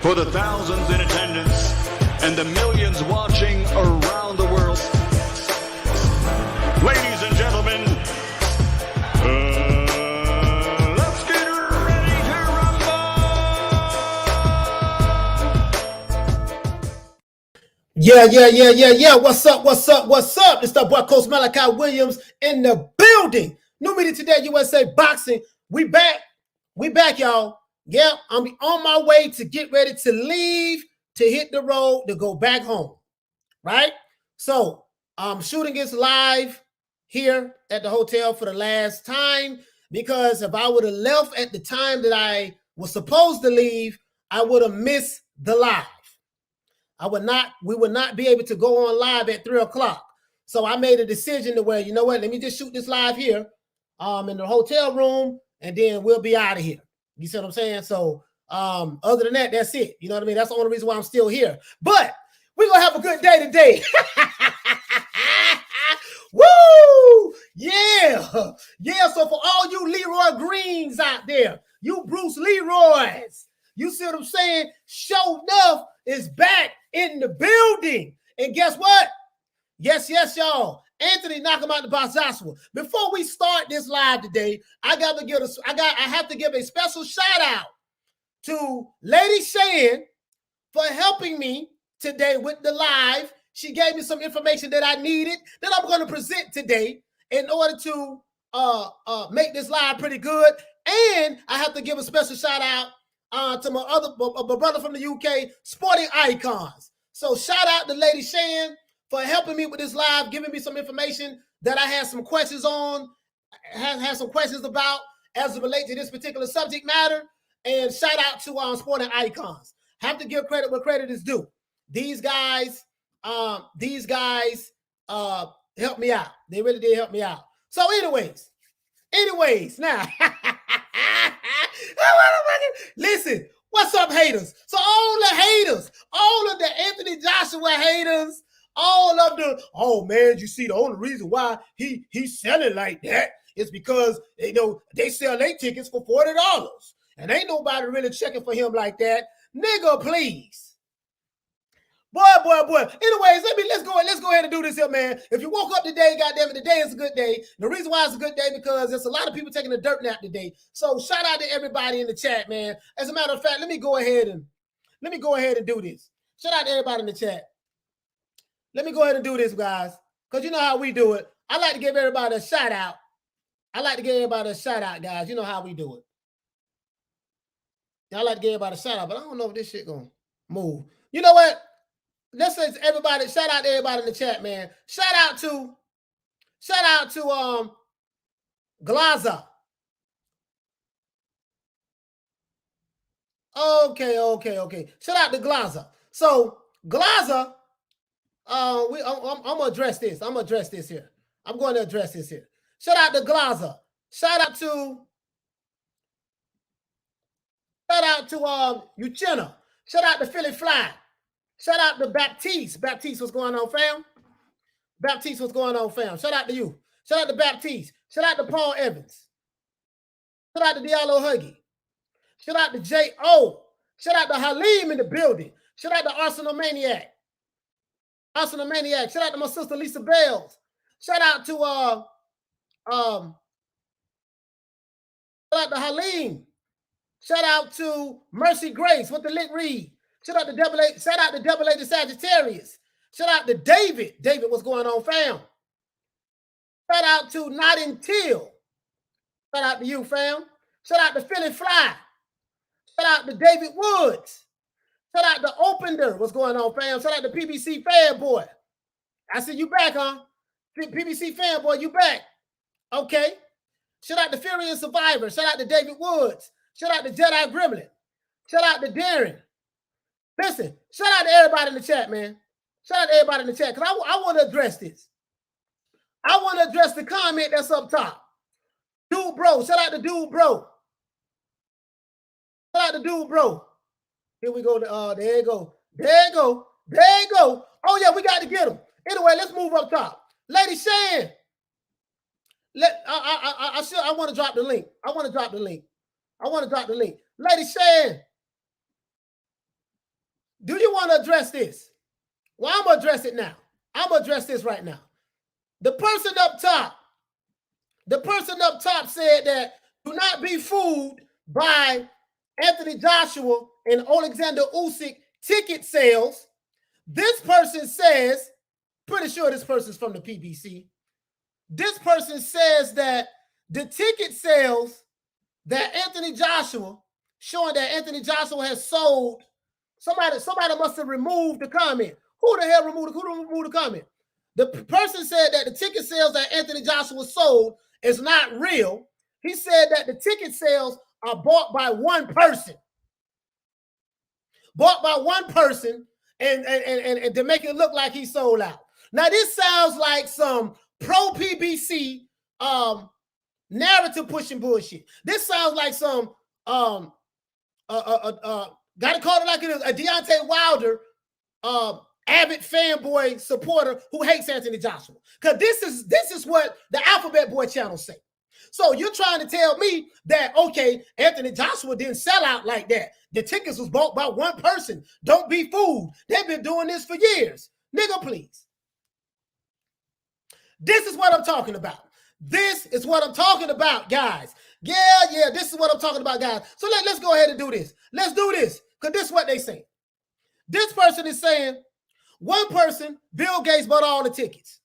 for the thousands in attendance and the millions watching around the world. Ladies and gentlemen, let's get ready to rumble! Yeah. What's up? It's the boy Coach Malachi Williams in the building. New media today, USA Boxing. We back, y'all. Yeah, I'm on my way to get ready to leave, to hit the road, to go back home, right? So, shooting is live here at the hotel for the last time, because if I would have left at the time that I was supposed to leave, I would have missed the live. We would not be able to go on live at 3 o'clock. So I made a decision to where, you know what, let me just shoot this live here in the hotel room, and then we'll be out of here. You see what I'm saying? So other than that, that's it. You know what I mean? That's the only reason why I'm still here. But we're going to have a good day today. Woo! Yeah. So for all you Leroy Greens out there, you Bruce Leroys, you see what I'm saying? Show Enough is back in the building. And guess what? Yes, y'all. Anthony, knock him out the box, Joshua. Before we start this live today, I have to give a special shout out to Lady Shan for helping me today with the live. She gave me some information that I needed that I'm going to present today in order to make this live pretty good. And I have to give a special shout out to my brother from the UK, Sporting Icons. So shout out to Lady Shan for helping me with this live, giving me some information that I had some questions on, had some questions about as it relates to this particular subject matter. And shout out to Sporting Icons. Have to give credit where credit is due. These guys helped me out. They really did help me out. So anyways, now listen, what's up, haters? So all the haters, all of the Anthony Joshua haters, all of the, oh man, you see, the only reason why he's selling like that is because they sell their tickets for $40. And ain't nobody really checking for him like that. Nigga, please. Boy. Anyways, let's go ahead and do this here, man. If you woke up today, goddamn it, today is a good day. The reason why it's a good day because there's a lot of people taking a dirt nap today. So shout out to everybody in the chat, man. As a matter of fact, let me go ahead and do this. Shout out to everybody in the chat. Let me go ahead and do this, guys, because you know how we do it. I like to give everybody a shout out. Guys. You know how we do it. I like to give everybody a shout out, but I don't know if this shit gonna move. You know what? Let's say everybody, shout out to everybody in the chat, man. Shout out to Glaza. Okay. Shout out to Glaza. So Glaza, I'm gonna address this. I'm going to address this here. Shout out to Glaza. Shout out to Uchenna. Shout out to Philly Fly. Shout out to Baptiste. Baptiste, what's going on, fam? Shout out to you. Shout out to Baptiste. Shout out to Paul Evans. Shout out to Diallo Huggy. Shout out to J.O. Shout out to Halim in the building. Shout out to Arsenal Maniac. Shout out to my sister Lisa Bells. Shout out to Halim. Shout out to Mercy Grace with the Lick Read. Shout out to Double A the Sagittarius. Shout out to David. David, what's going on, fam? Shout out to Not Until. Shout out to you, fam. Shout out to Philly Fly. Shout out to David Woods. Shout out to Opender. What's going on, fam? Shout out to PBC Fanboy. I see you back, huh? PBC Fanboy, you back. Okay. Shout out to Fury and Survivor. Shout out to David Woods. Shout out to Jedi Gremlin. Shout out to Darren. Listen, shout out to everybody in the chat, man. Shout out to everybody in the chat, because I want to address this. I want to address the comment that's up top. Dude, bro. Shout out to Dude, bro. Here we go. There you go. Oh, yeah, we got to get him. Anyway, let's move up top. Lady Shan. I want to drop the link. Lady Shan. Do you want to address this? Well, I'm going to address it now. I'm going to address this right now. The person up top said that do not be fooled by Anthony Joshua and Alexander Usyk ticket sales. This person says, pretty sure this person's from the PBC. This person says that the ticket sales that Anthony Joshua, showing that Anthony Joshua has sold, somebody must have removed the comment. Who the hell removed the comment? The person said that the ticket sales that Anthony Joshua sold is not real. He said that the ticket sales are bought by one person. Bought by one person and to make it look like he sold out. Now, this sounds like some pro-PBC narrative pushing bullshit. This sounds like some gotta call it like it is, a Deontay Wilder avid fanboy supporter who hates Anthony Joshua. Because this is what the Alphabet Boy channel say. So you're trying to tell me that, okay, Anthony Joshua didn't sell out like that. The tickets was bought by one person. Don't be fooled. They've been doing this for years. Nigga, please. This is what I'm talking about. This is what I'm talking about, guys. Yeah, this is what I'm talking about, guys. So let's go ahead and do this. Let's do this, because this is what they say. This person is saying, one person, Bill Gates bought all the tickets.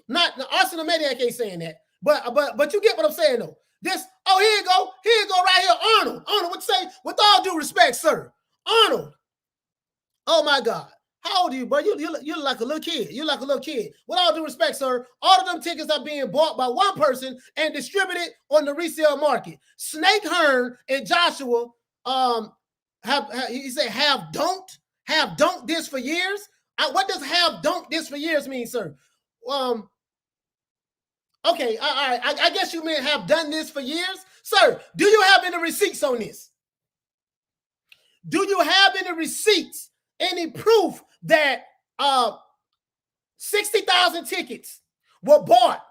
Not the Arsenal Maniac ain't saying that, but you get what I'm saying though. This, oh, here you go right here, Arnold, what you say? With all due respect, sir, Arnold. Oh my God. How old are you, bro? You're like a little kid. You're like a little kid. With all due respect, sir, all of them tickets are being bought by one person and distributed on the resale market. Snake Hearn and Joshua have dunked this for years. What does have dunked this for years mean, sir? Okay, all right. I guess you mean have done this for years, sir. Do you have any receipts on this? Do you have any receipts? Any proof that 60,000 tickets were bought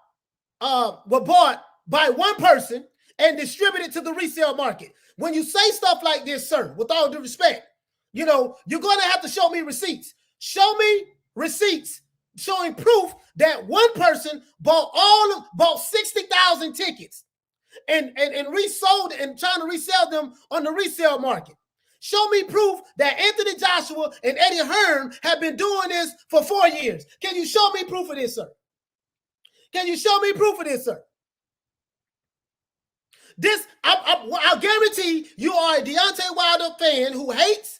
by one person and distributed to the resale market? When you say stuff like this, sir, with all due respect, you know, you're going to have to show me receipts. Show me receipts showing proof that one person bought 60,000 tickets and resold and trying to resell them on the resale market. Show me proof that Anthony Joshua and Eddie Hearn have been doing this for 4 years. Can you show me proof of this, sir? Can you show me proof of this, sir? This, I guarantee you are a Deontay Wilder fan who hates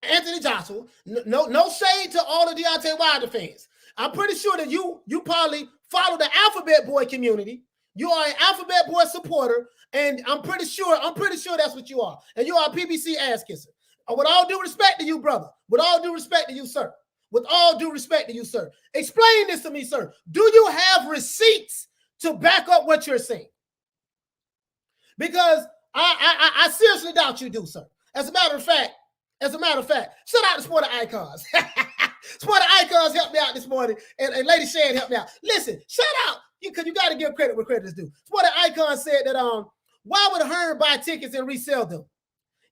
Anthony Joshua. No shade to all the Deontay Wilder fans. I'm pretty sure that you probably follow the Alphabet Boy community. You are an Alphabet Boy supporter, and I'm pretty sure that's what you are. And you are a PBC ass kisser. With all due respect to you, brother. With all due respect to you, sir. With all due respect to you, sir. Explain this to me, sir. Do you have receipts to back up what you're saying? Because I seriously doubt you do, sir. As a matter of fact, shout out to Sporty Icons. Sporty Icons helped me out this morning, and Lady Shan helped me out. Listen, shout out, because you got to give credit where credit is due. Sporty Icons said that why would Hearn buy tickets and resell them?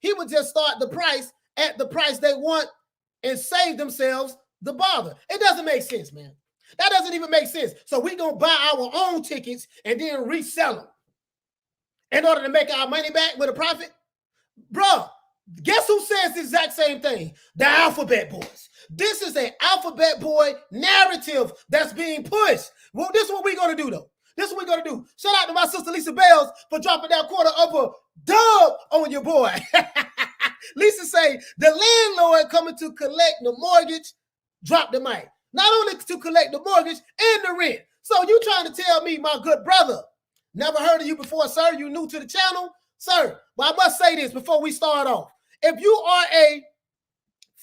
He would just start the price at the price they want and save themselves the bother. It doesn't make sense, man. That doesn't even make sense. So we're going to buy our own tickets and then resell them in order to make our money back with a profit? Bro, guess who says the exact same thing? The Alphabet Boys. This is an Alphabet Boy narrative that's being pushed. Well, this is what we're going to do, though. This is what we're going to do. Shout out to my sister Lisa Bells for dropping that quarter of a dub on your boy. Lisa say, the landlord coming to collect the mortgage, drop the mic. Not only to collect the mortgage and the rent. So you trying to tell me, my good brother, never heard of you before, sir. You new to the channel? Sir, but I must say this before we start off. If you are a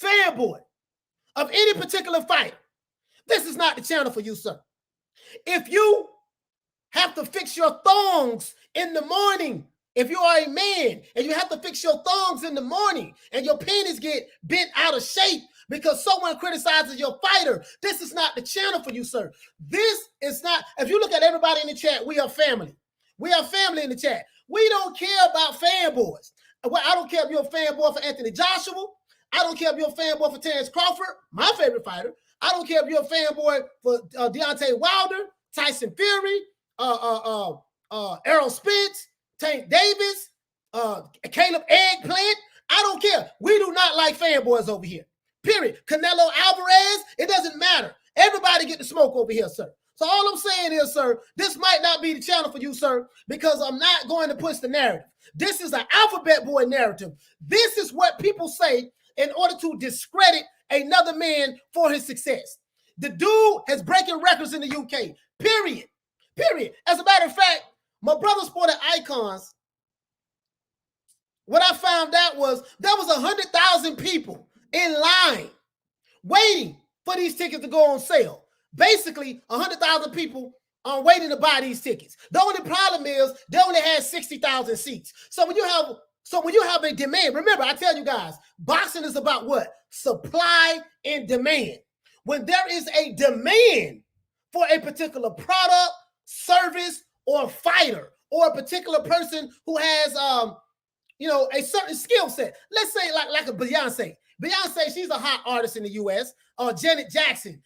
fanboy of any particular fighter, this is not the channel for you, sir. If you have to fix your thongs in the morning, if you are a man and you have to fix your thongs in the morning and your panties get bent out of shape because someone criticizes your fighter, this is not the channel for you, sir. This is not, if you look at everybody in the chat, we are family. We are family in the chat. We don't care about fanboys. Well, I don't care if you're a fanboy for Anthony Joshua. I don't care if you're a fanboy for Terrence Crawford, my favorite fighter. I don't care if you're a fanboy for Deontay Wilder, Tyson Fury, Errol Spence, Tank Davis, Caleb Eggplant. I don't care. We do not like fanboys over here. Period. Canelo Alvarez, it doesn't matter. Everybody get the smoke over here, sir. So all I'm saying is, sir, this might not be the channel for you, sir, because I'm not going to push the narrative. This is an alphabet boy narrative. This is what people say in order to discredit another man for his success. The dude has breaking records in the UK. Period. Period. As a matter of fact, my brother sported icons. What I found out was there was 100,000 people in line waiting for these tickets to go on sale. Basically, 100,000 people are waiting to buy these tickets. The only problem is they only had 60,000 seats. So when you have a demand, remember, I tell you guys, boxing is about what? Supply and demand. When there is a demand for a particular product, service, or fighter, or a particular person who has a certain skill set. Let's say like a Beyonce. Beyonce, she's a hot artist in the US. Janet Jackson.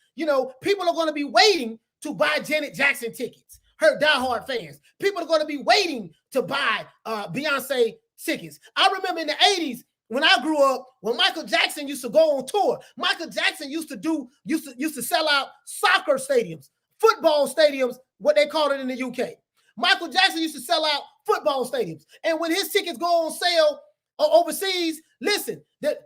People are going to be waiting to buy Janet Jackson tickets. Her diehard fans. People are going to be waiting to buy Beyonce tickets. I remember in the 80s when I grew up, when Michael Jackson used to go on tour. Michael Jackson used to sell out soccer stadiums, football stadiums, what they called it in the UK. Michael Jackson used to sell out football stadiums. And when his tickets go on sale overseas, listen, the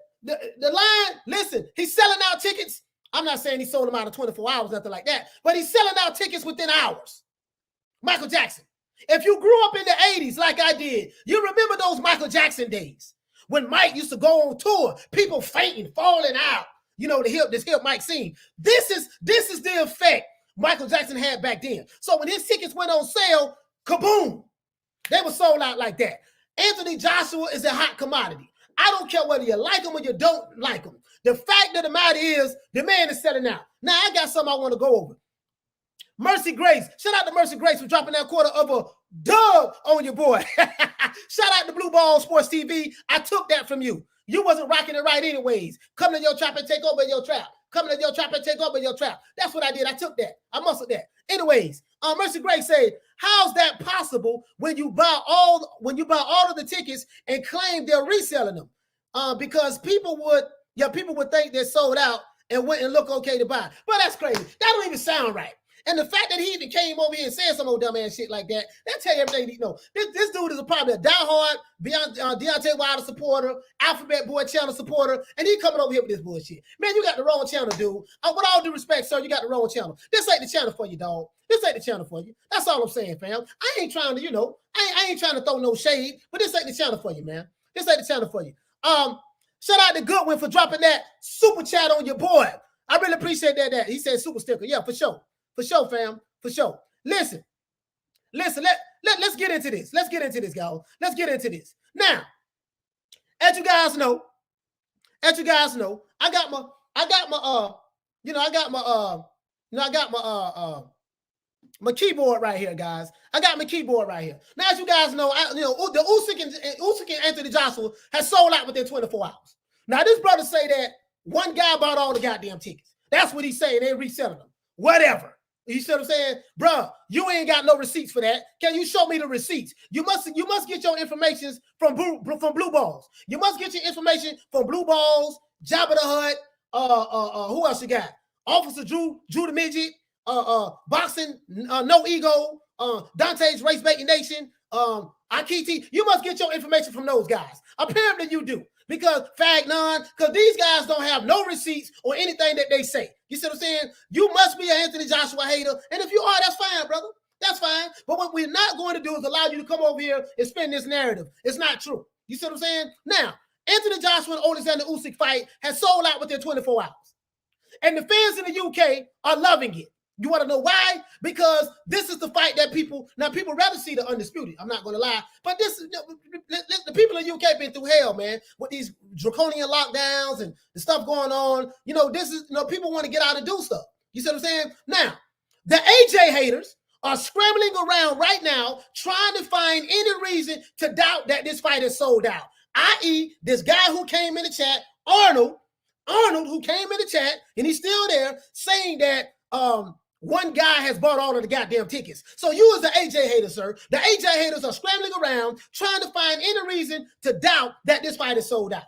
line, listen, he's selling out tickets. I'm not saying he sold them out in 24 hours, nothing like that, but he's selling out tickets within hours. Michael Jackson. If you grew up in the 80s like I did, you remember those Michael Jackson days when Mike used to go on tour, people fainting, falling out, this hip Mike scene. This is the effect Michael Jackson had back then. So when his tickets went on sale, kaboom, they were sold out like that. Anthony Joshua is a hot commodity. I don't care whether you like him or you don't like him. The fact of the matter is the man is selling out. Now, I got something I want to go over. Mercy Grace. Shout out to Mercy Grace for dropping that quarter of a dub on your boy. Shout out to Blue Ball Sports TV. I took that from you. You wasn't rocking it right anyways. Come to your trap and take over your trap. Come to your trap and take over your trap. That's what I did. I took that. I muscled that. Anyways, Mercy Grace said, how's that possible when you buy all of the tickets and claim they're reselling them? Because people would think they're sold out and wouldn't look okay to buy. But that's crazy. That don't even sound right. And the fact that he even came over here and said some old dumb ass shit like that tell you everything you know. This dude is probably a diehard Deontay Wilder supporter, Alphabet Boy channel supporter, and he coming over here with this bullshit. Man, you got the wrong channel, dude. With all due respect, sir, you got the wrong channel. This ain't the channel for you, dog. This ain't the channel for you. That's all I'm saying, fam. I ain't trying to, I ain't trying to throw no shade, but this ain't the channel for you, man. This ain't the channel for you. Shout out to Goodwin for dropping that super chat on your boy. I really appreciate that. He said super sticker. Yeah, for sure. For sure, fam. For sure. Listen. Let's get into this. Let's get into this, y'all. Let's get into this. Now, as you guys know, I got my keyboard right here, guys. I got my keyboard right here. Now, as you guys know, the Usyk and Anthony Joshua has sold out within 24 hours. Now, this brother say that one guy bought all the goddamn tickets. That's what he's saying. They reselling them. Whatever. You see what I'm saying? Bruh, you ain't got no receipts for that. Can you show me the receipts? You must get your information from Blue Balls. You must get your information from Blue Balls, Jabba the Hutt, who else you got? Officer Drew the Midget, Boxing, No Ego, Dante's Race Baiting Nation, Akiti. You must get your information from those guys. Apparently you do. Because these guys don't have no receipts or anything that they say. You see what I'm saying? You must be an Anthony Joshua hater. And if you are, that's fine, brother. That's fine. But what we're not going to do is allow you to come over here and spin this narrative. It's not true. You see what I'm saying? Now, Anthony Joshua and Alexander Usyk fight has sold out within 24 hours. And the fans in the UK are loving it. You want to know why? Because this is the fight that people rather see the undisputed. I'm not going to lie. But the people in the UK been through hell, man, with these draconian lockdowns and the stuff going on. People want to get out and do stuff. You see what I'm saying? Now, the AJ haters are scrambling around right now trying to find any reason to doubt that this fight is sold out. I.e., this guy who came in the chat Arnold, who came in the chat, and he's still there, saying that one guy has bought all of the goddamn tickets. So you as the AJ hater, sir, the AJ haters are scrambling around trying to find any reason to doubt that this fight is sold out.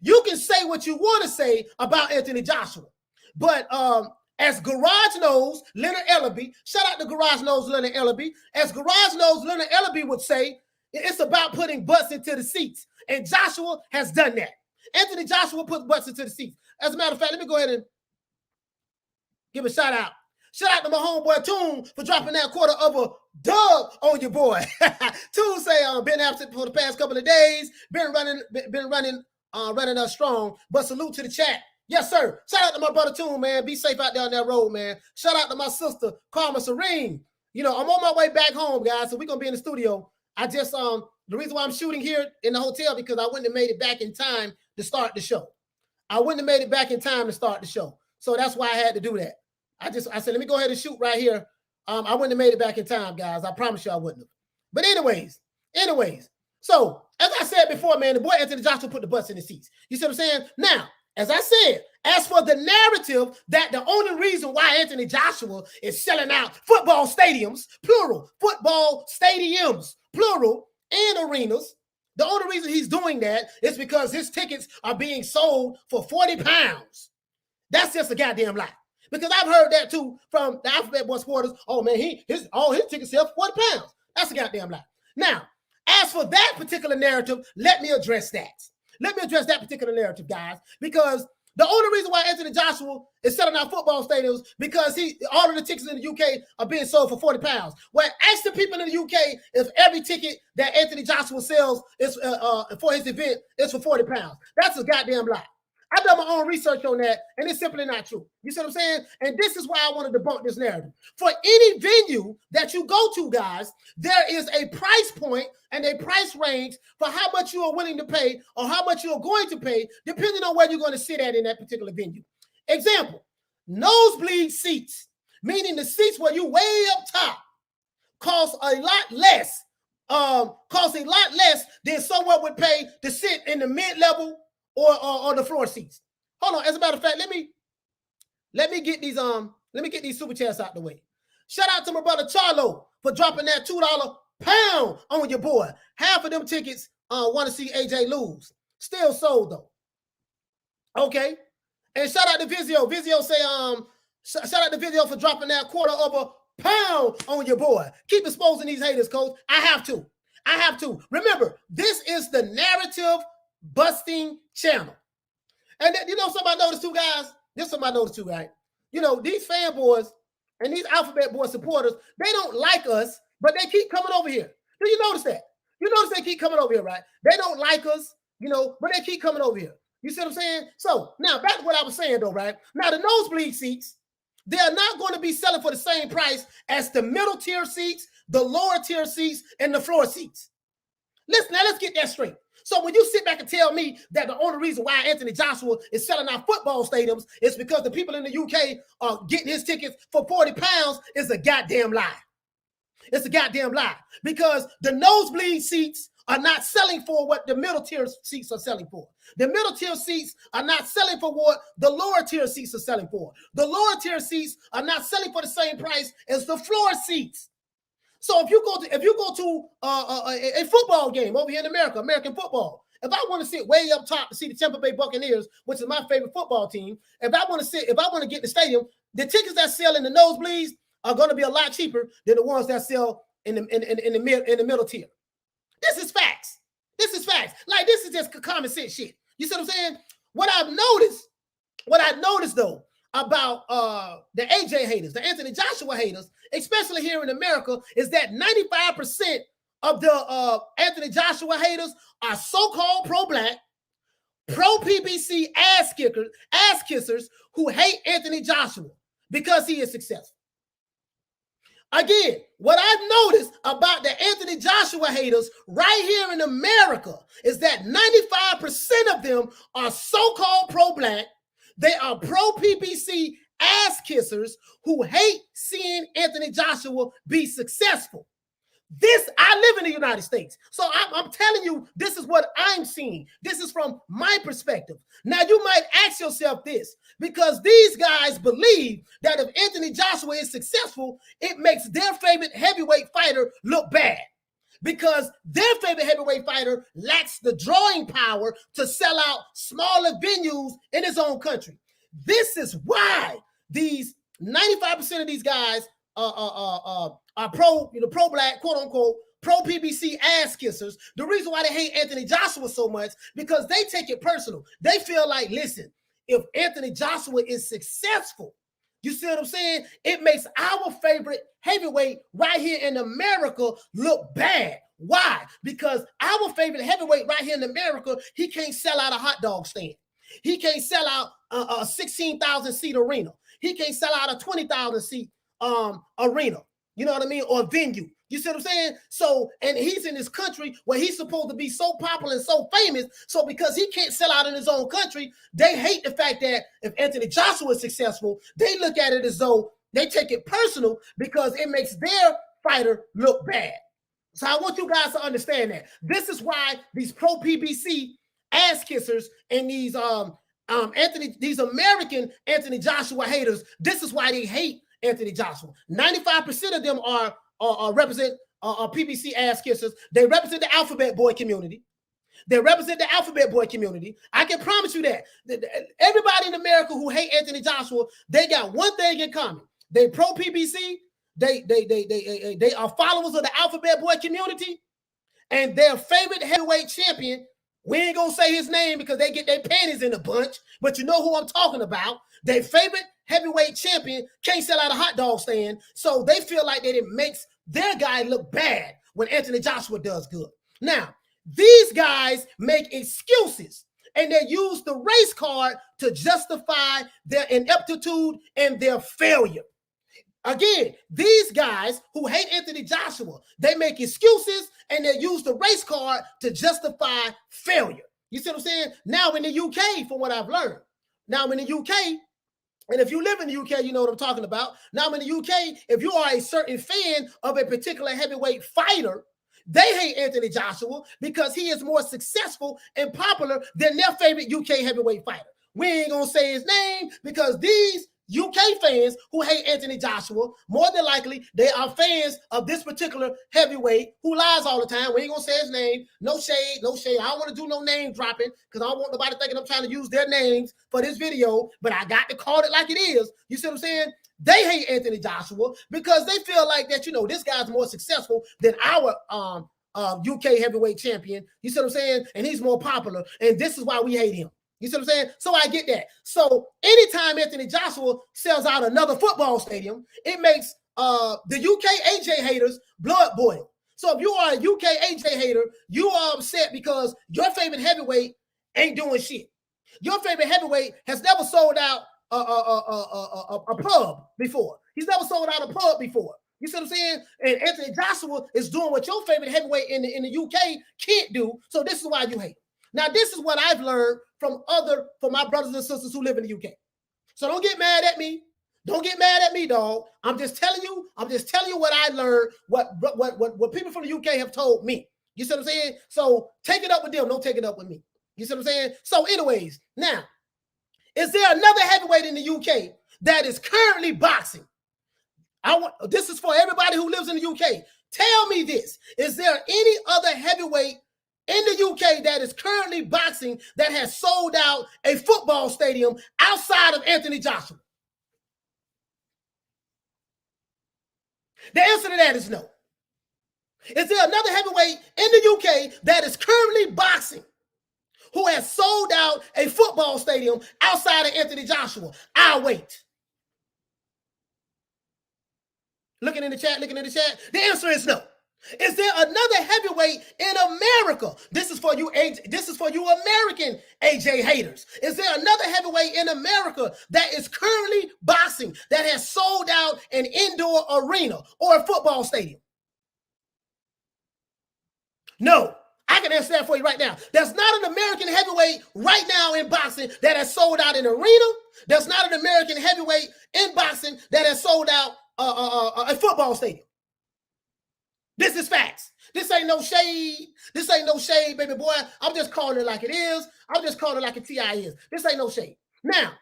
You can say what you want to say about Anthony Joshua, but as Garage Knows, Leonard Ellerbie, shout out to Garage Knows, Leonard Ellerbie, as Garage Knows, Leonard Ellerbie would say, it's about putting butts into the seats, and Joshua has done that. Anthony Joshua puts butts into the seats. As a matter of fact, let me go ahead and give a shout out. Shout out to my homeboy Toon for dropping that quarter of a dub on your boy. Toon say been absent for the past couple of days, been running us strong, but salute to the chat. Yes, sir. Shout out to my brother Toon, man. Be safe out there on that road, man. Shout out to my sister Karma Serene. You know, I'm on my way back home, guys, so we're gonna be in the studio. I just the reason why I'm shooting here in the hotel because I wouldn't have made it back in time to start the show. So that's why I had to do that. I said, let me go ahead and shoot right here. I wouldn't have made it back in time, guys. I promise you I wouldn't have. But anyways. So as I said before, man, the boy Anthony Joshua put the butts in the seats. You see what I'm saying? Now, as I said, as for the narrative that the only reason why Anthony Joshua is selling out football stadiums, plural, football stadiums, plural, and arenas, the only reason he's doing that is because his tickets are being sold for 40 pounds. That's just a goddamn lie. Because I've heard that too from the Alphabet Boy supporters. Oh man, all his tickets sell for 40 pounds. That's a goddamn lie. Now, as for that particular narrative, let me address that. Let me address that particular narrative, guys, because the only reason why Anthony Joshua is selling out football stadiums because all of the tickets in the UK are being sold for 40 pounds. Well, ask the people in the UK if every ticket that Anthony Joshua sells is for his event is for 40 pounds. That's a goddamn lie. I've done my own research on that, and it's simply not true. You see what I'm saying? And this is why I want to debunk this narrative. For any venue that you go to, guys, there is a price point and a price range for how much you are willing to pay or how much you are going to pay, depending on where you're going to sit at in that particular venue. Example, nosebleed seats, meaning the seats where you way up top, cost a lot less than someone would pay to sit in the mid-level or the floor seats. Hold on. As a matter of fact, let me get these super chats out the way. Shout out to my brother Charlo for dropping that $2 pound on your boy. Half of them tickets want to see AJ lose. Still sold though. Okay. And shout out to Vizio. Vizio say shout out to Vizio for dropping that quarter of a pound on your boy. Keep exposing these haters, coach. I have to. Remember, this is the narrative busting channel. And then, somebody noticed too, guys. Right? These fanboys and these Alphabet Boy supporters, they don't like us, but they keep coming over here. Do you notice that? You notice they keep coming over here, right? They don't like us, but they keep coming over here. You see what I'm saying? So now back to what I was saying though, right? Now the nosebleed seats, they are not going to be selling for the same price as the middle tier seats, the lower tier seats, and the floor seats. Let's get that straight. So when you sit back and tell me that the only reason why Anthony Joshua is selling out football stadiums is because the people in the UK are getting his tickets for 40 pounds is a goddamn lie. It's a goddamn lie because the nosebleed seats are not selling for what the middle tier seats are selling for. The middle tier seats are not selling for what the lower tier seats are selling for. The lower tier seats are not selling for the same price as the floor seats. So if you go to a football game over here in America, American football, if I want to sit way up top to see the Tampa Bay Buccaneers, which is my favorite football team, if I want to get in the stadium, the tickets that sell in the nosebleeds are going to be a lot cheaper than the ones that sell in the middle tier. This is facts. Like this is just common sense shit. You see what I'm saying? What I noticed though about the AJ haters, the Anthony Joshua haters, especially here in America, is that 95% of the Anthony Joshua haters are so-called pro-black, pro-PBC ass kissers who hate Anthony Joshua because he is successful. Again, what I've noticed about the Anthony Joshua haters right here in America is that 95% of them are so-called pro-black. They are pro-PBC ass kissers who hate seeing Anthony Joshua be successful. I live in the United States. So I'm telling you, this is what I'm seeing. This is from my perspective. Now, you might ask yourself this, because these guys believe that if Anthony Joshua is successful, it makes their favorite heavyweight fighter look bad, because their favorite heavyweight fighter lacks the drawing power to sell out smaller venues in his own country. This is why these 95% of these guys are pro black, quote unquote, pro PBC ass kissers. The reason why they hate Anthony Joshua so much, because they take it personal. They feel like, listen, if Anthony Joshua is successful, you see what I'm saying? It makes our favorite heavyweight right here in America look bad. Why? Because our favorite heavyweight right here in America, he can't sell out a hot dog stand. He can't sell out a 16,000 seat arena. He can't sell out a 20,000 seat arena. You know what I mean? Or venue. You see what I'm saying? So, and he's in this country where he's supposed to be so popular and so famous. So because he can't sell out in his own country, they hate the fact that if Anthony Joshua is successful, they look at it as though they take it personal because it makes their fighter look bad. So I want you guys to understand that. This is why these pro PBC ass kissers and these American Anthony Joshua haters, this is why they hate Anthony Joshua. 95% of them are represent PBC ass kissers. They represent the alphabet boy community. They represent the alphabet boy community. I can promise you that. Everybody in America who hate Anthony Joshua, they got one thing in common. They pro PBC. They are followers of the alphabet boy community, and their favorite heavyweight champion, we ain't gonna say his name because they get their panties in a bunch, but you know who I'm talking about. Their favorite heavyweight champion can't sell out a hot dog stand, so they feel like that it makes their guy look bad when Anthony Joshua does good. Now, these guys make excuses, and they use the race card to justify their ineptitude and their failure. Again, these guys who hate Anthony Joshua, they make excuses and they use the race card to justify failure. You see what I'm saying? Now in the UK, from what I've learned, now in the UK, and if you live in the UK, you know what I'm talking about. Now in the UK, if you are a certain fan of a particular heavyweight fighter, they hate Anthony Joshua because he is more successful and popular than their favorite UK heavyweight fighter. We ain't gonna say his name because these UK fans who hate Anthony Joshua, more than likely, they are fans of this particular heavyweight who lies all the time. We ain't gonna say his name. No shade, no shade. I don't want to do no name dropping because I don't want nobody thinking I'm trying to use their names for this video, but I got to call it like it is. You see what I'm saying? They hate Anthony Joshua because they feel like that, you know, this guy's more successful than our UK heavyweight champion. You see what I'm saying? And he's more popular, and this is why we hate him. You see what I'm saying? So I get that. So anytime Anthony Joshua sells out another football stadium, it makes the UK AJ haters blood boil. So if you are a UK AJ hater, you are upset because your favorite heavyweight ain't doing shit. Your favorite heavyweight has never sold out a pub before. He's never sold out a pub before. You see what I'm saying? And Anthony Joshua is doing what your favorite heavyweight in the UK can't do. So this is why you hate him. Now, this is what I've learned from my brothers and sisters who live in the UK. So don't get mad at me. Don't get mad at me, dog. I'm just telling you what I learned, what people from the UK have told me. You see what I'm saying? So take it up with them. Don't take it up with me. You see what I'm saying? So anyways, now, is there another heavyweight in the UK that is currently boxing? This is for everybody who lives in the UK. Tell me this. Is there any other heavyweight in the UK that is currently boxing that has sold out a football stadium outside of Anthony Joshua? The answer to that is no. Is there another heavyweight in the UK that is currently boxing who has sold out a football stadium outside of Anthony Joshua? I'll wait. Looking in the chat. The answer is no. Is there another heavyweight in America? This is for you American AJ haters. Is there another heavyweight in America that is currently boxing that has sold out an indoor arena or a football stadium? No. I can answer that for you right now. There's not an American heavyweight right now in boxing that has sold out an arena. There's not an American heavyweight in boxing that has sold out a football stadium. This is facts. This ain't no shade. This ain't no shade, baby boy. I'm just calling it like it is. I'm just calling it like a TI is. This ain't no shade. Now,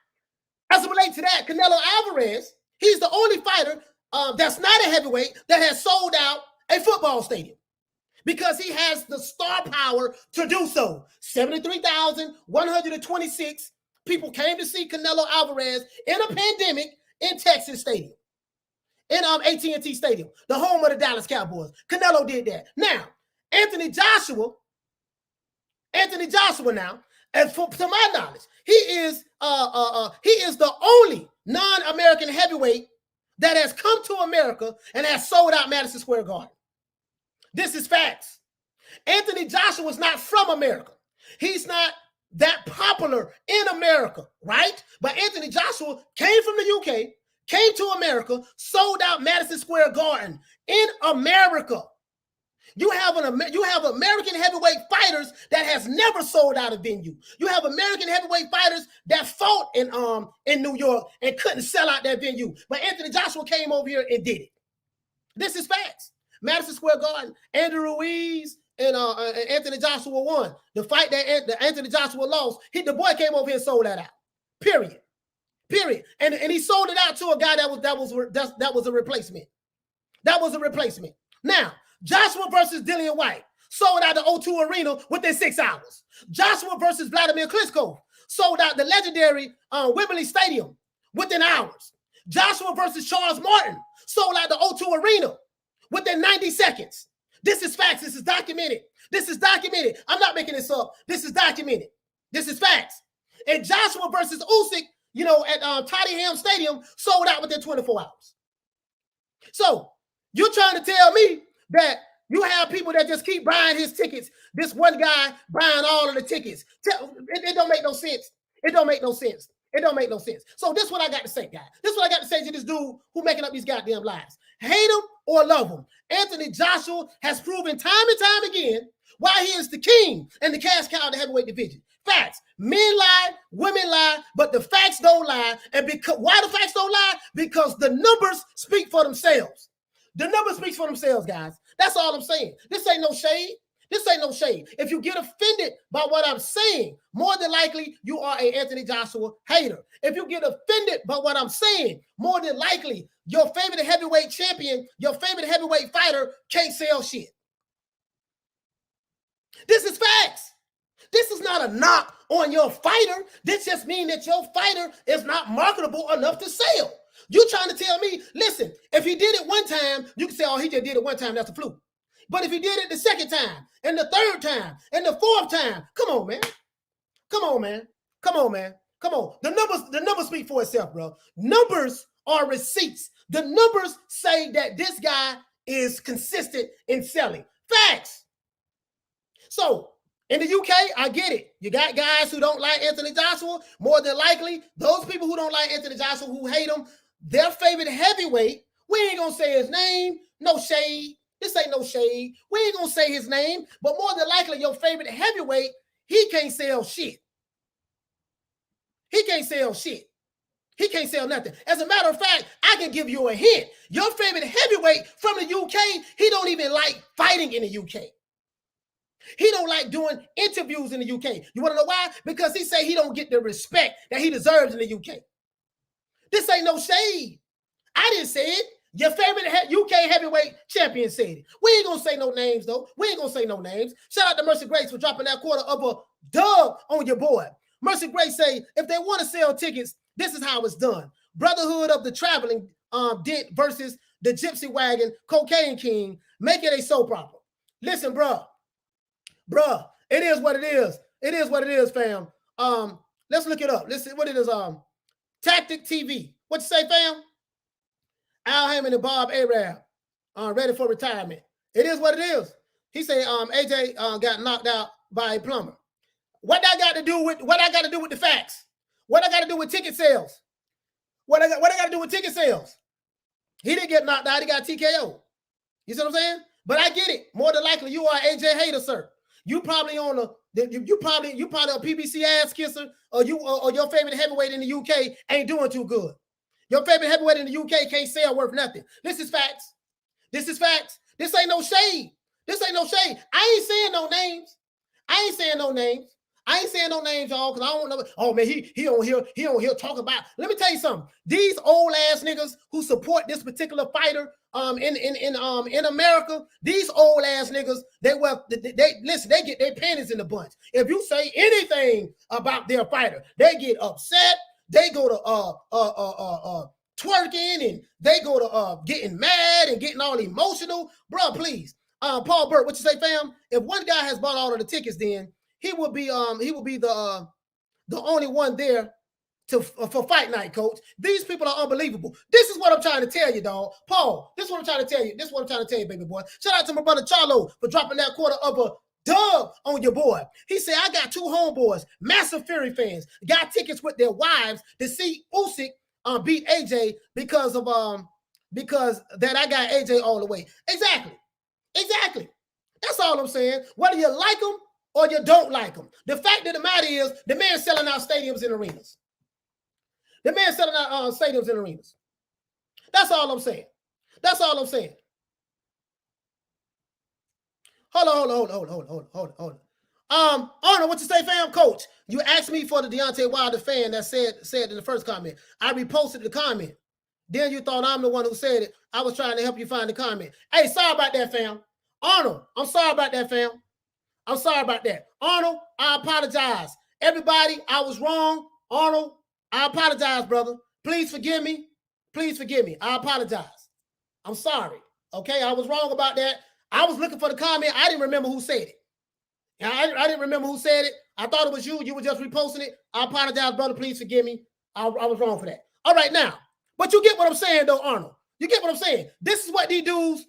as it relates to that, Canelo Alvarez, he's the only fighter that's not a heavyweight that has sold out a football stadium because he has the star power to do so. 73,126 people came to see Canelo Alvarez in a pandemic in Texas Stadium, in AT&T Stadium, the home of the Dallas Cowboys. Canelo did that. Now, Anthony Joshua now, and to my knowledge, he is the only non-American heavyweight that has come to America and has sold out Madison Square Garden. This is facts. Anthony Joshua is not from America. He's not that popular in America, right? But Anthony Joshua came from the UK, came to America, sold out Madison Square Garden in America. You have American heavyweight fighters that has never sold out a venue. You have American heavyweight fighters that fought in New York and couldn't sell out that venue. But Anthony Joshua came over here and did it. This is facts. Madison Square Garden, Andrew Ruiz and Anthony Joshua won. The fight that Anthony Joshua lost, the boy came over here and sold that out. Period. And he sold it out to a guy that was a replacement. That was a replacement. Now, Joshua versus Dillian White sold out the O2 Arena within 6 hours. Joshua versus Vladimir Klitschko sold out the legendary Wembley Stadium within hours. Joshua versus Charles Martin sold out the O2 Arena within 90 seconds. This is facts. This is documented. I'm not making this up. This is documented. This is facts. And Joshua versus Usyk, at Tottenham Stadium sold out within 24 hours. So you're trying to tell me that you have people that just keep buying his tickets. This one guy buying all of the tickets. It don't make no sense. It don't make no sense. So this is what I got to say, guys. This is what I got to say to this dude who making up these goddamn lies. Hate him or love him. Anthony Joshua has proven time and time again why he is the king and the cash cow of the heavyweight division. Facts. Men lie, women lie, but the facts don't lie. And why the facts don't lie? Because the numbers speak for themselves. The numbers speak for themselves, guys. That's all I'm saying. This ain't no shade. If you get offended by what I'm saying, more than likely you are an Anthony Joshua hater. If you get offended by what I'm saying, more than likely your favorite heavyweight champion, your favorite heavyweight fighter can't sell shit. This is facts. This is not a knock on your fighter. This just means that your fighter is not marketable enough to sell. You're trying to tell me, listen, if he did it one time, you can say, oh, he just did it one time, that's a fluke. But if he did it the second time, and the third time, and the fourth time, come on, man. The numbers speak for itself, bro. Numbers are receipts. The numbers say that this guy is consistent in selling. Facts. So, in the UK, I get it. You got guys who don't like Anthony Joshua. More than likely, those people who don't like Anthony Joshua, who hate him, their favorite heavyweight, we ain't going to say his name. No shade. This ain't no shade. We ain't going to say his name. But more than likely, your favorite heavyweight, he can't sell shit. He can't sell nothing. As a matter of fact, I can give you a hint. Your favorite heavyweight from the UK, he don't even like fighting in the UK. He don't like doing interviews in the UK. You want to know why? Because he say he don't get the respect that he deserves in the UK. This ain't no shade. I didn't say it. Your favorite UK heavyweight champion said it. We ain't going to say no names, though. Shout out to Mercy Grace for dropping that quarter of a dub on your boy. Mercy Grace say, if they want to sell tickets, this is how it's done. Brotherhood of the Traveling Dent versus the Gypsy Wagon Cocaine King. Make it a soap opera. Listen, bruh, it is what it is, fam. Let's look it up. Let's see what it is. Tactic TV. What you say, fam? Al Heyman and Bob Arab ready for retirement. It is what it is. He said AJ got knocked out by a plumber. What I got to do with the facts? What I got to do with ticket sales? What I got to do with ticket sales? He didn't get knocked out. He got TKO. You see what I'm saying? But I get it. More than likely, you are AJ hater, sir. You probably on you probably a PBC ass kisser, or your favorite heavyweight in the UK ain't doing too good. Your favorite heavyweight in the UK can't sell worth nothing. This is facts. This ain't no shade. This ain't no shade. I ain't saying no names. I ain't saying no names. I ain't saying no names, y'all, because I don't know. Oh man, he on here talking about. Let me tell you something. These old ass niggas who support this particular fighter in America, these old ass niggas, they listen, they get their panties in the bunch. If you say anything about their fighter, they get upset. They go to twerking, and they go to getting mad and getting all emotional. Bro, please. Paul Burt, what you say, fam? If one guy has bought all of the tickets, then he will be the only one there for fight night, coach. These people are unbelievable. This is what I'm trying to tell you, dog. Paul, this is what I'm trying to tell you. This is what I'm trying to tell you, baby boy. Shout out to my brother Charlo for dropping that quarter of a dub on your boy. He said, I got two homeboys, massive Fury fans, got tickets with their wives to see Usyk beat AJ because that I got AJ all the way. Exactly. That's all I'm saying. Whether you like them or you don't like them. The fact of the matter is, the man selling out stadiums and arenas. The man selling out stadiums and arenas. That's all I'm saying. Hold on. Arnold, what you say, fam? Coach, you asked me for the Deontay Wilder fan that said in the first comment. I reposted the comment. Then you thought I'm the one who said it. I was trying to help you find the comment. Hey, sorry about that, fam. Arnold, I'm sorry about that, fam. I'm sorry about that. Arnold, I apologize. Everybody, I was wrong. Arnold, I apologize, brother. Please forgive me. I apologize. I'm sorry. Okay, I was wrong about that. I was looking for the comment. I didn't remember who said it. I didn't remember who said it. I thought it was you. You were just reposting it. I apologize, brother. Please forgive me. I was wrong for that. All right, now. But you get what I'm saying, though, Arnold. You get what I'm saying? This is what these dudes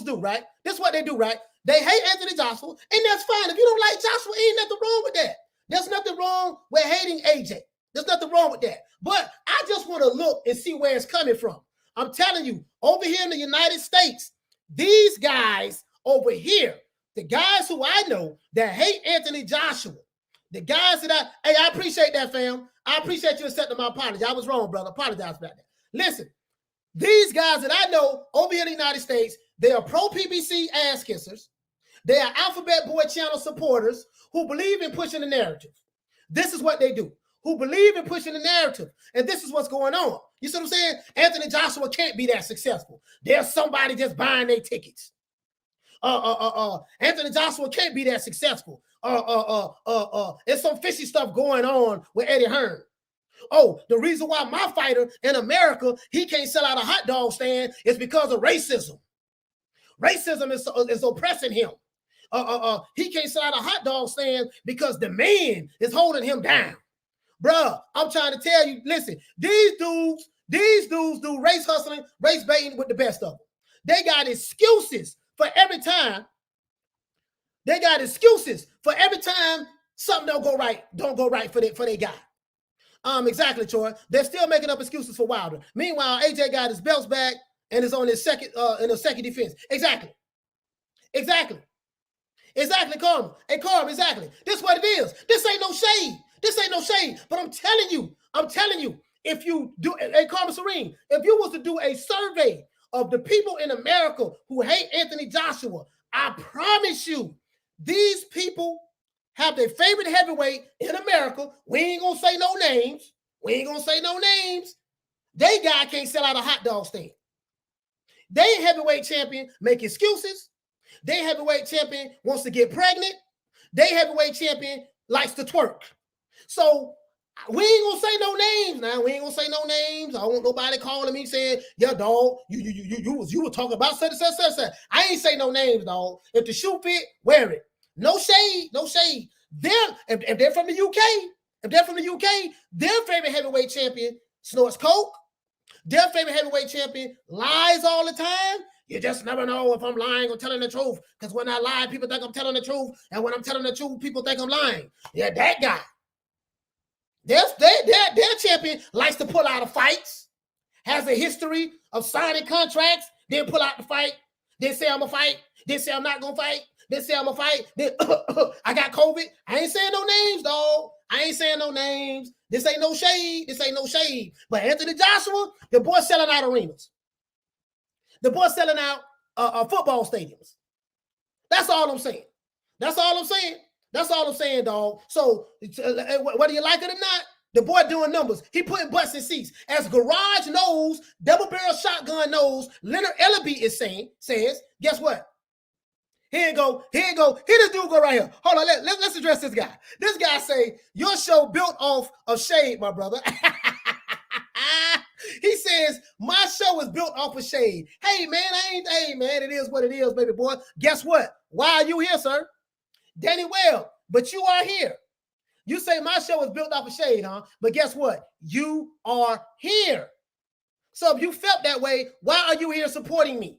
do, right? This is what they do, right? They hate Anthony Joshua, and that's fine. If you don't like Joshua, ain't nothing wrong with that. There's nothing wrong with hating AJ. There's nothing wrong with that. But I just want to look and see where it's coming from. I'm telling you, over here in the United States, these guys over here, the guys who I know that hate Anthony Joshua, the guys that I appreciate that, fam. I appreciate you accepting my apology. I was wrong, brother. Apologize about that. Listen, these guys that I know over here in the United States, they are pro-PBC ass kissers. They are Alphabet Boy channel supporters who believe in pushing the narrative. This is what they do, who believe in pushing the narrative. And this is what's going on. You see what I'm saying? Anthony Joshua can't be that successful. There's somebody just buying their tickets. Anthony Joshua can't be that successful. There's some fishy stuff going on with Eddie Hearn. Oh, the reason why my fighter in America, he can't sell out a hot dog stand is because of racism. Racism is oppressing him. He can't sell out a hot dog stand because the man is holding him down. Bruh, I'm trying to tell you, listen, these dudes do race hustling, race baiting with the best of them. They got excuses for every time. Something don't go right for their guy. Exactly, Troy. They're still making up excuses for Wilder. Meanwhile, AJ got his belts back and is on his second defense. Exactly, Carmen. Hey, Carmen, exactly. This is what it is. This ain't no shade. But I'm telling you, if you do, hey, Carmen Serene, if you was to do a survey of the people in America who hate Anthony Joshua, I promise you, these people have their favorite heavyweight in America. We ain't gonna say no names. They guy can't sell out a hot dog stand. They heavyweight champion make excuses. They heavyweight champion wants to get pregnant. They heavyweight champion likes to twerk. So we ain't gonna say no names now. I don't want nobody calling me saying, yeah, dog, you were talking about such. I ain't say no names, dog. If the shoe fit, wear it. No shade. If they're from the UK, their favorite heavyweight champion snorts coke. Their favorite heavyweight champion lies all the time. You just never know if I'm lying or telling the truth. Because when I lie, people think I'm telling the truth. And when I'm telling the truth, people think I'm lying. Yeah, that guy. Their champion likes to pull out of fights, has a history of signing contracts, then pull out the fight, then say I'm going to fight, then say I'm not going to fight, then say I'm going to fight, then I got COVID. I ain't saying no names, dog. This ain't no shade. But Anthony Joshua, the boy selling out arenas. The boy selling out football stadiums. That's all I'm saying. That's all I'm saying. That's all I'm saying, dog. So whether you like it or not, the boy doing numbers. He putting butts in seats. As garage knows, double barrel shotgun knows, Leonard Ellerbie says, guess what? Here you go. Here this dude go right here. Hold on, let's address this guy. This guy say, your show built off of shade, my brother. He says, my show is built off of shade. Hey, man, it is what it is, baby boy. Guess what? Why are you here, sir? Danny Well, but you are here. You say my show is built off of shade, huh? But guess what? You are here. So if you felt that way, why are you here supporting me?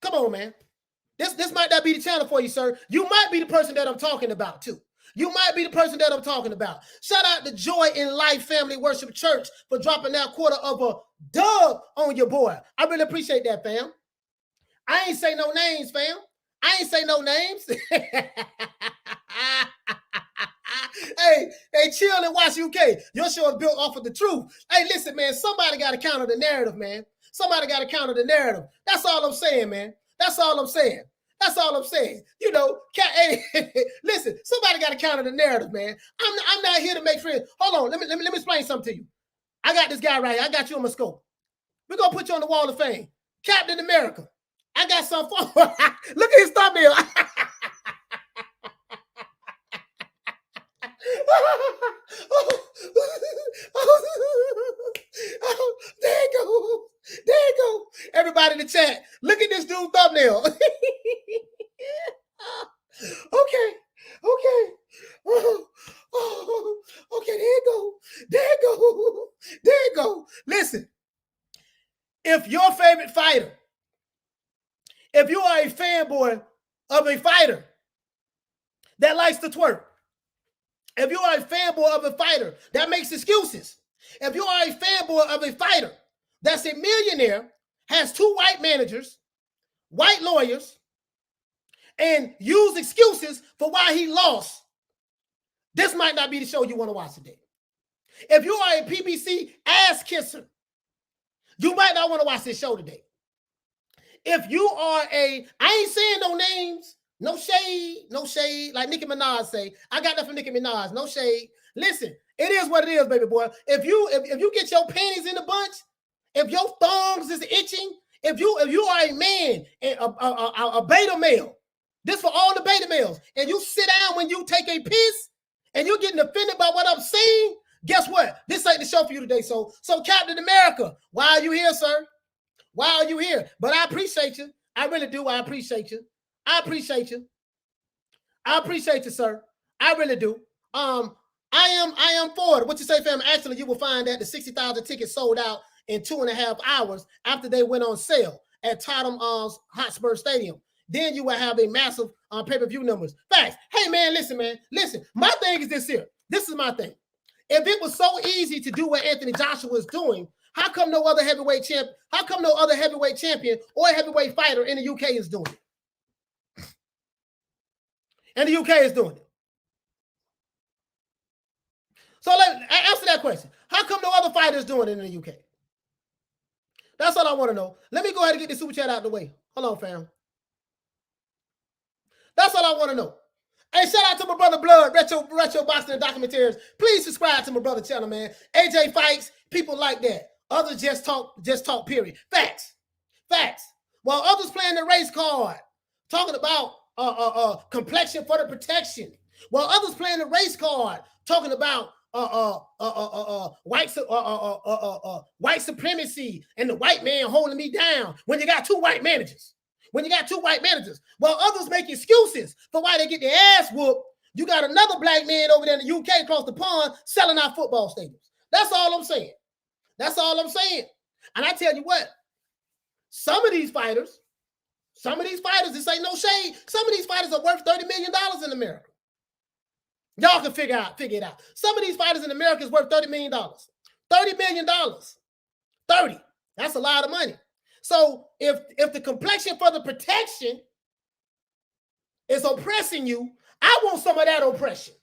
Come on, man. This might not be the channel for you, sir. You might be the person that I'm talking about, too. You might be the person that I'm talking about. Shout out to Joy in Life Family Worship Church for dropping that quarter of a dub on your boy. I really appreciate that, fam. I ain't say no names, fam. I ain't say no names. Hey, chill and watch UK. Your show is built off of the truth. Hey, listen, man, somebody got to counter the narrative, man. Somebody got to counter the narrative. That's all I'm saying, man. That's all I'm saying. That's all I'm saying. You know, hey, listen, somebody got to counter the narrative, man. I'm not here to make friends. Hold on, let me explain something to you. I got this guy right here. I got you on my scope. We're going to put you on the wall of fame. Captain America. I got some fun. Look at his thumbnail. There you go. There you go. Everybody in the chat, look at this dude's thumbnail. Okay. Okay, there you go. Listen, if your favorite fighter, if you are a fanboy of a fighter that likes to twerk, if you are a fanboy of a fighter that makes excuses, if you are a fanboy of a fighter that's a millionaire, has 2 white managers, white lawyers, and use excuses for why he lost, this might not be the show you want to watch today. If you are a PBC ass kisser, you might not want to watch this show today. If you are I ain't saying no names, no shade, like Nicki Minaj say. I got that from Nicki Minaj, no shade. Listen, it is what it is, baby boy. If you get your panties in a bunch, if your thongs is itching, if you are a man, a beta male, this for all the beta males, and you sit down when you take a piss, and you're getting offended by what I'm saying, guess what? This ain't the show for you today. So Captain America, why are you here, sir? Why are you here? But I appreciate you. I really do. I appreciate you. I appreciate you, sir. I really do. I am for it. What you say, fam? Actually, you will find that the 60,000 tickets sold out in 2.5 hours after they went on sale at Tottenham Hotspur Stadium. Then you will have a massive pay-per-view numbers. Facts. Hey, man, listen. My thing is this here. This is my thing. If it was so easy to do what Anthony Joshua is doing, how come no other heavyweight champion or heavyweight fighter in the UK is doing it? And the UK is doing it. So answer that question. How come no other fighters doing it in the UK? That's all I want to know. Let me go ahead and get this super chat out of the way. Hold on, fam. That's all I want to know. Hey, shout out to my brother Blood, Retro Boxing and Documentaries. Please subscribe to my brother channel, man. AJ Fights, people like that. Others just talk, period. Facts. While others playing the race card, talking about complexion for the protection. While others playing the race card, talking about white supremacy and the white man holding me down when you got 2 white managers. While others make excuses for why they get their ass whooped, you got another black man over there in the UK across the pond selling out football stadiums. That's all I'm saying. And I tell you what, some of these fighters, this ain't no shade. Some of these fighters are worth $30 million in America. Y'all can figure it out. Some of these fighters in America is worth $30 million. $30 million. 30. That's a lot of money. So if the complexion for the protection is oppressing you, I want some of that oppression.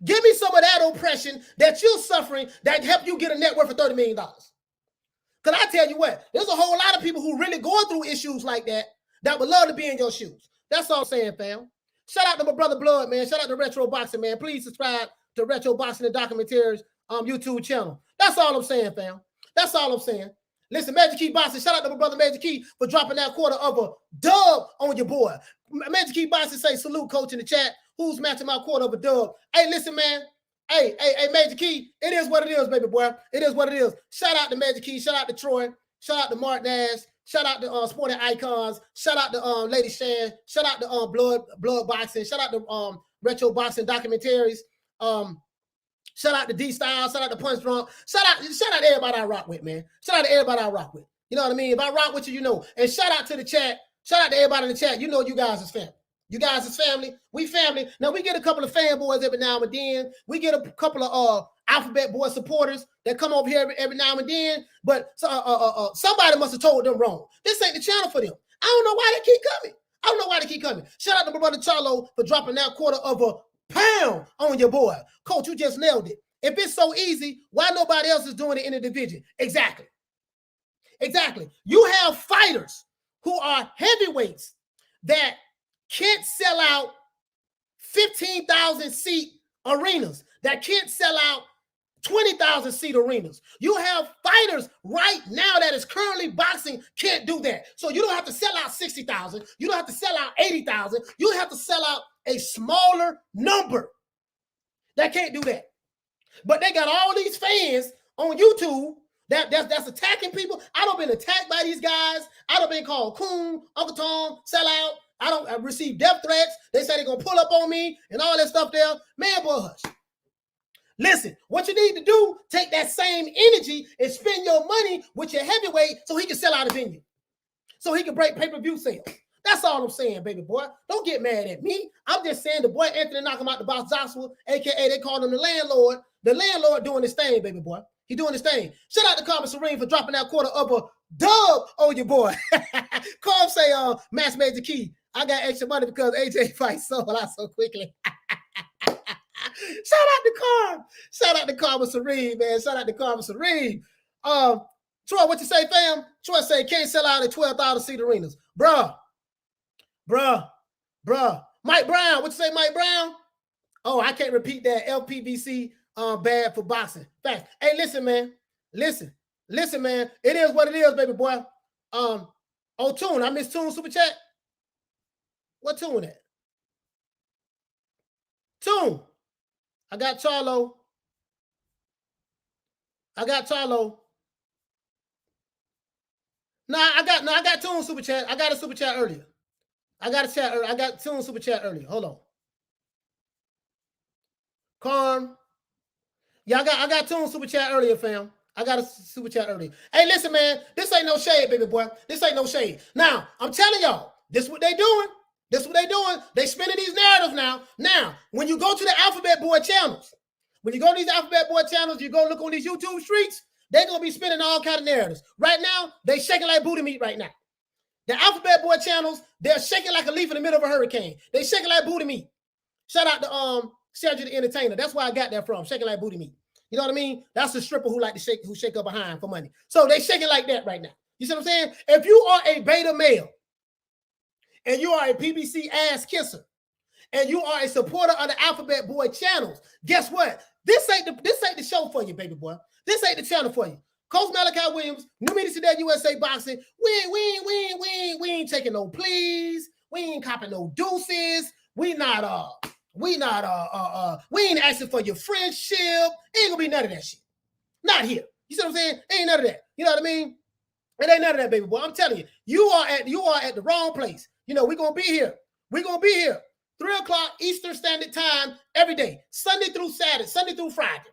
Give me some of that oppression that you're suffering that help you get a net worth of $30 million. Because I tell you what, there's a whole lot of people who really going through issues like that that would love to be in your shoes. That's all I'm saying, fam. Shout out to my brother Blood, man. Shout out to Retro Boxing, man. Please subscribe to Retro Boxing and Documentaries YouTube channel. That's all I'm saying, fam. That's all I'm saying. Listen, Magic Key Boxing, shout out to my brother Magic Key for dropping that quarter of a dub on your boy. Magic Key Boxing say, salute coach in the chat. Who's matching my quarter of a dub? Hey, listen, man. Hey, Magic Key, it is what it is, baby boy. It is what it is. Shout out to Magic Key. Shout out to Troy. Shout out to Mark Nash. Shout out to Sporting Icons. Shout out to Lady Shan. Shout out to Blood Boxing. Shout out to Retro Boxing Documentaries. Shout out to D Style. Shout out to Punch Drunk. Shout out to everybody I rock with, man. Shout out to everybody I rock with. You know what I mean? If I rock with you, you know. And shout out to the chat. Shout out to everybody in the chat. You know you guys is family. You guys is family. We family. Now we get a couple of fanboys every now and then. We get a couple of Alphabet Boy supporters that come over here every now and then. But somebody must have told them wrong. This ain't the channel for them. I don't know why they keep coming. I don't know why they keep coming. Shout out to my brother Charlo for dropping that quarter of a pound on your boy. Coach, you just nailed it. If it's so easy, why nobody else is doing it in the division? Exactly. You have fighters who are heavyweights that can't sell out 15,000 seat arenas, that can't sell out 20,000 seat arenas. You have fighters right now that is currently boxing can't do that. So you don't have to sell out 60,000. You don't have to sell out 80,000. You have to sell out a smaller number that can't do that. But they got all these fans on YouTube that's attacking people. I don't been attacked by these guys. I don't been called coon, Uncle Tom, sell out. I received death threats. They say they're going to pull up on me and all that stuff there. Man, boy, hush. Listen, what you need to do, take that same energy and spend your money with your heavyweight so he can sell out a venue. So he can break pay-per-view sales. That's all I'm saying, baby boy. Don't get mad at me. I'm just saying the boy Anthony knock him out the box Joshua, a.k.a. they call him the landlord. The landlord doing his thing, baby boy. He doing his thing. Shout out to Carmen Serene for dropping that quarter of a dub on your boy. Carm say, Match Major Key, I got extra money because AJ fight sold out so quickly. Shout out to Carm. Shout out to Carmen Serene, man. Shout out to Carmen Serene. Troy, what you say, fam? Troy say, can't sell out at 12,000 seat arenas. Bruh. Mike Brown, what you say, Mike Brown? Oh, I can't repeat that. LPVC bad for boxing. Facts. Hey, listen, man. Listen, man. It is what it is, baby boy. Oh, Tune. I missed Tune super chat. What Tune at? Tune. I got Charlo. I got Tune super chat. I got a super chat earlier. I got Tune super chat earlier. Hold on. Carm. Yeah, I got Tune super chat earlier, fam. I got a super chat earlier. Hey, listen, man. This ain't no shade, baby boy. This ain't no shade. Now, I'm telling y'all, this what they doing. They spinning these narratives now. Now, when you go to the Alphabet Boy channels, you go look on these YouTube streets, they're going to be spinning all kind of narratives. Right now, they shaking like booty meat right now. The Alphabet Boy channels, they're shaking like a leaf in the middle of a hurricane. They shaking like booty meat. Shout out to Cedric the Entertainer. That's where I got that from, shaking like booty meat. You know what I mean? That's the stripper who shake up behind for money. So they shaking like that right now. You see what I'm saying? If you are a beta male and you are a PBC ass kisser and you are a supporter of the Alphabet Boy channels, guess what? This ain't the show for you, baby boy. This ain't the channel for you. Coach Malachi Williams, New Media Today USA Boxing. We ain't taking no pleas. We ain't copping no deuces. We ain't asking for your friendship. Ain't gonna be none of that shit. Not here. You see what I'm saying? Ain't none of that. You know what I mean? It ain't none of that, baby boy. I'm telling you, you are at the wrong place. You know, we're gonna be here. 3:00 Eastern Standard Time every day, Sunday through Friday.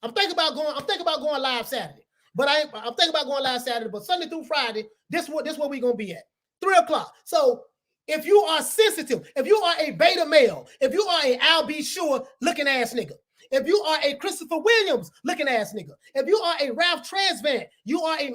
I'm thinking about going live Saturday. But I'm thinking about going live Saturday, but Sunday through Friday, this where we're gonna be at. 3:00. So if you are sensitive, if you are a beta male, if you are a Al B. Sure looking ass nigga, if you are a Christopher Williams looking ass nigga, if you are a Ralph Transvant, you are a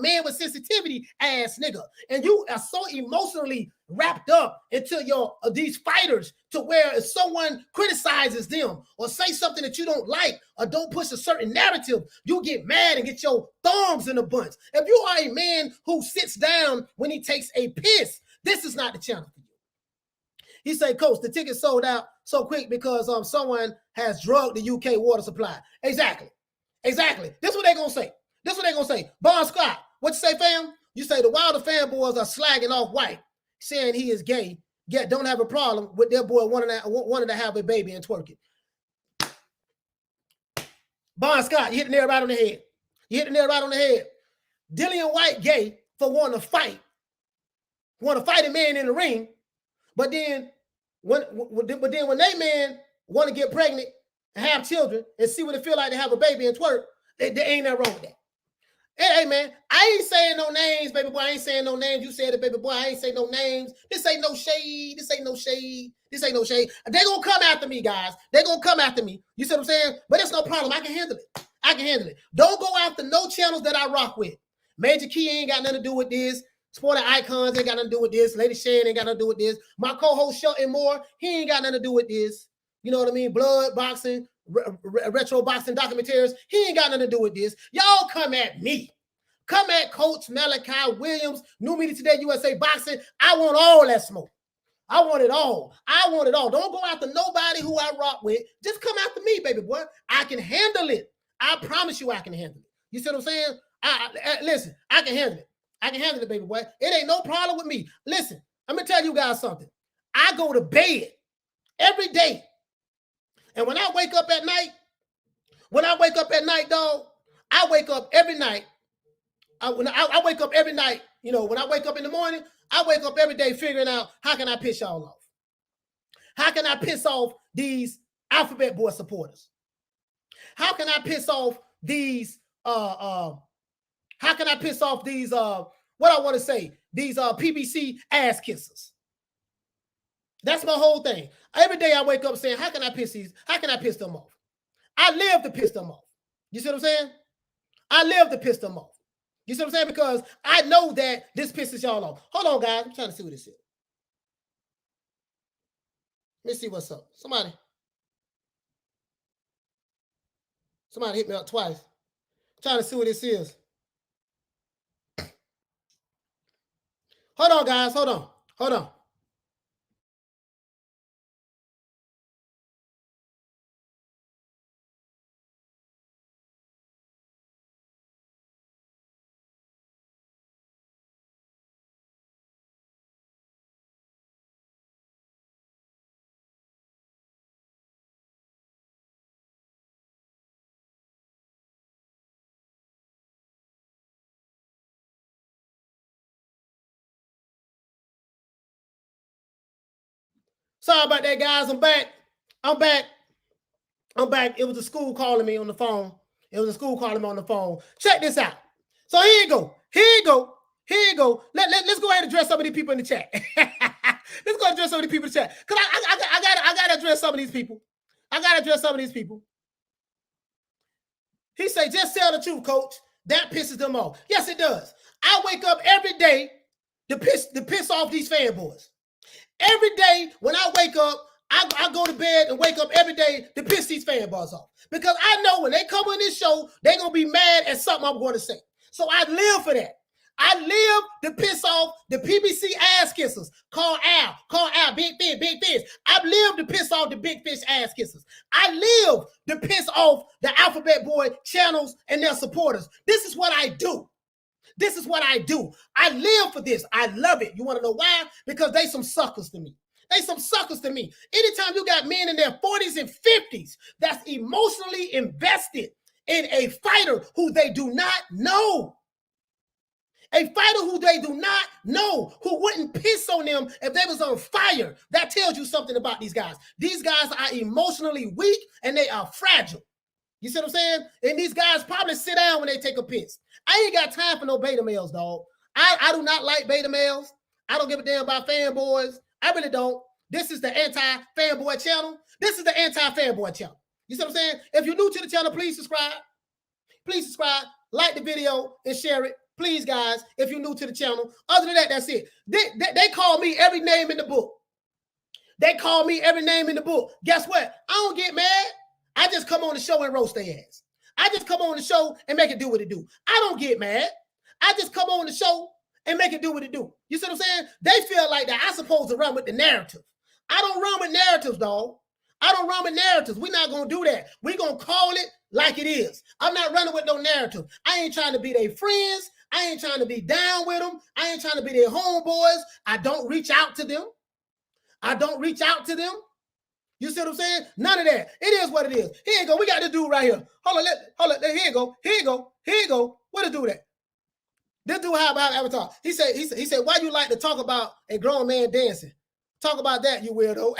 man with sensitivity ass nigga, and you are so emotionally wrapped up into these fighters to where if someone criticizes them or say something that you don't like or don't push a certain narrative, you get mad and get your thumbs in a bunch. If you are a man who sits down when he takes a piss, This is not the channel for you. He say, Coach, the ticket sold out so quick because someone has drugged the UK water supply. Exactly. This is what they gonna say. Bon Scott, what you say, fam? You say the Wilder fanboys are slagging off White, saying he is gay, yet don't have a problem with their boy wanting to have a baby and twerk it. Bon Scott, you hit the nail right on the head. Dillian White gay for wanting to fight a man in the ring, but then when they man want to get pregnant and have children and see what it feel like to have a baby and twerk, they ain't nothing wrong with that. Hey, man, I ain't saying no names, baby boy. I ain't saying no names. You said it, baby boy. I ain't saying no names. This ain't no shade. They gonna come after me, guys. They gonna come after me. You see what I'm saying? But it's no problem. I can handle it. Don't go after no channels that I rock with. Major Key ain't got nothing to do with this. Sporting Icons ain't got nothing to do with this. Lady Shan ain't got nothing to do with this. My co-host Shelton Moore, he ain't got nothing to do with this. You know what I mean? Blood boxing, retro boxing documentaries, he ain't got nothing to do with this. Y'all come at me. Come at Coach Malachi Williams, New Media Today, USA Boxing. I want all that smoke. I want it all. Don't go after nobody who I rock with. Just come after me, baby boy. I can handle it. I promise you I can handle it. You see what I'm saying? Listen, I can handle it. I can handle it, baby boy. It ain't no problem with me. Listen, I'm going to tell you guys something. I go to bed every day. And when I wake up at night, dog, I wake up every night. I wake up every night, you know, when I wake up in the morning, I wake up every day figuring out how can I piss y'all off? How can I piss off these Alphabet Boy supporters? How can I piss off these these PBC ass kissers? That's my whole thing. Every day I wake up saying, how can I piss them off? I live to piss them off. You see what I'm saying? I live to piss them off. You see what I'm saying? Because I know that this pisses y'all off. Hold on, guys. I'm trying to see what this is. Let me see what's up. Somebody hit me up twice. I'm trying to see what this is. Hold on, guys. Hold on. Sorry about that, guys. I'm back. It was the school calling me on the phone. Check this out. So here you go. Let's go ahead and address some of these people in the chat. Let's go address some of these people in the chat. Because I gotta address some of these people. He say, just tell the truth, coach. That pisses them off. Yes, it does. I wake up every day to piss off these fanboys. Every day when I wake up, I go to bed and wake up every day to piss these fanboys off. Because I know when they come on this show, they're going to be mad at something I'm going to say. So I live for that. I live to piss off the PBC ass kissers. Call Al, Big Fish. I live to piss off the Big Fish ass kissers. I live to piss off the Alphabet Boy channels and their supporters. This is what I do. I live for this. I love it. You want to know why? Because they some suckers to me. Anytime you got men in their 40s and 50s that's emotionally invested in a fighter who they do not know, who wouldn't piss on them if they was on fire, that tells you something about these guys. These guys are emotionally weak and they are fragile. You see what I'm saying? And these guys probably sit down when they take a piss. I ain't got time for no beta males, dog. I do not like beta males. I don't give a damn about fanboys. I really don't. This is the anti-fanboy channel. You see what I'm saying? If you're new to the channel, please subscribe. Like the video and share it. Please, guys, if you're new to the channel. Other than that, that's it. They call me every name in the book. Guess what? I don't get mad. I just come on the show and roast their ass. I just come on the show and make it do what it do. I don't get mad. I just come on the show and make it do what it do. You see what I'm saying? They feel like that I'm supposed to run with the narrative. I don't run with narratives, dog. I don't run with narratives. We're not going to do that. We're going to call it like it is. I'm not running with no narrative. I ain't trying to be their friends. I ain't trying to be down with them. I ain't trying to be their homeboys. I don't reach out to them. I don't reach out to them. You see what I'm saying? None of that. It is what it is. Here you go. We got this dude right here. Hold on. Here you go. Here you go. What a dude that? This dude how about Avatar? He said, why you like to talk about a grown man dancing? Talk about that, you weirdo.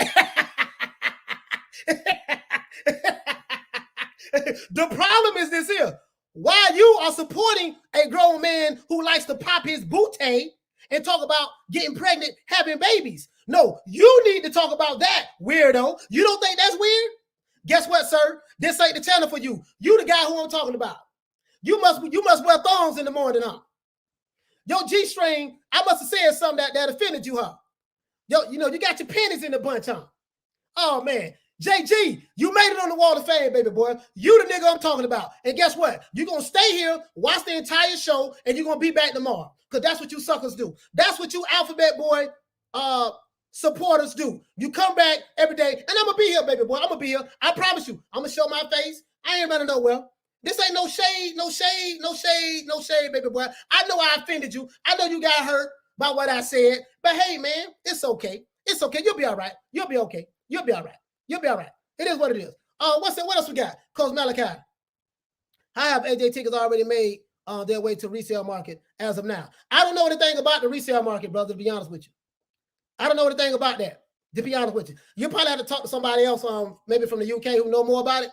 The problem is this here. Why you are supporting a grown man who likes to pop his booty and talk about getting pregnant, having babies? No, you need to talk about that, weirdo. You don't think that's weird? Guess what, sir? This ain't the channel for you. You the guy who I'm talking about. You must wear thongs in the morning, huh? Your G-string, I must have said something that offended you, huh? Yo, you got your panties in the bunch, huh? Oh, man. JG, you made it on the wall of fame, baby boy. You the nigga I'm talking about. And guess what? You're going to stay here, watch the entire show, and you're going to be back tomorrow. Because that's what you suckers do. That's what you Alphabet Boy supporters do. You come back every day, and I'm going to be here, baby boy. I'm going to be here. I promise you. I'm going to show my face. I ain't running nowhere. This ain't no shade, baby boy. I know I offended you. I know you got hurt by what I said. But hey, man, it's okay. It's okay. You'll be all right. You'll be okay. You'll be all right. You'll be all right. It is what it is. What else we got? Coach Malachi. I have AJ tickets already made on their way to resale market as of now. I don't know anything about the resale market, brother, to be honest with you. I don't know anything about that, to be honest with you. You probably have to talk to somebody else, maybe from the UK who know more about it.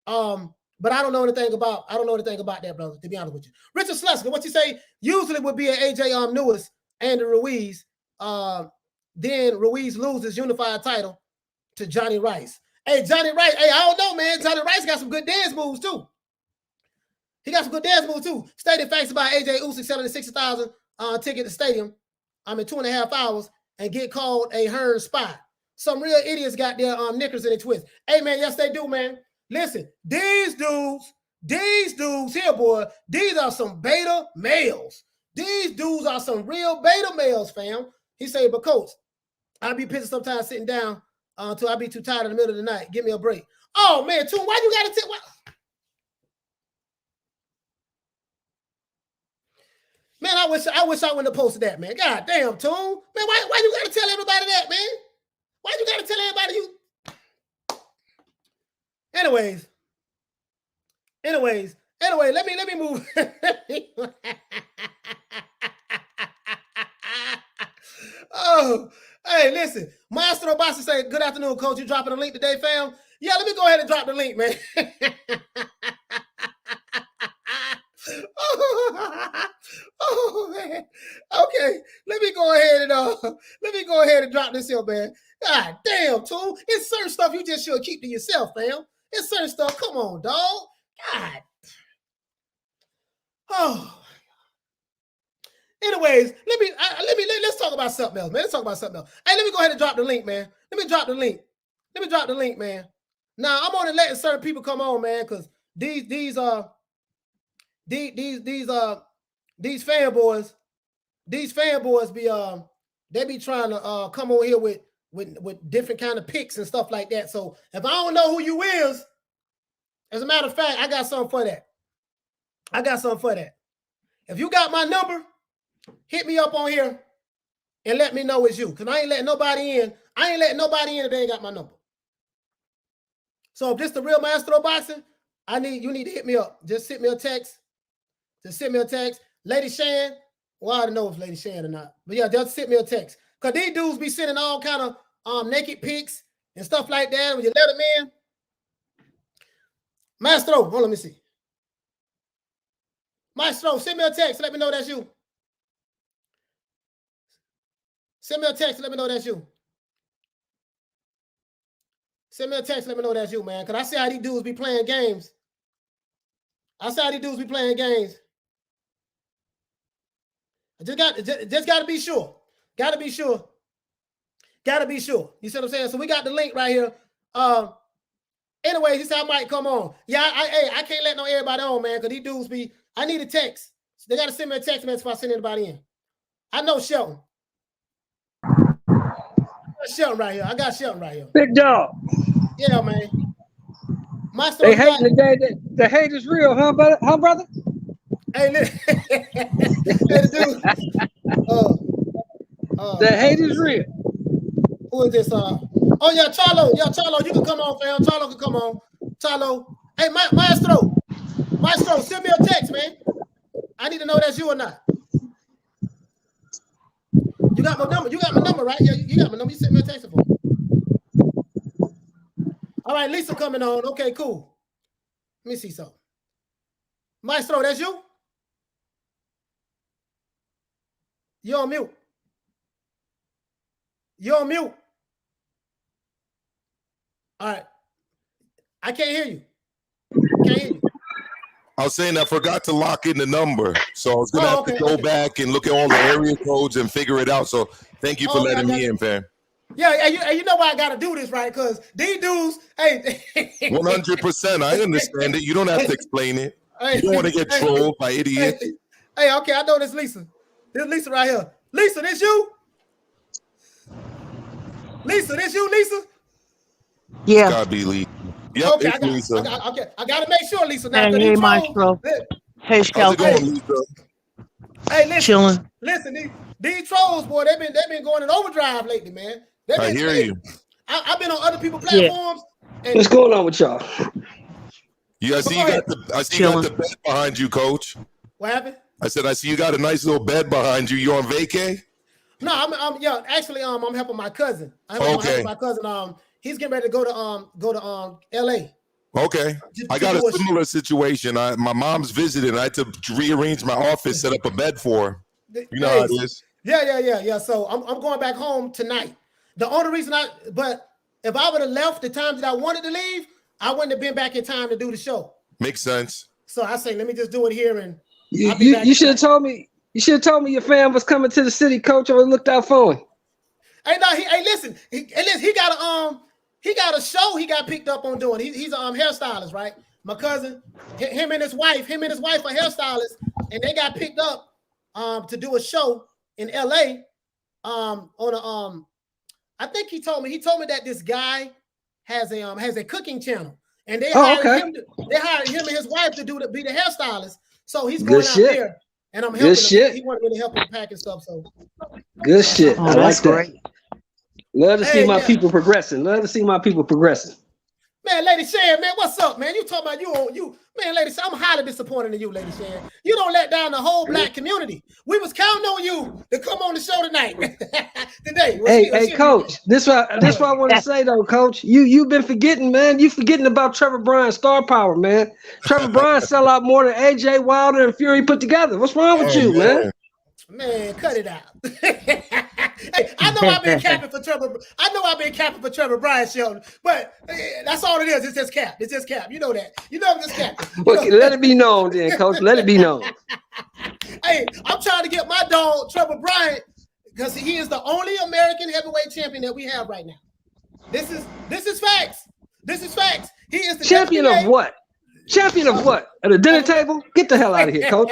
But I don't know anything about that, brother, to be honest with you. Richard Slesker, what you say usually would be an AJ Lewis and Ruiz. Then Ruiz loses unified title to Johnny Rice. Hey, Johnny Rice. Hey, I don't know, man. Johnny Rice got some good dance moves, too. He got some good dance moves, too. Stated facts about AJ Usyk selling the 60,000 ticket to stadium in 2.5 hours and get called a Hearn spy. Some real idiots got their knickers in their twist. Hey, man, yes, they do, man. Listen, these dudes here, boy, these are some beta males. These dudes are some real beta males, fam. He said, but coach, I be pissing sometimes sitting down until I be too tired in the middle of the night. Give me a break. Oh, man, too, why you got to tell? Man, I wish I wouldn't have posted that, man. God damn, Toon. Man, why you got to tell everybody that, man? Why you got to tell everybody you? Anyways, let me move. Oh, hey, listen. Maestro Boston say, good afternoon, coach. You dropping a link today, fam? Yeah, let me go ahead and drop the link, man. Oh, man. Okay, let me go ahead and drop this here, man. God damn, Tool. It's certain stuff you just should keep to yourself, fam. It's certain stuff. Come on, dog. God. Oh. Anyways, let's talk about something else, man. Let's talk about something else. Hey, let me go ahead and drop the link, man. Let me drop the link, man. Now I'm only letting certain people come on, man, because these fanboys be they be trying to come on here with different kind of picks and stuff like that. So if I don't know who you is, as a matter of fact, I got something for that. If you got my number, hit me up on here and let me know it's you. Because I ain't letting nobody in. If they ain't got my number. So if this the real Maestro Boxing, you need to hit me up. Just send me a text. Lady Shan, well, I don't know if Lady Shan or not. But yeah, just send me a text. Because these dudes be sending all kind of naked pics and stuff like that. When you let them in. Maestro, let me see. Maestro, send me a text. Let me know that's you. Send me a text. Let me know that's you. Man. Because I see how these dudes be playing games. Just got to be sure. You see what I'm saying? So we got the link right here. Anyways, he said I might come on. Yeah, I can't let everybody on, man, because these dudes I need a text. So they got to send me a text message if I send anybody in. I know Shelton. Shelton right here. I got Shelton right here. Big dog. Yeah, man. They hating the day. The hate is real, huh, brother? Hey, listen. Hey, dude. The hate is real. Who is this? Oh yeah, Charlo. Yeah, Charlo, you can come on, fam. Charlo can come on. Charlo. Hey, Maestro, send me a text, man. I need to know that's you or not. You got my number. You got my number, right? Yeah, you got my number. You sent me a text for me. All right, Lisa coming on. Okay, cool. Let me see something. Maestro, that's you? You're on mute. You're on mute. All right. I can't hear you. Can't hear you. I was saying I forgot to lock in the number, so I was gonna have to go back and look at all the area codes and figure it out. So thank you for letting me in, fam. Yeah, you know why I gotta do this, right? Because these dudes, hey, 100%. I understand it. You don't have to explain it. You don't want to get trolled by idiots. Hey, okay, I know this Lisa. This Lisa right here. Lisa, this you? Lisa, this you, Lisa? Yeah. Gotta be Lisa. Yep, okay, it's Lisa. I gotta make sure, Lisa. Now, Hey, Maestro. Hey, How's it going, Shelton. Lisa? Hey, listen. Chilling. Listen, these trolls, boy, they've been going in overdrive lately, man. I hear you. I've been on other people's platforms. And what's going on with y'all? I see you got the bed behind you, Coach. What happened? I said I see you got a nice little bed behind you. You on vacay? No, I'm helping my cousin. I'm helping my cousin. He's getting ready to go to LA. Okay. I got a similar situation. My mom's visiting. I had to rearrange my office, set up a bed for her. You know how it is. Yeah. So I'm going back home tonight. The only reason but if I would have left the time that I wanted to leave, I wouldn't have been back in time to do the show. Makes sense. So I say, let me just do it here, and you should have told me. You should have told me your fan was coming to the city, Coach. I would have looked out for him. Hey, no, listen. He got a show he got picked up on doing. He's a hairstylist, right? My cousin, him and his wife are hairstylists, and they got picked up to do a show in LA I think he told me that this guy has a cooking channel, and they hired him and his wife to be the hairstylist. So he's going out there, and I'm helping him. He wanted me to help him pack and stuff. So good shit. I like that. Great. Love to see my people progressing. Man, Lady Shan, man, what's up, man? You talking about you, man, Lady Shan, I'm highly disappointed in you, Lady Shan. You don't let down the whole black community. We was counting on you to come on the show tonight. Today. Hey, Coach. This what I want to say though, Coach. You've been forgetting, man. You forgetting about Trevor Bryan's star power, man. Trevor Bryan sell out more than AJ Wilder and Fury put together. What's wrong with you, man? Man, cut it out. Hey, I know I've been capping for Trevor Bryan, Shelton, but that's all it is. It's just cap. You know that. You know it's just cap. Well, let it be known then, Coach. Let it be known. Hey, I'm trying to get my dog Trevor Bryan because he is the only American heavyweight champion that we have right now. This is facts. He is the champion of what? Champion of what? At a dinner table? Get the hell out of here, Coach.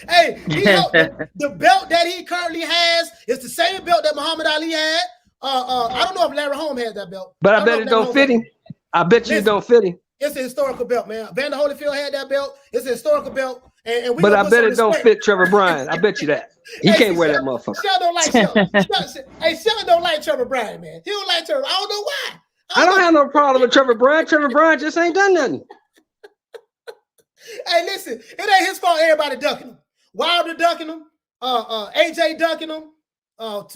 Hey, the belt that he currently has is the same belt that Muhammad Ali had. I don't know if Larry Holmes has that belt. But I bet it don't fit him. I bet you it don't fit him. It's a historical belt, man. Vander Holyfield had that belt. It's a historical belt. But I bet it don't fit Trevor Bryan. I bet you that. He can't wear that motherfucker. Shelton don't like Shelton don't like Trevor Bryan, man. He don't like Trevor. I don't know why. I don't have no problem with Trevor Bryan. Trevor Bryan just ain't done nothing. Hey, listen, it ain't his fault everybody ducking him. Wilder ducking him, AJ ducking him,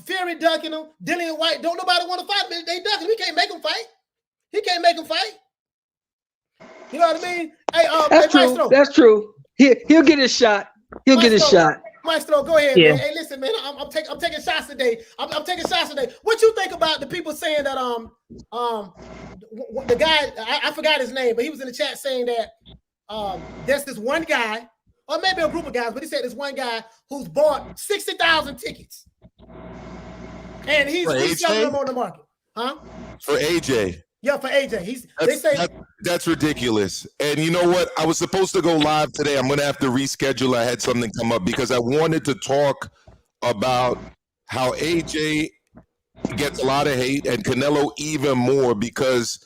Fury ducking him, Dillian White. Don't nobody want to fight him. They ducking him. He can't make him fight. You know what I mean? Hey, Maestro. That's true. He'll get his shot. Maestro, go ahead, man. Hey, listen, man. I'm taking shots today. I'm taking shots today. What you think about the people saying that the guy, I forgot his name, but he was in the chat saying that there's this one guy, or maybe a group of guys, but he said there's one guy who's bought 60,000 tickets. And he's selling them on the market. Huh? For AJ. Yeah, for AJ. That's ridiculous. And you know what? I was supposed to go live today. I'm going to have to reschedule. I had something come up because I wanted to talk about how AJ gets a lot of hate and Canelo even more because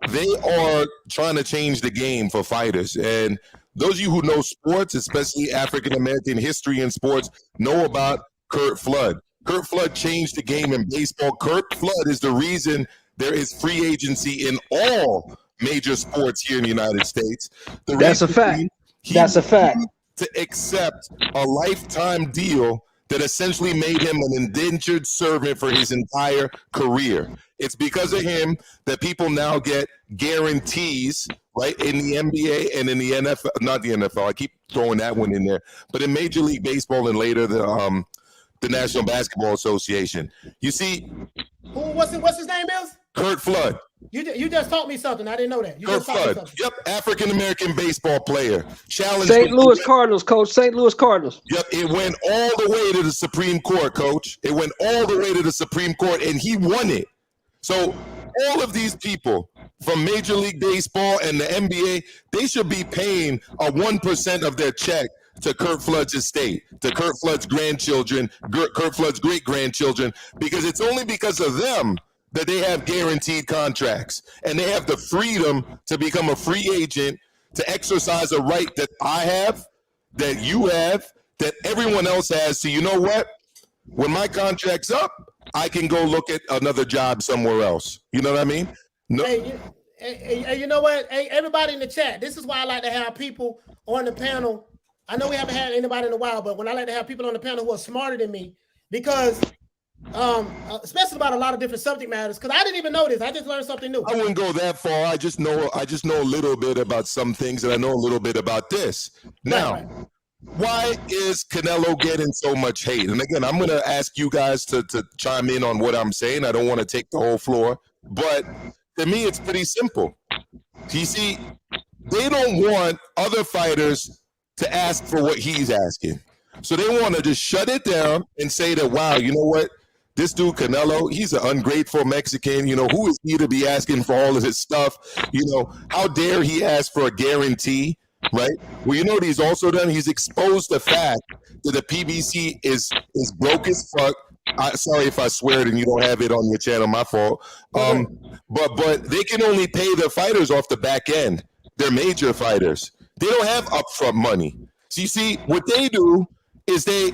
they are trying to change the game for fighters. And those of you who know sports, especially African-American history in sports, know about Curt Flood. Curt Flood changed the game in baseball. Curt Flood is the reason there is free agency in all major sports here in the United States. That's a fact. That's a fact. To accept a lifetime deal that essentially made him an indentured servant for his entire career. It's because of him that people now get guarantees, right, in the NBA and in the NFL, not the NFL, I keep throwing that one in there, but in Major League Baseball and later the National Basketball Association. You see, what's his name is? Curt Flood. You just taught me something. I didn't know that. Curt Flood. Yep, African-American baseball player. Challenged St. Louis Cardinals, coach. St. Louis Cardinals. Yep, it went all the way to the Supreme Court, coach. It went all the way to the Supreme Court, and he won it. So all of these people from Major League Baseball and the NBA, they should be paying a 1% of their check to Curt Flood's estate, to Curt Flood's grandchildren, Curt Flood's great-grandchildren, because it's only because of them that they have guaranteed contracts and they have the freedom to become a free agent, to exercise a right that I have, that you have, that everyone else has. So you know what? When my contract's up, I can go look at another job somewhere else. You know what I mean? No. Hey, you know what? Hey, everybody in the chat, this is why I like to have people on the panel. I know we haven't had anybody in a while, but when I like to have people on the panel who are smarter than me, because especially about a lot of different subject matters, because I didn't even know this. I just learned something new. I wouldn't go that far. I just know a little bit about some things, and I know a little bit about this. Now, right. Why is Canelo getting so much hate? And again, I'm going to ask you guys to chime in on what I'm saying. I don't want to take the whole floor, but to me, it's pretty simple. You see, they don't want other fighters to ask for what he's asking. So they want to just shut it down and say that, wow, you know what? This dude Canelo, he's an ungrateful Mexican. You know, who is he to be asking for all of his stuff? You know, how dare he ask for a guarantee, right? Well, you know what he's also done? He's exposed the fact that the PBC is broke as fuck. Sorry if I swear it and you don't have it on your channel, my fault. But they can only pay their fighters off the back end. They're major fighters. They don't have upfront money. So you see, what they do is they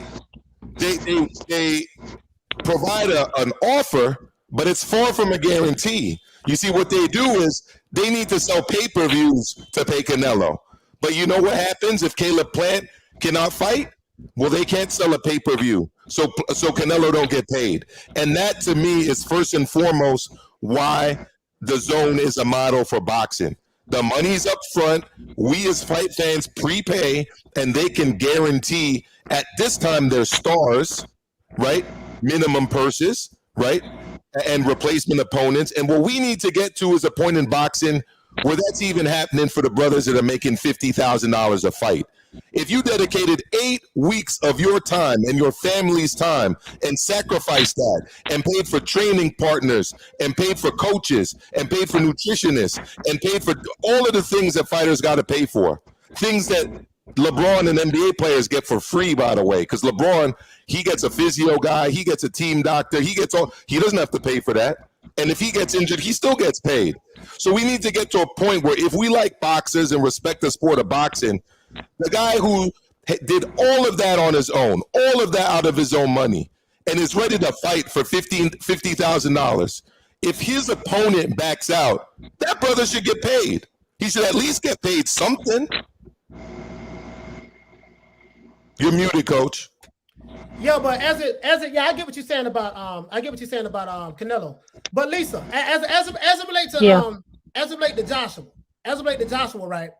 provide an offer, but it's far from a guarantee. You see, what they do is they need to sell pay-per-views to pay Canelo. But you know what happens if Caleb Plant cannot fight? Well, they can't sell a pay-per-view. So Canelo don't get paid. And that, to me, is first and foremost why the zone is a model for boxing. The money's up front. We as fight fans prepay, and they can guarantee at this time their stars, right? Minimum purses, right? And replacement opponents. And what we need to get to is a point in boxing where that's even happening for the brothers that are making $50,000 a fight. If you dedicated 8 weeks of your time and your family's time and sacrificed that and paid for training partners and paid for coaches and paid for nutritionists and paid for all of the things that fighters got to pay for, things that LeBron and NBA players get for free, by the way, because LeBron, he gets a physio guy, he gets a team doctor, he doesn't have to pay for that. And if he gets injured, he still gets paid. So we need to get to a point where if we like boxers and respect the sport of boxing, the guy who did all of that on his own, all of that out of his own money, and is ready to fight for $50,000, if his opponent backs out, that brother should get paid. He should at least get paid something. You're muted, Coach. Yeah, but as I get what you're saying about Canelo. But Lisa, as it relates to Joshua, right?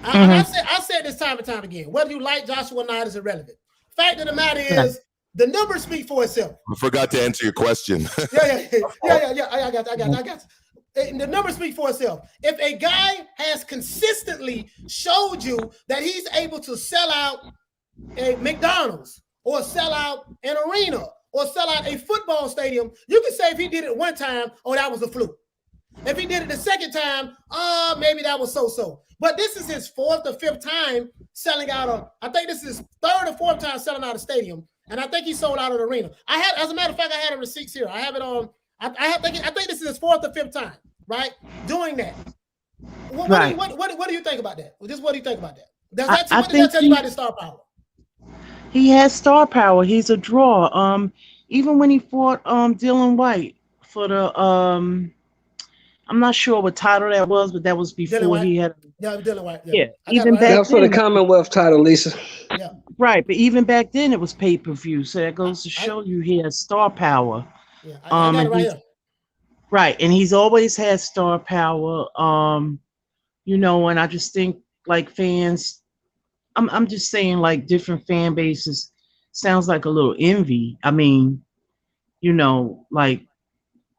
I said this time and time again. Whether you like Joshua or not is irrelevant. Fact of the matter is, the numbers speak for itself. I forgot to answer your question. Yeah. I got you. The numbers speak for itself. If a guy has consistently showed you that he's able to sell out a McDonald's or sell out an arena or sell out a football stadium, you can say if he did it one time, oh, that was a fluke. If he did it the second time, maybe that was so-so. But this is his 4th or 5th time selling out I think this is his 3rd or 4th time selling out a stadium. and I think he sold out of the arena. As a matter of fact, I had a receipts here. I have it on. I think this is his 4th or 5th time, right, doing that. What do you think about that? Just what do you think about that? What does that tell you about his star power? He has star power. He's a draw. Even when he fought Dylan White for the I'm not sure what title that was, but that was before he had. Yeah, Dylan White. Yeah, even back that was for the Commonwealth title, Lisa. Yeah. Right, but even back then it was pay-per-view, so that goes to show you he has star power. Yeah, I got it right here. Right, and he's always had star power. You know, and I just think like fans, I'm just saying like different fan bases sounds like a little envy. I mean, you know, like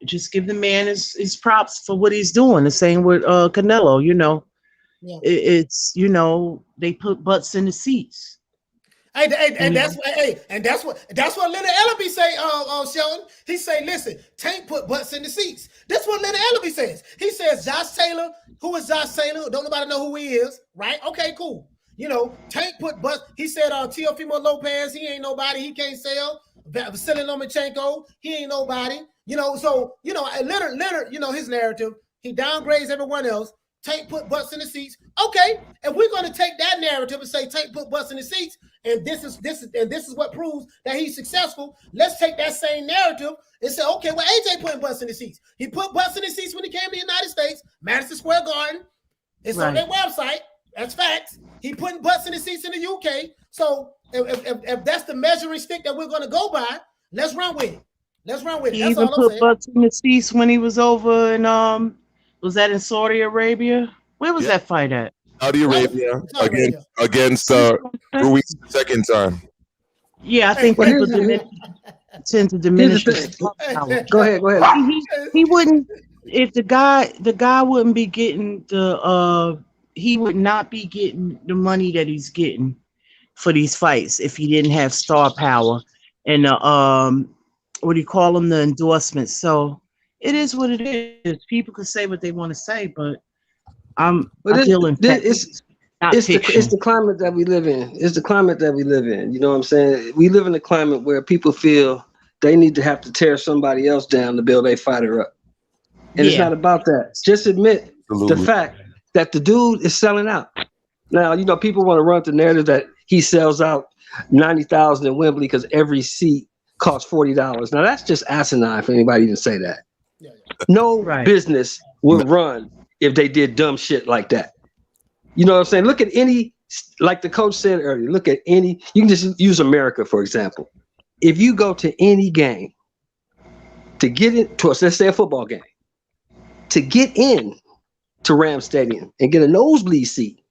just give the man his props for what he's doing. The same with Canelo, you know. Yeah. It's, you know, they put butts in the seats. And that's what Leonard Ellerbie say, Sheldon. He say, listen, Tank put butts in the seats. That's what Leonard Ellerbie says. He says Josh Taylor. Who is Josh Taylor? Don't nobody know who he is, right? Okay, cool. You know, Tank put butts. He said Teofimo Lopez, he ain't nobody. He can't sell. Vasily Lomachenko, he ain't nobody. You know, so, you know, Leonard, you know, his narrative, he downgrades everyone else. Tank put butts in the seats. Okay, if we're going to take that narrative and say Tank put butts in the seats, and this is what proves that he's successful, let's take that same narrative and say, okay, well, AJ putting butts in the seats. He put butts in the seats when he came to the United States, Madison Square Garden. It's on their website. That's facts. He putting butts in the seats in the UK. So if that's the measuring stick that we're going to go by, let's run with it. Let's run with it. That's all I'm saying. He even put butts in the seats when he was over in was that in Saudi Arabia? Where was that fight at? Saudi Arabia against Ruiz the second time. Yeah, I think people tend to diminish his power. Go ahead. He wouldn't, if the guy wouldn't be getting he would not be getting the money that he's getting for these fights if he didn't have star power and what do you call them, the endorsements. So it is what it is. People can say what they want to say, but it's the climate that we live in. It's the climate that we live in. You know what I'm saying? We live in a climate where people feel they need to have to tear somebody else down to build a fighter up. And it's not about that. Just admit the fact that the dude is selling out. Now, you know, people want to run the narrative that he sells out 90,000 in Wembley because every seat costs $40. Now, that's just asinine for anybody to even say that. No business would run if they did dumb shit like that. You know what I'm saying? Look at any, like the coach said earlier, look at any, you can just use America, for example. If you go to any game to get into, let's say a football game, to get in to Ram Stadium and get a nosebleed seat,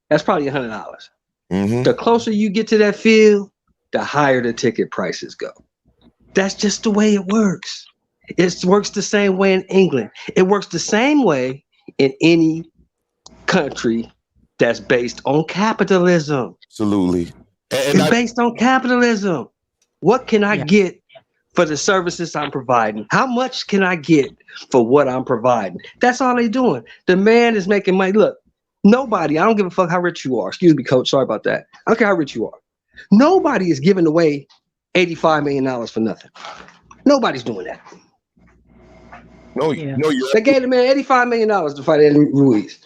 that's probably $100. Mm-hmm. The closer you get to that field, the higher the ticket prices go. That's just the way it works. It works the same way in England. It works the same way in any country that's based on capitalism. Absolutely. It's based on capitalism. What can I get for the services I'm providing? How much can I get for what I'm providing? That's all they're doing. The man is making money. Look, nobody, I don't give a fuck how rich you are. Excuse me, coach. Sorry about that. I don't care how rich you are. Nobody is giving away $85 million for nothing. Nobody's doing that. No, they gave the man $85 million to fight Eddie Ruiz.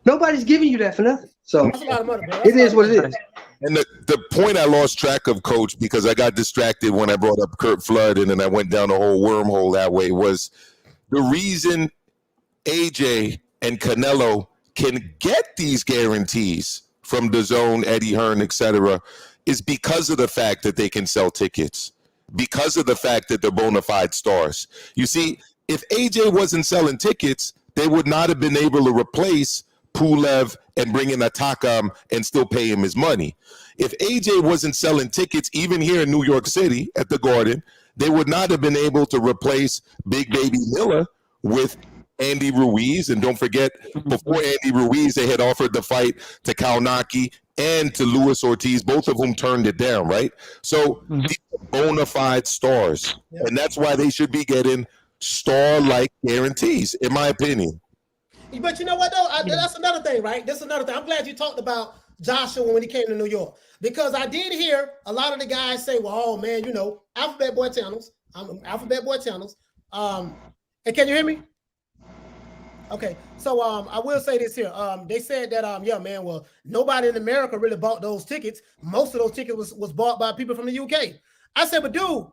Nobody's giving you that for nothing. So that's a lot of money, bro. It is what it is. And the point I lost track of, Coach, because I got distracted when I brought up Kurt Flood and then I went down the whole wormhole that way, was the reason AJ and Canelo can get these guarantees from DAZN, Eddie Hearn, etc., is because of the fact that they can sell tickets, because of the fact that they're bona fide stars. You see, if AJ wasn't selling tickets, they would not have been able to replace Pulev and bring in Atakam and still pay him his money. If AJ wasn't selling tickets, even here in New York City at the Garden, they would not have been able to replace Big Baby Miller with Andy Ruiz. And don't forget, before Andy Ruiz, they had offered the fight to Kaunaki and to Luis Ortiz, both of whom turned it down, right? So these are bona fide stars. Yeah. And that's why they should be getting star-like guarantees, in my opinion. But you know what, though? That's another thing, right? That's another thing. I'm glad you talked about Joshua when he came to New York, because I did hear a lot of the guys say, well, oh man, you know, Alphabet Boy channels. I'm Alphabet Boy channels. And can you hear me? Okay, so I will say this here. They said that yeah, man, well, nobody in America really bought those tickets. Most of those tickets was bought by people from the UK. I said, but dude,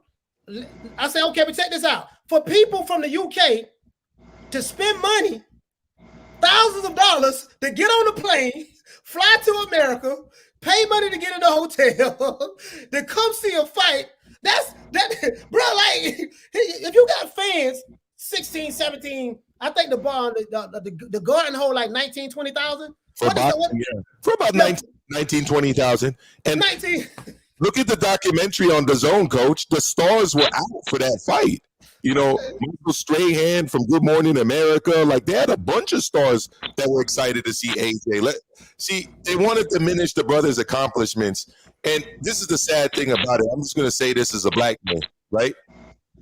I said, okay, but check this out. For people from the UK to spend money, thousands of dollars to get on a plane, fly to America, pay money to get in the hotel, to come see a fight. That, bro, like, if you got fans, 16, 17, I think the bar, the garden hold like 19, 20,000. For about 19, 20,000. And 19. Look at the documentary on DAZN, Coach. The stars were out for that fight. You know, Michael Strahan from Good Morning America, like they had a bunch of stars that were excited to see AJ. See, they want to diminish the brother's accomplishments. And this is the sad thing about it. I'm just going to say this as a black man, right?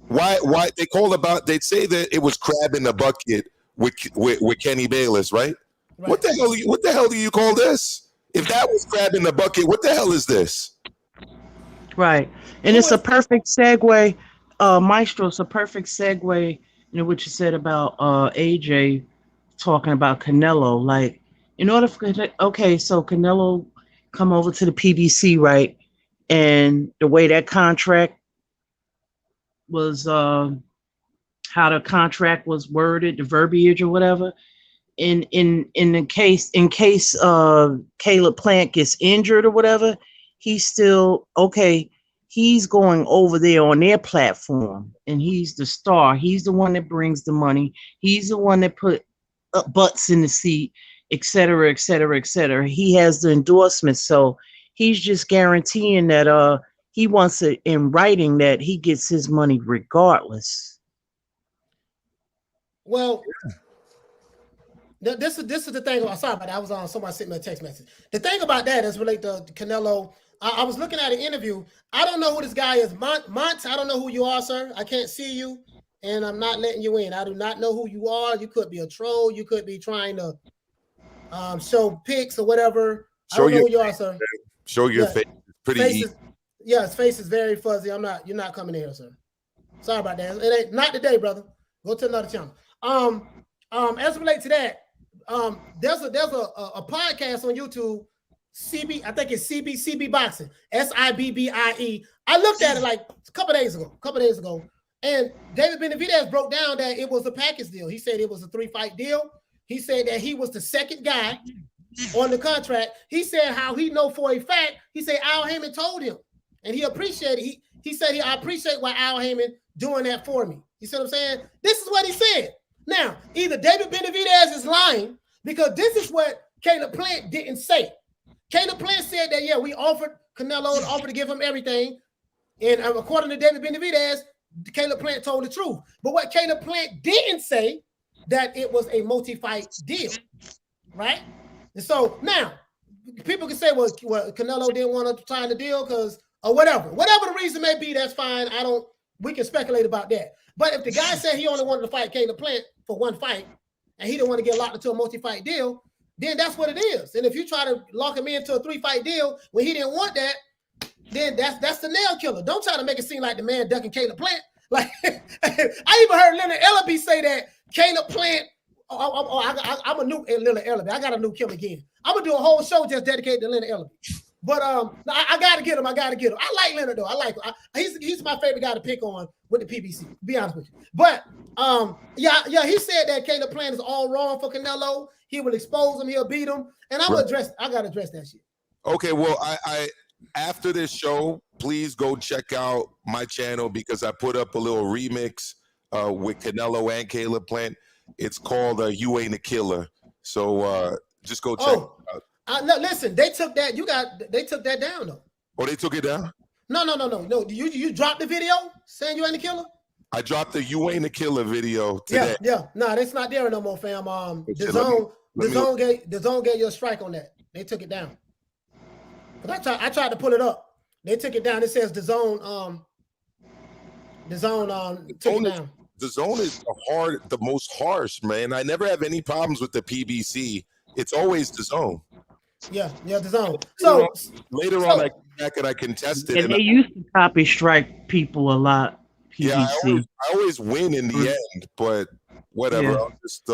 Why they'd say that it was crab in the bucket with Kenny Bayless, right? What the hell do you call this? If that was crab in the bucket, what the hell is this? Right. And it's a perfect segue, Maestro, it's a perfect segue into what you said about AJ talking about Canelo. Like, in order for, okay, so Canelo come over to the PBC, right? And the way that contract was, how the contract was worded, the verbiage or whatever. In case Caleb Plant gets injured or whatever, he's still okay. He's going over there on their platform, and he's the star. He's the one that brings the money. He's the one that put butts in the seat, et cetera, et cetera, et cetera. He has the endorsement, so he's just guaranteeing that he wants it in writing that he gets his money regardless. Well, this is the thing. I'm sorry about that. I was on somebody sent me a text message. The thing about that is related to Canelo. I was looking at an interview. I don't know who this guy is. Mont, I don't know who you are, sir. I can't see you, and I'm not letting you in. I do not know who you are. You could be a troll. You could be trying to show pics or whatever. I don't know who you are, sir. Show your face. Pretty easy. Yeah, his face is very fuzzy. You're not coming in here, sir. Sorry about that. It ain't not today, brother. Go to another channel. As it relates to that, there's a podcast on YouTube. I think it's CB Boxing, SIBBIE. I looked at it like a couple days ago, and David Benavidez broke down that it was a package deal. He said it was a 3-fight deal. He said that he was the second guy on the contract. He said how he know for a fact. He said Al Heyman told him, and he appreciated. He said I appreciate why Al Heyman doing that for me. You see what I'm saying? This is what he said. Now, either David Benavidez is lying because this is what Caleb Plant didn't say. Caleb Plant said that, yeah, we offered Canelo and offered to give him everything. And according to David Benavidez, Caleb Plant told the truth. But what Caleb Plant didn't say, that it was a multi-fight deal, right? And so now, people can say, well Canelo didn't want to sign the deal because, or whatever. Whatever the reason may be, that's fine. We can speculate about that. But if the guy said he only wanted to fight Caleb Plant for one fight, and he didn't want to get locked into a multi-fight deal, then that's what it is. And if you try to lock him into a 3-fight deal when he didn't want that, then that's the nail killer. Don't try to make it seem like the man ducking Caleb Plant. Like I even heard Leonard Ellerbie say that Caleb Plant. I'm a new Leonard Ellerbie. I got a new kill again. I'm gonna do a whole show just dedicated to Leonard Ellerbie. But I gotta get him. I like Leonard though. I like him. He's my favorite guy to pick on with the PBC. To be honest with you. But yeah. He said that Caleb Plant is all wrong for Canelo. He will expose him. He'll beat him. And I gotta address that shit. Okay. Well, I after this show, please go check out my channel because I put up a little remix with Canelo and Caleb Plant. It's called "You Ain't a Killer." So just go check it out. No, listen, they took that. They took that down though. Oh, they took it down? No. You dropped the video saying you ain't a killer? I dropped the "You Ain't a Killer" video today. Yeah. No, that's not there no more, fam. The zone gave you a strike on that. They took it down. But I tried to pull it up. They took it down. It says the zone took it down. The zone is the most harsh, man. I never have any problems with the PBC. It's always the zone. Yeah, the zone. So So later on, I came back and I contested. And they used to copy strike people a lot. Yeah, PBC. I always win in the end, but whatever. Yeah. I'll just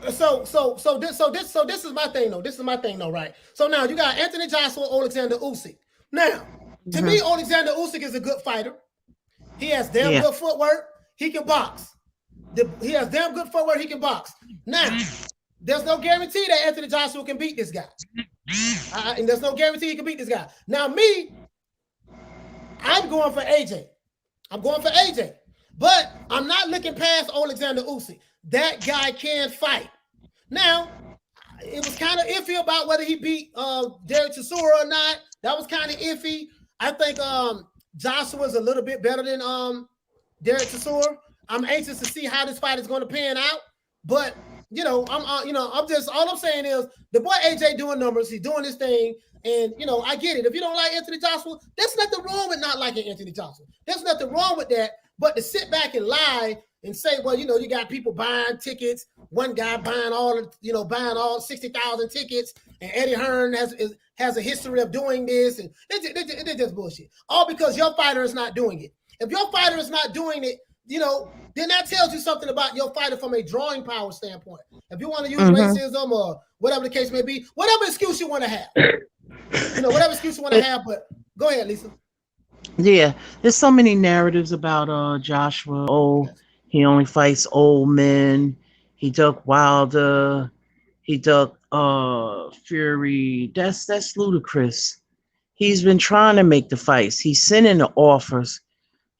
this is my thing though. This is my thing though, right? So now you got Anthony Joshua, Alexander Usyk. Now, to me, Alexander Usyk is a good fighter. He has damn good footwork. He can box. He has damn good footwork. He can box. Now, there's no guarantee that Anthony Joshua can beat this guy. And there's no guarantee he can beat this guy. Now, me, I'm going for AJ. But I'm not looking past Alexander Usyk. That guy can fight. Now, it was kind of iffy about whether he beat Derek Chisora or not. That was kind of iffy. I think Joshua's a little bit better than Derek Chisora. I'm anxious to see how this fight is going to pan out. But I'm just all I'm saying is the boy AJ doing numbers. He's doing this thing, and I get it. If you don't like Anthony Joshua, there's nothing wrong with not liking Anthony Joshua. There's nothing wrong with that. But to sit back and lie and say, well, you got people buying tickets. One guy buying all 60,000 tickets, and Eddie Hearn has a history of doing this, and it's just bullshit. All because your fighter is not doing it. If your fighter is not doing it, then that tells you something about your fighter from a drawing power standpoint. If you want to use racism or whatever the case may be, whatever excuse you want to have, whatever excuse you want to have. But go ahead, Lisa. Yeah, there's so many narratives about Joshua. Oh, he only fights old men. He ducked Wilder. He ducked Fury. That's ludicrous. He's been trying to make the fights. He's sending the offers.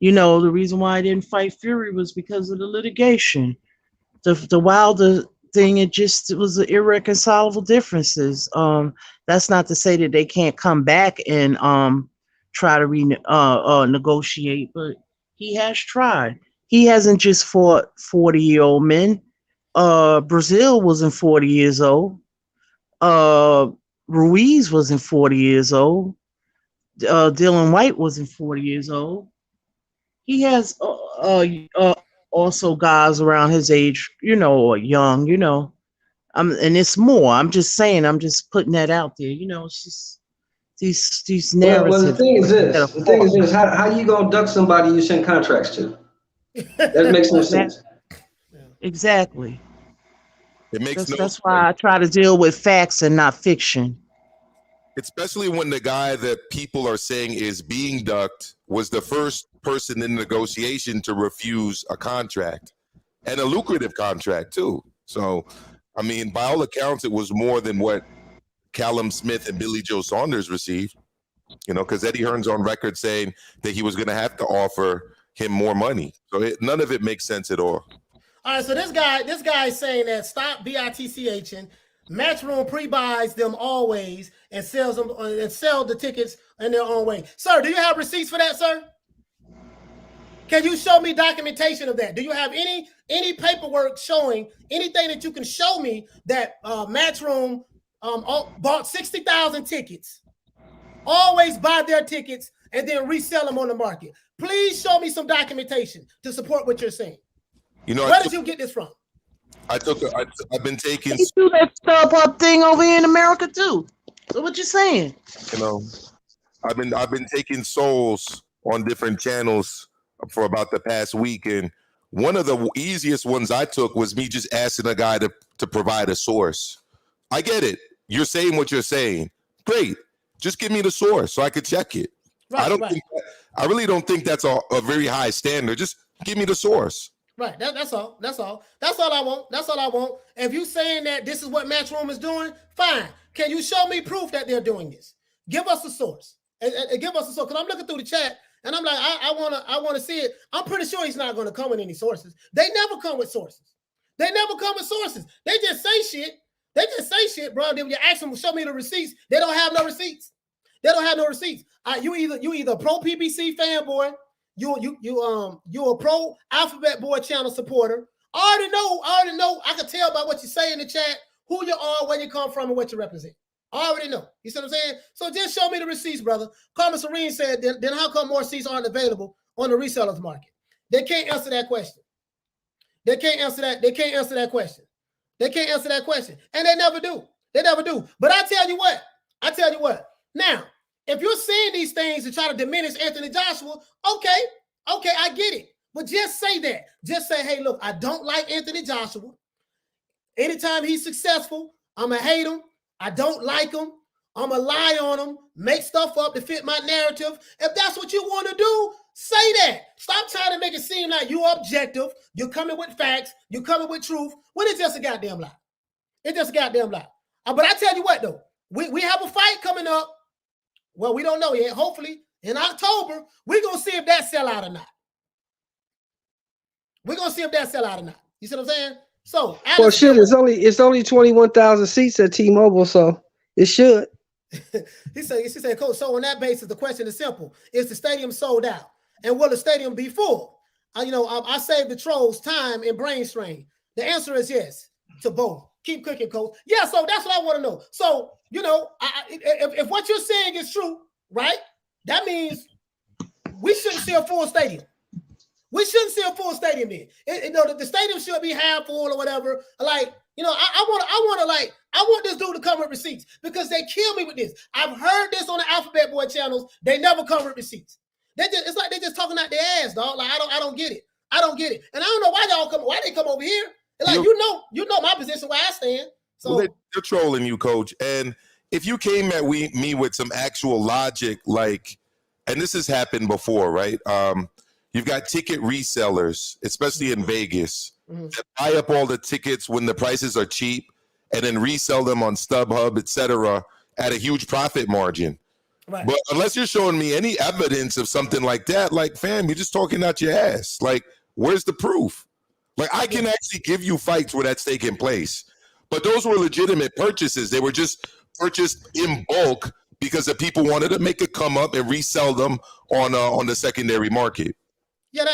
The reason why I didn't fight Fury was because of the litigation. The Wilder thing, it was irreconcilable differences. That's not to say that they can't come back and try to negotiate, but he has tried. He hasn't just fought 40-year-old men. Brazil wasn't 40 years old. Ruiz wasn't 40 years old. Dylan White wasn't 40 years old. He has also guys around his age, or young, and it's more. I'm just saying, I'm just putting that out there. It's just these narratives. Well, the thing is this: how you gonna duck somebody you send contracts to? That makes no sense. Exactly. It makes that's why I try to deal with facts and not fiction. Especially when the guy that people are saying is being ducked was the first person in negotiation to refuse a contract, and a lucrative contract too. So, I mean, by all accounts, it was more than what Callum Smith and Billy Joe Saunders received, because Eddie Hearn's on record saying that he was going to have to offer him more money. So none of it makes sense at all. All right, so this guy is saying that stop BITCHing. Matchroom pre-buys them always and sells them and sell the tickets in their own way. Sir, do you have receipts for that, sir? Can you show me documentation of that? Do you have any paperwork showing anything that you can show me that Matchroom bought 60,000 tickets, always buy their tickets and then resell them on the market? Please show me some documentation to support what you're saying. Where did you get this from? I've been taking. They do that StubHub thing over here in America too. So what you saying? I've been taking souls on different channels for about the past week, and one of the easiest ones I took was me just asking a guy to provide a source. I get it. You're saying what you're saying. Great. Just give me the source so I could check it. Right, I really don't think that's a very high standard. Just give me the source. Right. That's all. That's all I want. If you saying that this is what Matchroom is doing, fine. Can you show me proof that they're doing this? Give us a source. And give us a source. Because I'm looking through the chat and I'm like, I want to see it. I'm pretty sure he's not going to come with any sources. They never come with sources. They just say shit, bro. Then when you ask them, show me the receipts. They don't have no receipts. You either pro PBC fanboy. You a pro Alphabet Boy channel supporter. I already know. I can tell by what you say in the chat who you are, where you come from, and what you represent. I already know. You see what I'm saying? So just show me the receipts, brother. Carmen Serene said, then how come more seats aren't available on the resellers market? They can't answer that question. They can't answer that question. And they never do. They never do. But I tell you what. Now, if you're saying these things to try to diminish Anthony Joshua, okay, I get it. But just say that. Just say, hey, look, I don't like Anthony Joshua. Anytime he's successful, I'm going to hate him. I don't like him. I'm going to lie on him, make stuff up to fit my narrative. If that's what you want to do, say that. Stop trying to make it seem like you're objective. You're coming with facts. You're coming with truth. When it's just a goddamn lie. It's just a goddamn lie. But I tell you what, though. We have a fight coming up. Well, we don't know yet. Hopefully, in October, we're going to see if that sell out or not. We're going to see if that sell out or not. You see what I'm saying? So, well, shit, it's only 21,000 seats at T-Mobile, so it should. He said, Coach, so on that basis, the question is simple. Is the stadium sold out? And will the stadium be full? I saved the trolls time and brain strain. The answer is yes to both. Keep cooking, Coach. Yeah, so that's what I want to know. So, if what you're saying is true, right, that means we shouldn't see a full stadium. We shouldn't see a full stadium then. The stadium should be half full or whatever. Like, I want this dude to come with receipts because they kill me with this. I've heard this on the Alphabet Boy channels. They never come with receipts. It's like they're just talking out their ass, dog. Like, I don't get it. I don't get it. And I don't know why they come over here. Like, you know my position where I stand. So they're trolling you, Coach. And if you came at me with some actual logic, like, and this has happened before, right? You've got ticket resellers, especially in Vegas, that buy up all the tickets when the prices are cheap and then resell them on StubHub, et cetera, at a huge profit margin. Right. But unless you're showing me any evidence of something like that, like, fam, you're just talking out your ass. Like, where's the proof? Like, I can actually give you fights where that's taking place. But those were legitimate purchases. They were just purchased in bulk because the people wanted to make a come up and resell them on the secondary market. Yeah,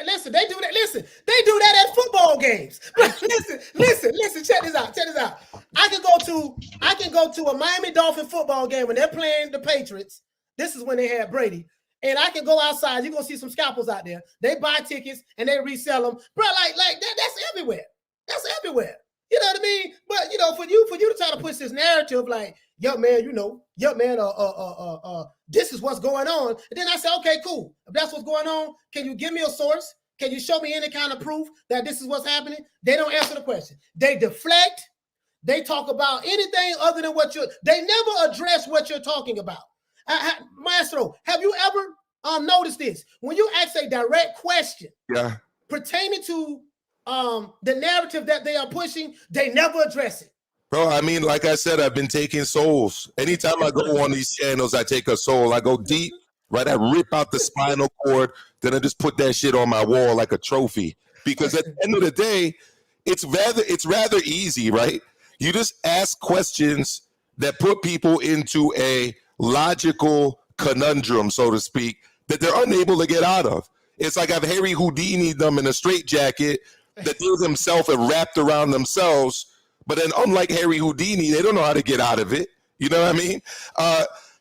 listen, they do that. Listen, they do that at football games. listen, check this out. I can go to a Miami Dolphin football game when they're playing the Patriots. This is when they had Brady. And I can go outside. You're gonna see some scalpels out there. They buy tickets and they resell them. Bro, like that's everywhere. That's everywhere. You know what I mean? But for you to try to push this narrative, like, yo, man, this is what's going on. And then I say, okay, cool. If that's what's going on, can you give me a source? Can you show me any kind of proof that this is what's happening? They don't answer the question. They deflect. They talk about anything other than they never address what you're talking about. Maestro, have you ever noticed this? When you ask a direct question pertaining to the narrative that they are pushing, they never address it. Bro, I mean, like I said, I've been taking souls. Anytime I go on these channels, I take a soul. I go deep, right? I rip out the spinal cord, then I just put that shit on my wall like a trophy. Because at the end of the day, it's rather easy, right? You just ask questions that put people into a logical conundrum, so to speak, that they're unable to get out of. It's like I've Harry Houdini them in a straitjacket that they themselves have wrapped around themselves. But then unlike Harry Houdini, they don't know how to get out of it. You know what I mean?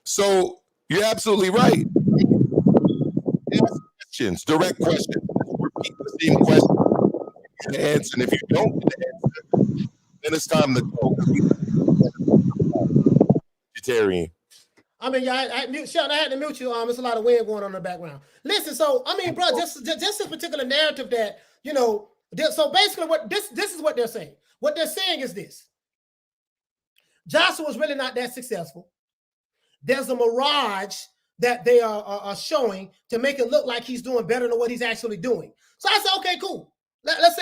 So you're absolutely right. Ask questions, direct questions. Repeat the same question. Get the answer. And if you don't get the answer, then it's time to go. Vegetarian. I mean, Sheldon, I had to mute you. There's a lot of wind going on in the background. Listen, so I mean, bro, just this particular narrative that so basically, what this is what they're saying. What they're saying is this: Joshua's really not that successful. There's a mirage that they are showing to make it look like he's doing better than what he's actually doing. So I said, okay, cool. Let's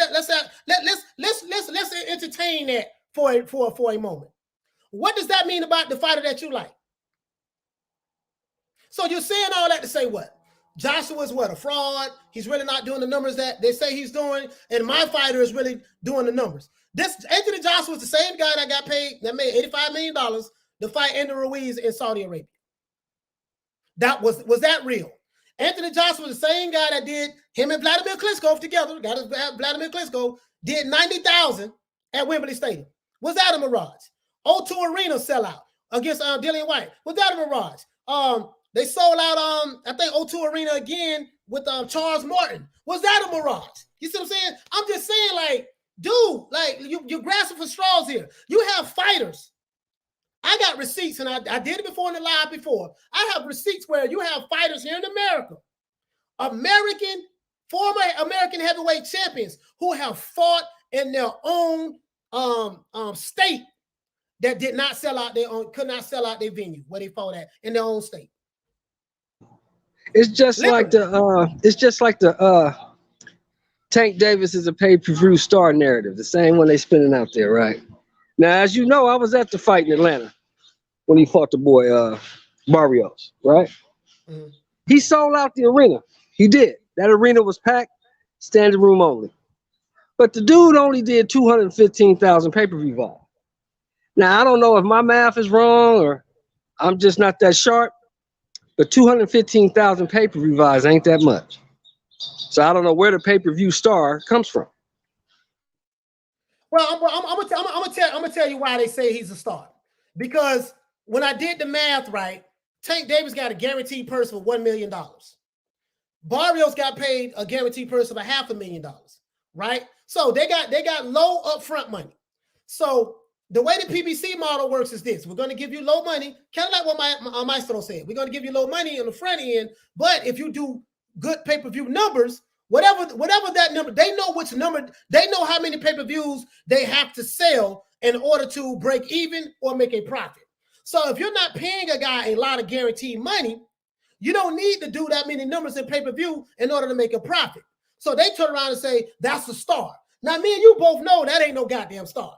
entertain that for a moment. What does that mean about the fighter that you like? So you're saying all that to say what? Joshua's a fraud. He's really not doing the numbers that they say he's doing, and my fighter is really doing the numbers. This Anthony Joshua is the same guy that got paid, that made $85 million to fight Andy Ruiz in Saudi Arabia. Was that real? Anthony Joshua was the same guy that did him and Vladimir Klitschko together. Vladimir Klitschko did 90,000 at Wembley Stadium. Was that a mirage? O2 Arena sellout against Dillian White. Was that a mirage? They sold out, I think, O2 Arena again with Charles Martin. Was that a mirage? You see what I'm saying? I'm just saying, like, dude, like, you're grasping for straws here. You have fighters I got receipts, and I did it before in the live before. I have receipts where you have fighters here in America, former American heavyweight champions who have fought in their own state that did not sell out could not sell out their venue where they fought at in their own state. It's just like the Tank Davis is a pay-per-view star narrative, the same one they spinning out there, right? Now, as you know, I was at the fight in Atlanta when he fought the boy Barrios, right? Mm-hmm. He sold out the arena. He did. That arena was packed, standing room only. But the dude only did 215,000 pay-per-view volume. Now, I don't know if my math is wrong or I'm just not that sharp, but 215,000 pay-per-view buys ain't that much. So I don't know where the pay-per-view star comes from. Well, I'm gonna tell you why they say he's a star. Because when I did the math right, Tank Davis got a guaranteed purse for $1 million. Barrios got paid a guaranteed purse of $500,000, right? So they got low upfront money. So the way the PBC model works is this: we're going to give you low money, kind of like what my Maestro said. We're going to give you low money on the front end, but if you do good pay-per-view numbers, whatever that number, they know which number, they know how many pay-per-views they have to sell in order to break even or make a profit. So if you're not paying a guy a lot of guaranteed money, you don't need to do that many numbers in pay-per-view in order to make a profit. So they turn around and say, that's a star. Now, me and you both know that ain't no goddamn star.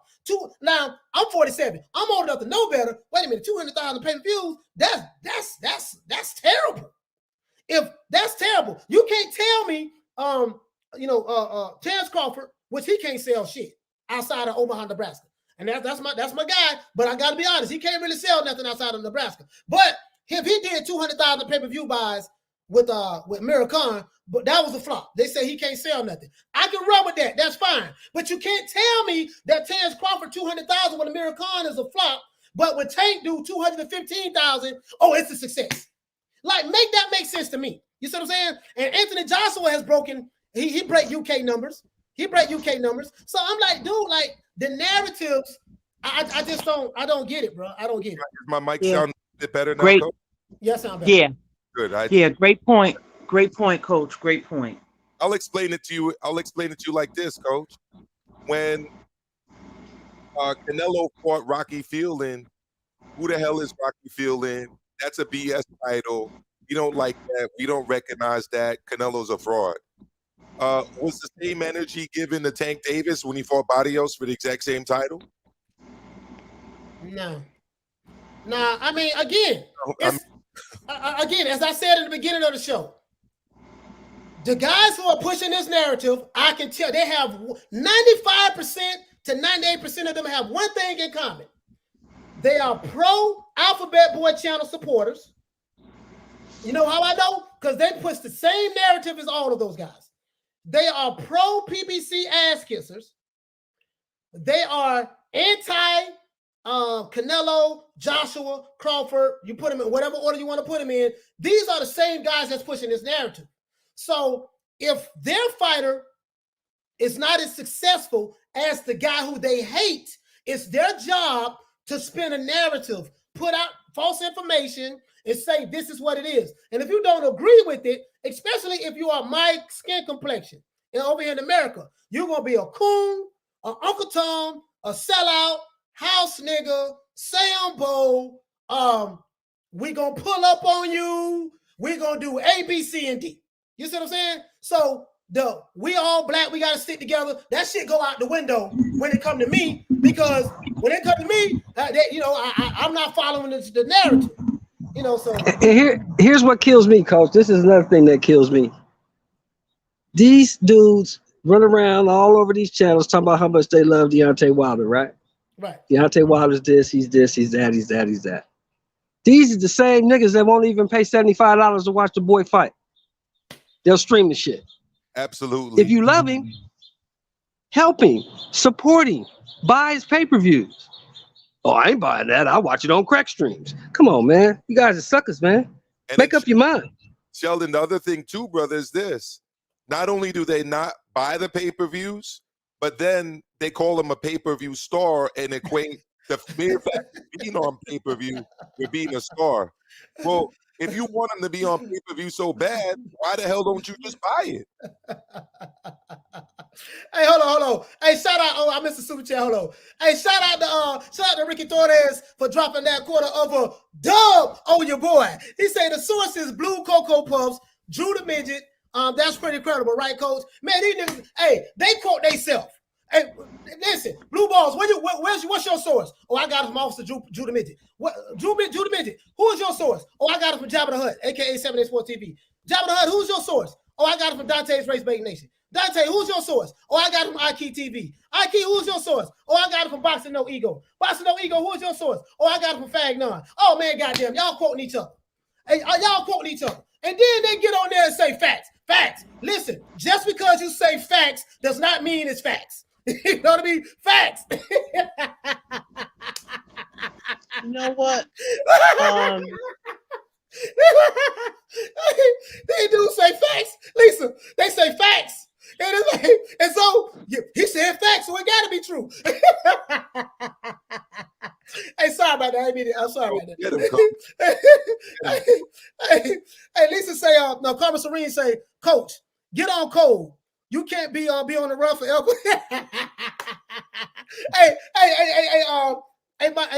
Now, I'm 47. I'm old enough to know better. Wait a minute, 200,000 pay-per-views, that's terrible. If that's terrible, you can't tell me, Terrence Crawford, which he can't sell shit outside of Omaha, Nebraska. And that's my guy, but I got to be honest, he can't really sell nothing outside of Nebraska. But if he did 200,000 pay-per-view buys with Mira Khan, but that was a flop. They say he can't sell nothing. I can run with that. That's fine. But you can't tell me that Terrence Crawford 200,000 with Mira Khan is a flop, but with Tank do 215,000, oh, it's a success. Like, make that make sense to me. You see what I'm saying? And Anthony Joshua has broken, he break UK numbers. He break UK numbers. So I'm like, dude, like the narratives, I just don't get it, bro. I don't get it. My mic sound a bit better now, Great. Coach? Yes, sound better. Yeah. Good. Great point. Great point, Coach. Great point. I'll explain it to you like this, Coach. When Canelo fought Rocky Fielding, who the hell is Rocky Fielding? That's a BS title. We don't like that. We don't recognize that. Canelo's a fraud. Was the same energy given to Tank Davis when he fought Barrios for the exact same title? No. I mean, again, again, as I said in the beginning of the show, the guys who are pushing this narrative, I can tell they have 95% to 98% of them have one thing in common. They are pro Alphabet Boy channel supporters. You know how I know? Because they push the same narrative as all of those guys. They are pro PBC ass kissers. They are anti Canelo, Joshua, Crawford. You put them in whatever order you want to put them in. These are the same guys that's pushing this narrative. So if their fighter is not as successful as the guy who they hate, it's their job to spin a narrative, put out false information, and say this is what it is. And if you don't agree with it, especially if you are my skin complexion, and over here in America, you're gonna be a coon, an Uncle Tom, a sellout, house nigga, Sambo. We gonna pull up on you. We gonna do A, B, C, and D. You see what I'm saying? So we all black, we gotta stick together. That shit go out the window when it come to me, because when it come to me, I'm not following the narrative. So and here's what kills me, Coach. This is another thing that kills me. These dudes run around all over these channels talking about how much they love Deontay Wilder, right? Right. Deontay Wilder's this, he's that, he's that. These are the same niggas that won't even pay $75 to watch the boy fight. They'll stream the shit. Absolutely. If you love him, help him, support him, buy his pay-per-views. Oh, I ain't buying that. I watch it on crack streams. Come on, man. You guys are suckers, man. Make up your mind. Sheldon, the other thing too, brother, is this. Not only do they not buy the pay-per-views, but then they call him a pay-per-view star and equate the mere fact of being on pay-per-view with being a star. Well, if you want him to be on pay-per-view so bad, why the hell don't you just buy it? Hey, hold on. Hey, shout out. Oh, I missed the super chat. Hold on. Hey, shout out to Ricky Torres for dropping that quarter of a dub on your boy. He said the source is Blue Cocoa Puffs, Drew the Midget. That's pretty credible, right, Coach? Man, these niggas, hey, they quote theyself. Hey, listen, Blue Balls, what's your source? Oh, I got it from Officer Drew the Midget. Drew the Midget. Who is your source? Oh, I got it from Jabba the Hutt, aka 7 Sports TV. Jabba the Hutt, who's your source? Oh, I got it from Dante's Race Bait Nation. Dante, who's your source? Oh, I got it from Ike TV. Ike, who's your source? Oh, I got it from Boxing No Ego. Boxing No Ego, who's your source? Oh, I got it from Fagnon. Oh, man, goddamn, y'all quoting each other. Hey, y'all quoting each other. And then they get on there and say facts. Facts. Listen, just because you say facts does not mean it's facts. You know what I mean? Facts. You know what? They do say facts, Lisa. They say facts, and so he said facts, so it got to be true. Hey, sorry about that. I'm sorry about that. Hey, Lisa say, no, Carmen Serene say, Coach, get on code. You can't be on the run forever. Hey,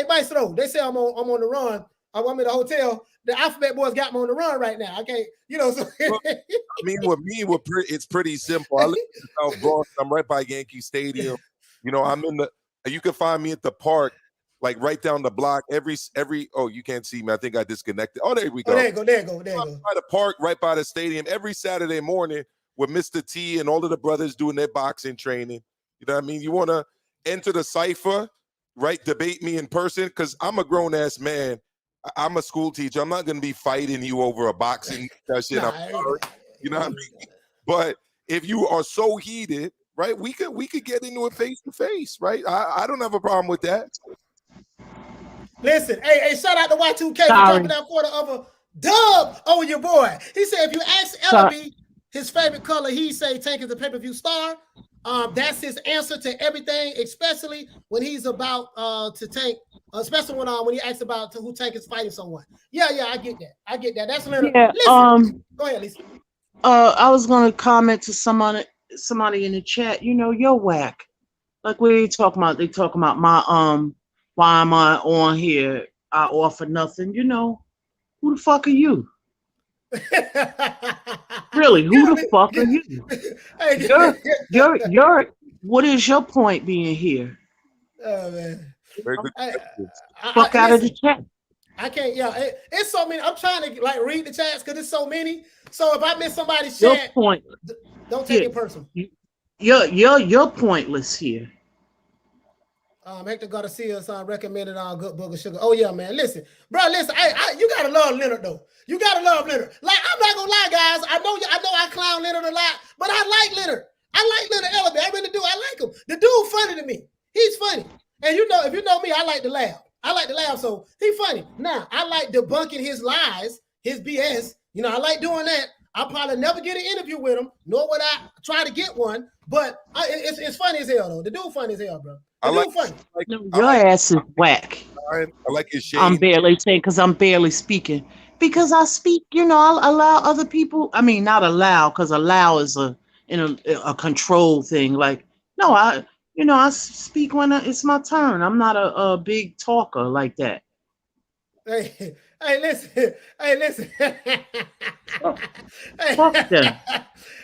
Maestro, they say I'm on the run. I'm in the hotel. The Alphabet Boys got me on the run right now. I can't, So. Well, I mean, it's pretty simple. I live in South Bronx. I'm right by Yankee Stadium. I'm you can find me at the park, like right down the block. Every. Oh, you can't see me. I think I disconnected. Oh, there we go. Oh, there you go. By the park, right by the stadium, every Saturday morning with Mr. T and all of the brothers doing their boxing training. You know what I mean? You want to enter the cipher, right? Debate me in person, because I'm a grown-ass man. I'm a school teacher. I'm not going to be fighting you over a boxing discussion. You know what I mean? But if you are so heated, right, we could get into it face to face, right? I don't have a problem with that. Listen, hey, shout out to Y2K for dropping that quarter of a dub over your boy. He said if you ask Ellerbie his favorite color, he say Tank is a pay-per-view star. That's his answer to everything, especially when he's about to Tank. Especially when he asks about who Tank is fighting someone. Yeah, I get that. That's Leonard. Yeah, listen, go ahead, Lisa. I was gonna comment to somebody in the chat. You're whack. Like what are you talking about? They talking about my why am I on here? I offer nothing. Who the fuck are you? Really, who the fuck are you? You're what is your point being here? Oh man. Very good. Fuck out of the chat. I can't. Yeah, it's so many. I'm trying to read the chats because it's so many. So if I miss somebody's chat, don't take it personal. You're pointless here. Hector Garcia's recommended Good Book of Sugar. Oh yeah, man. Listen, bro. Listen, you gotta love Leonard though. You gotta love Leonard. Like I'm not gonna lie, guys. I know I clown Leonard a lot, but I like Leonard. I like Leonard Ellerbie. I really do. I like him. The dude funny to me. He's funny. And if you know me, I like to laugh. So he's funny. Now, I like debunking his lies, his BS. I like doing that. I'll probably never get an interview with him, nor would I try to get one. But it's funny as hell, though. The dude funny as hell, bro. Funny. Your ass is whack. I like his shade. I'm barely saying because I'm barely speaking. Because I speak, I allow other people. I mean, not allow, because allow is a control thing. Like, no, I speak when it's my turn. I'm not a big talker like that. Hey, listen. Fuck them.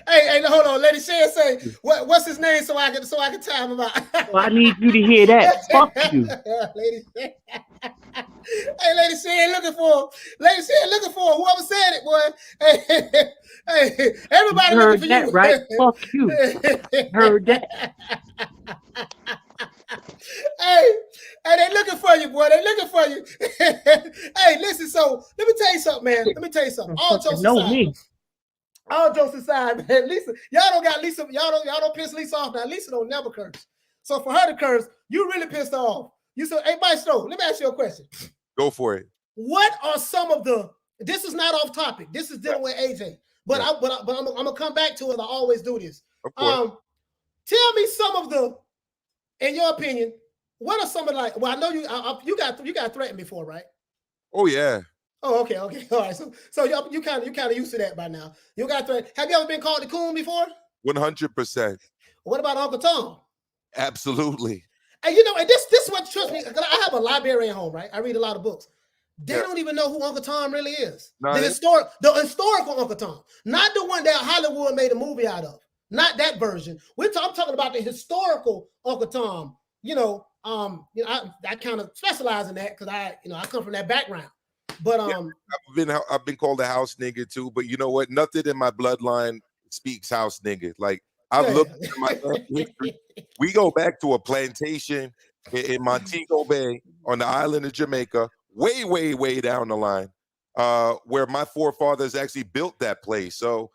Hey, hold on. Lady Shan say, what's his name so I can time him out. Well, I need you to hear that. Fuck you. Lady Shan. Hey, Lady Shan looking for whoever said it, boy. Hey, everybody you heard looking for that, you. Right? Fuck you. Heard that. Hey, they looking for you, boy. They looking for you. Hey, listen. So let me tell you something, man. All jokes aside, man. Lisa, y'all don't piss Lisa off now. Lisa don't never curse. So for her to curse, you really pissed her off. You said, hey, Maestro, let me ask you a question. Go for it. What are some of this is not off topic. This is dealing with AJ. But I'm gonna come back to it. I always do this. Tell me some of in your opinion, what are some of like? Well, I know you got threatened before, right? Oh yeah. Oh, okay, all right. So you kind of used to that by now. You got threatened. Have you ever been called the coon before? 100%. What about Uncle Tom? Absolutely. And you know, and this is what trust me. I have a library at home, right? I read a lot of books. They don't even know who Uncle Tom really is. No, The historical Uncle Tom, not the one that Hollywood made a movie out of. Not that version. I'm talking about the historical Uncle Tom. I kind of specialize in that because I come from that background. But I've been called a house nigga too. But you know what? Nothing in my bloodline speaks house nigga. Like I've looked at my history. We go back to a plantation in Montego Bay on the island of Jamaica, way, way, way down the line, where my forefathers actually built that place. So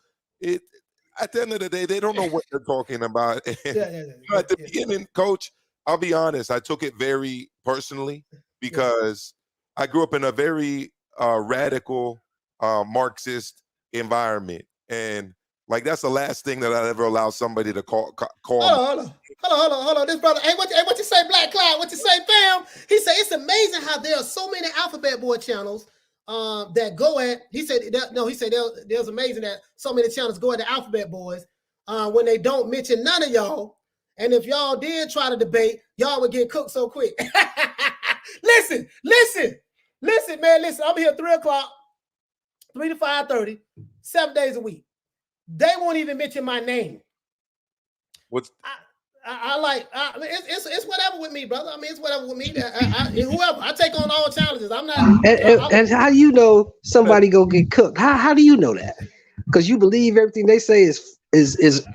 at the end of the day, they don't know what they're talking about. At the beginning, Coach, I'll be honest, I took it very personally because I grew up in a very radical Marxist environment. And like, that's the last thing that I'd ever allow somebody to call. Hold on. This brother, hey, what you say, Black Cloud? What you say, fam? He said, it's amazing how there are so many Alphabet Boy channels that go at, he said there's amazing that so many channels go at the Alphabet Boys when they don't mention none of y'all. And if y'all did try to debate, y'all would get cooked so quick. Listen, man. I'm here 3 o'clock, 3 to 5:30, 7 days a week. They won't even mention my name. What's it's whatever with me, brother. I mean, it's whatever with me. Whoever I take on all challenges. I'm not. And how you know somebody go get cooked? How do you know that? Because you believe everything they say is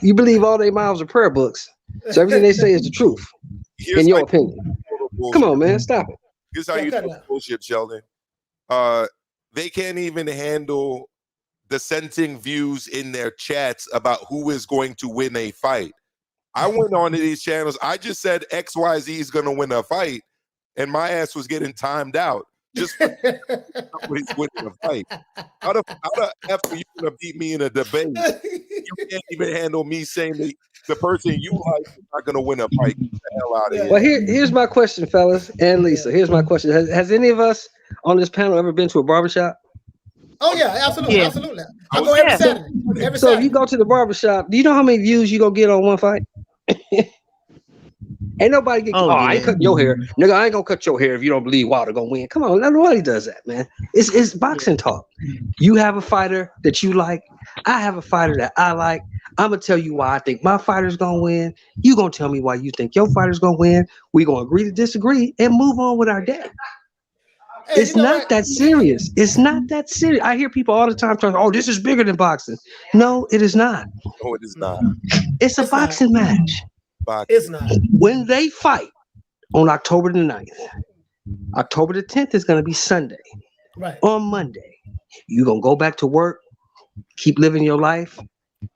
you believe all their mouths are prayer books. So everything they say is the truth, in your opinion. Come on, man, stop it. Here's how you know bullshit, Sheldon. They can't even handle dissenting views in their chats about who is going to win a fight. I went on to these channels. I just said XYZ is going to win a fight, and my ass was getting timed out. Just somebody's winning a fight. How the F are you going to beat me in a debate? You can't even handle me saying the person you like is not going to win a fight. Get the hell out of here. Well, here's my question, fellas, and Lisa. Here's my question. Has any of us on this panel ever been to a barbershop? Oh, yeah, absolutely. I go every Saturday. So if you go to the barbershop, do you know how many views you going to get on one fight? Ain't nobody get. I ain't cutting your hair, nigga. I ain't gonna cut your hair if you don't believe Wilder gonna win. Come on, nobody does that, man. It's boxing talk. You have a fighter that you like. I have a fighter that I like. I'm gonna tell you why I think my fighter's gonna win. You gonna tell me why you think your fighter's gonna win. We gonna agree to disagree and move on with our day. Hey, it's not that serious. It's not that serious. I hear people all the time talking, "Oh, this is bigger than boxing." No, it is not. No, it is not. It's a boxing match. It's not. When they fight on October the 9th, October the 10th is going to be Sunday. Right. On Monday, you're going to go back to work, keep living your life.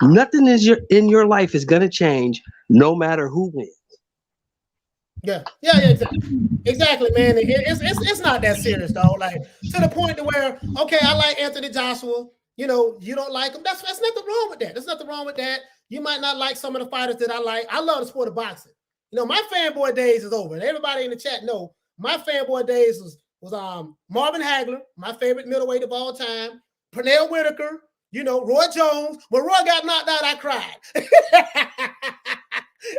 Nothing in your life is going to change no matter who wins. Yeah, exactly, man. It's not that serious, though. Like, to the point to where, okay, I like Anthony Joshua. You know, you don't like him. That's nothing wrong with that. There's nothing wrong with that. You might not like some of the fighters that I like. I love the sport of boxing. You know, my fanboy days is over. And everybody in the chat know my fanboy days was Marvin Hagler, my favorite middleweight of all time, Pernell Whitaker, you know, Roy Jones. When Roy got knocked out, I cried.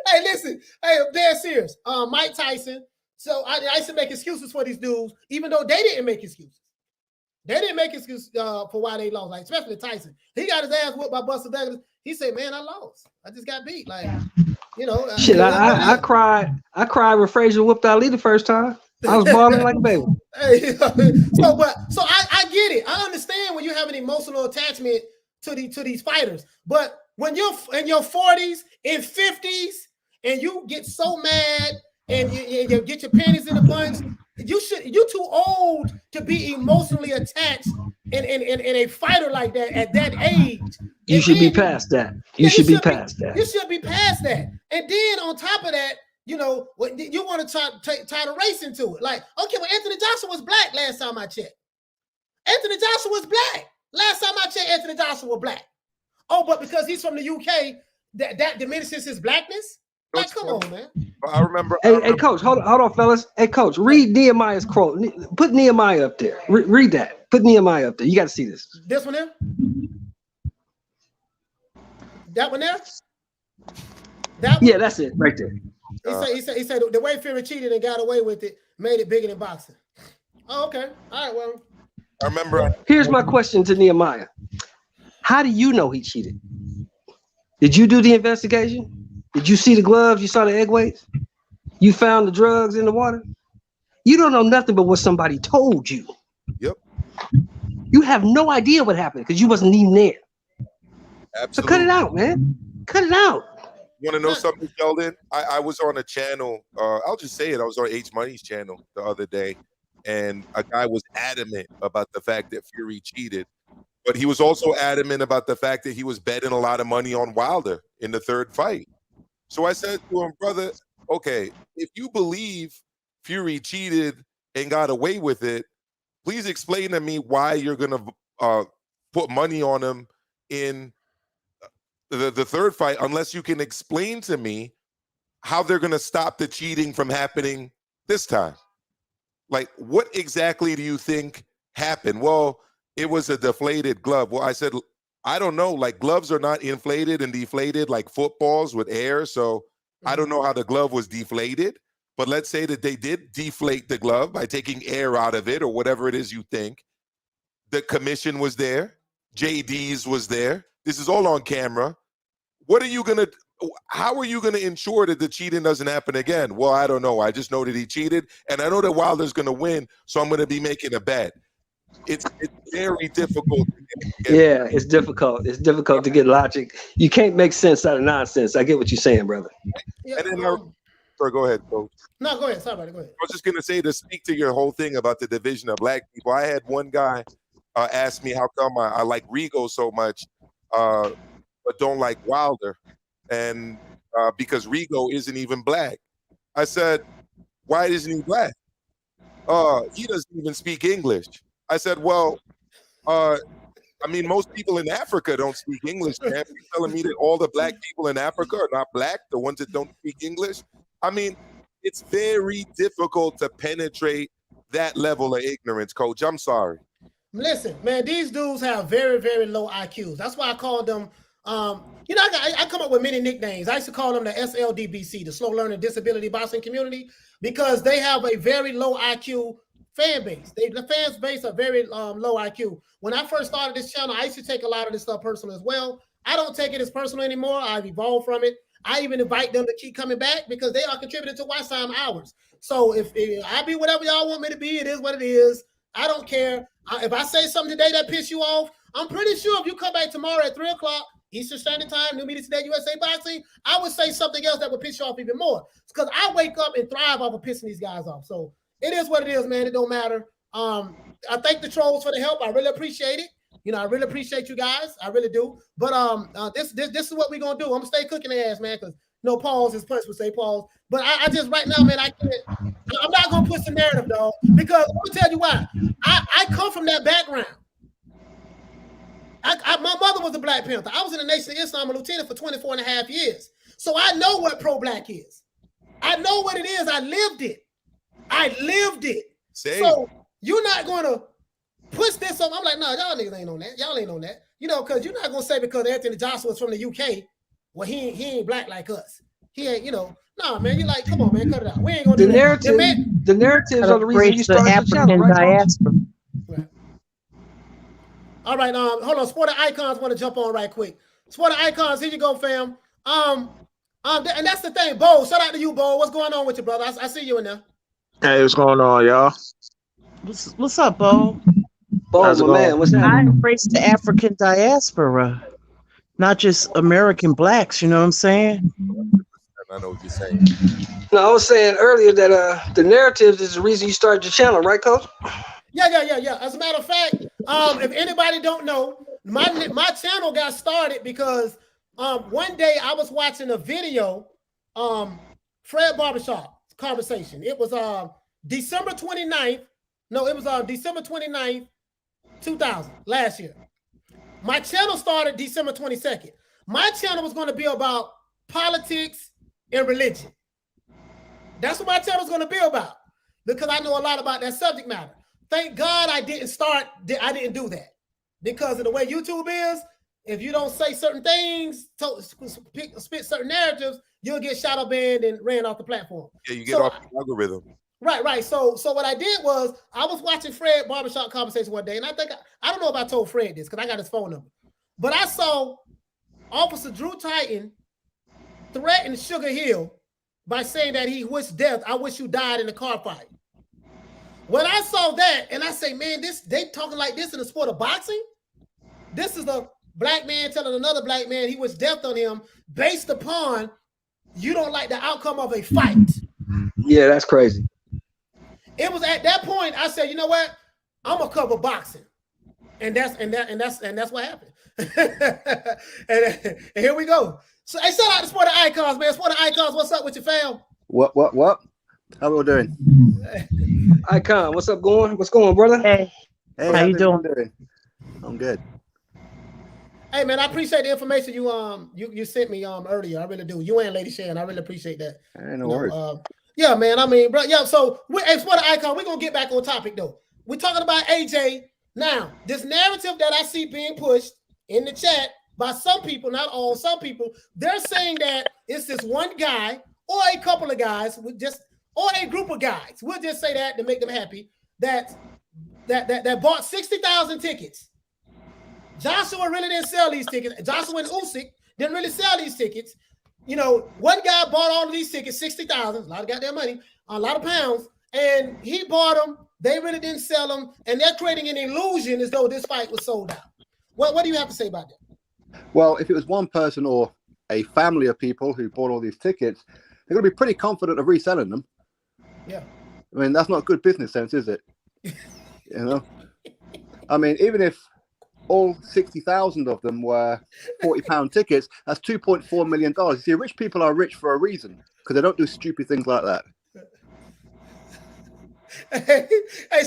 Hey, listen. Hey, I'm dead serious. Mike Tyson. So I used to make excuses for these dudes, even though they didn't make excuses. They didn't make excuses for why they lost, like especially Tyson. He got his ass whooped by Buster Douglas. He said, "Man, I lost. I just got beat." Like, you know. Shit, I cried. I cried when Frazier whooped Ali the first time. I was bawling like a baby. Hey, so I get it. I understand when you have an emotional attachment to these fighters, but when you're in your 40s and 50s and you get so mad and you get your panties in a bunch, you're too old to be emotionally attached in a fighter like that at that age. You should be past that. You should be past that. You should be past that. And then on top of that, you know, you want to tie the race into it. Like, okay, well, Anthony Joshua was black last time I checked. Anthony Joshua was black. Last time I checked, Anthony Joshua was black. Oh, but because he's from the UK, that diminishes his blackness? Like, come on, man. I remember. Hey, Coach, hold on, fellas. Hey, Coach, read Nehemiah's quote. Put Nehemiah up there. Read that. Put Nehemiah up there. You got to see this. This one there? That one there? That one? Yeah, that's it right there. He said the way Fury cheated and got away with it made it bigger than boxing. Oh, okay. All right, well. I remember. Here's my question to Nehemiah. How do you know he cheated? Did you do the investigation? Did you see the gloves? You saw the egg weights? You found the drugs in the water? You don't know nothing but what somebody told you. Yep. You have no idea what happened because you wasn't even there. Absolutely. So cut it out, man. Cut it out. You want to know something, Sheldon? I was on a channel. I'll just say it. I was on H Money's channel the other day, and a guy was adamant about the fact that Fury cheated. But he was also adamant about the fact that he was betting a lot of money on Wilder in the third fight. So I said to him, brother, okay, if you believe Fury cheated and got away with it, please explain to me why you're going to put money on him in the third fight, unless you can explain to me how they're going to stop the cheating from happening this time. Like, what exactly do you think happened? Well, it was a deflated glove. Well, I said, I don't know. Like, gloves are not inflated and deflated like footballs with air. So I don't know how the glove was deflated. But let's say that they did deflate the glove by taking air out of it or whatever it is you think. The commission was there. JD's was there. This is all on camera. How are you going to ensure that the cheating doesn't happen again? Well, I don't know. I just know that he cheated. And I know that Wilder's going to win. So I'm going to be making a bet. It's very difficult. Yeah, it's difficult. It's difficult to get logic. You can't make sense out of nonsense. I get what you're saying, brother. Yeah, And then, sorry, go ahead, Coach. No, go ahead. Sorry about it. Go ahead. I was just going to say, to speak to your whole thing about the division of black people, I had one guy ask me how come I like Rigo so much, but don't like Wilder, and because Rigo isn't even black. I said, why isn't he black? He doesn't even speak English. I said, well, I mean, most people in Africa don't speak English, man. You're telling me that all the black people in Africa are not black, the ones that don't speak English? I mean, it's very difficult to penetrate that level of ignorance, Coach. I'm sorry. Listen, man, these dudes have very, very low IQs. That's why I call them, I come up with many nicknames. I used to call them the SLDBC, the Slow Learning Disability Boxing Community, because they have a very low IQ fan base. The fans base are very low IQ. When I first started this channel, I used to take a lot of this stuff personal as well. I don't take it as personal anymore. I've evolved from it. I even invite them to keep coming back because they are contributing to Watch Time Hours. So if I be whatever y'all want me to be, it is what it is. I don't care. If I say something today that piss you off, I'm pretty sure if you come back tomorrow at 3 o'clock Eastern Standard Time, New Media Today, USA Boxing, I would say something else that would piss you off even more. It's because I wake up and thrive off of pissing these guys off. So it is what it is, man. It don't matter. I thank the trolls for the help. I really appreciate it. I really appreciate you guys. I really do. But this is what we're gonna do. I'm gonna stay cooking their ass, man, because pause is punch would say pause. But I just right now, man, I can't. I'm not gonna push the narrative, dog, because I'm gonna tell you why. I come from that background. My mother was a Black Panther. I was in the Nation of Islam, a lieutenant for 24 and a half years. So I know what pro-black is. I know what it is. I lived it. Same. So you're not gonna push this up. I'm like, no, y'all niggas ain't on that. Y'all ain't on that. Because you're not gonna say because Anthony Joshua's from the UK, well, he ain't black like us. He ain't, nah, man. You like, come on, man, cut it out. We ain't gonna do that. The narratives are the reason you started the channel, right? Right. All right, hold on. Sporting Icons want to jump on right quick. Sporting Icons, here you go, fam. And that's the thing, Bo. Shout out to you, Bo. What's going on with you, brother? I see you in there. Hey, what's going on, y'all? What's up, Bo? Bo, my man, what's I happening? embrace the African diaspora, not just American blacks. You know what I'm saying? I know what you're saying. No, I was saying earlier that the narratives is the reason you started your channel, right, Coach? Yeah. As a matter of fact, if anybody don't know, my channel got started because one day I was watching a video, Fred Barbershop conversation. It was December 29th. No, it was December 29th, 2000, last year. My channel started December 22nd. My channel was going to be about politics, in religion. That's what my channel is going to be about, because I know a lot about that subject matter. Thank God I didn't do that, because of the way YouTube is. If you don't say certain things, spit certain narratives, you'll get shadow banned and ran off the platform. Yeah, you get off the algorithm. Right. So what I did was I was watching Fred Barbershop Conversation one day, and I don't know if I told Fred this because I got his phone number, but I saw Officer Drew Titan threaten Sugar Hill by saying that he wished death. I wish you died in a car fight. When I saw that, and I say, man, they talking like this in the sport of boxing. This is a black man telling another black man he wished death on him based upon you don't like the outcome of a fight. Yeah, that's crazy. It was at that point I said, you know what? I'm gonna cover boxing, and that's what happened. and here we go. So, hey, shout out to Sport of Icons, man. Sport of Icons, what's up with your fam? What? How we all doing? Icon, what's up going? What's going, brother? Hey, how you doing? I'm good. Hey man, I appreciate the information you sent me earlier. I really do. You and Lady Shan, I really appreciate that. Hey, no worries. Yeah, man. I mean, bro. Yeah. So, hey, Sport of Icon, we're gonna get back on topic though. We're talking about AJ now. This narrative that I see being pushed in the chat by some people, not all, some people, they're saying that it's this one guy or a couple of guys or a group of guys. We'll just say that to make them happy. That bought 60,000 tickets. Joshua really didn't sell these tickets. Joshua and Usyk didn't really sell these tickets. You know, one guy bought all of these tickets, 60,000, a lot of goddamn money, a lot of pounds, and he bought them. They really didn't sell them, and they're creating an illusion as though this fight was sold out. What do you have to say about that? Well, if it was one person or a family of people who bought all these tickets, they're going to be pretty confident of reselling them. Yeah. I mean, that's not good business sense, is it? You know? I mean, even if all 60,000 of them were £40 tickets, that's $2.4 million. You see, rich people are rich for a reason, because they don't do stupid things like that. Hey,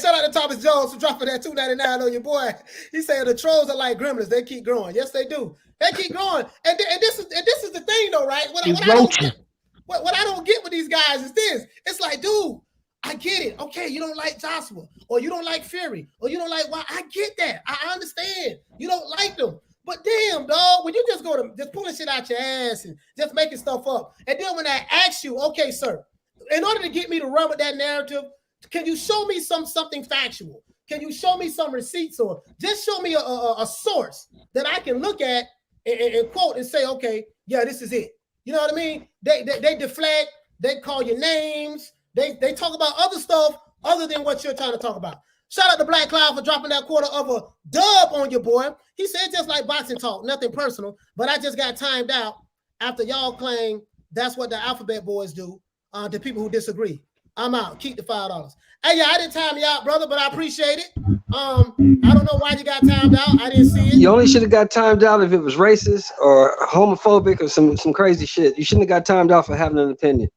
shout out to Thomas Jones for dropping that $2.99 on your boy. He said the trolls are like gremlins. They keep growing. Yes, they do. They keep growing. And this is the thing, though, right? What I don't get with these guys is this. It's like, dude, I get it. Okay, you don't like Joshua, or you don't like Fury, or you don't like why. I get that. I understand. You don't like them. But damn, dog, when you just go to just pulling shit out your ass and just making stuff up, and then when I ask you, okay, sir, in order to get me to run with that narrative, can you show me something factual? Can you show me some receipts, or just show me a source that I can look at and quote and say, okay, yeah, this is it. You know what I mean? They deflect. They call you names. They talk about other stuff other than what you're trying to talk about. Shout out to Black Cloud for dropping that quarter of a dub on your boy. He said just like boxing talk, nothing personal, but I just got timed out after y'all claim that's what the Alphabet Boys do to people who disagree. I'm out. Keep the $5. Hey, yeah, I didn't time you out, brother, but I appreciate it. I don't know why you got timed out. I didn't see it. You only should have got timed out if it was racist or homophobic or some crazy shit. You shouldn't have got timed out for having an opinion.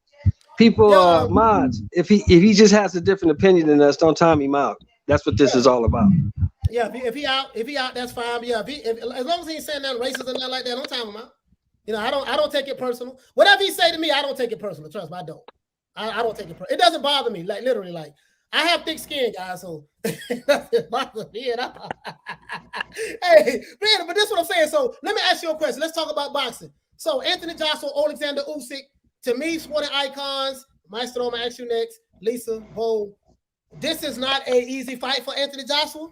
People, mods, if he just has a different opinion than us, don't time him out. That's what this is all about. Yeah, if he out, that's fine. Yeah, as long as he ain't saying nothing racist or nothing like that, don't time him out. You know, I don't take it personal. Whatever he say to me, I don't take it personal. Trust me, I don't. I don't take it personal. It doesn't bother me. Like literally, like I have thick skin, guys. So it bothers me. Hey, man, but this is what I'm saying. So let me ask you a question. Let's talk about boxing. So Anthony Joshua, Alexander Usyk. To me, sporting icons. Maestro, I'm gonna ask you next. Lisa, Bo. This is not an easy fight for Anthony Joshua.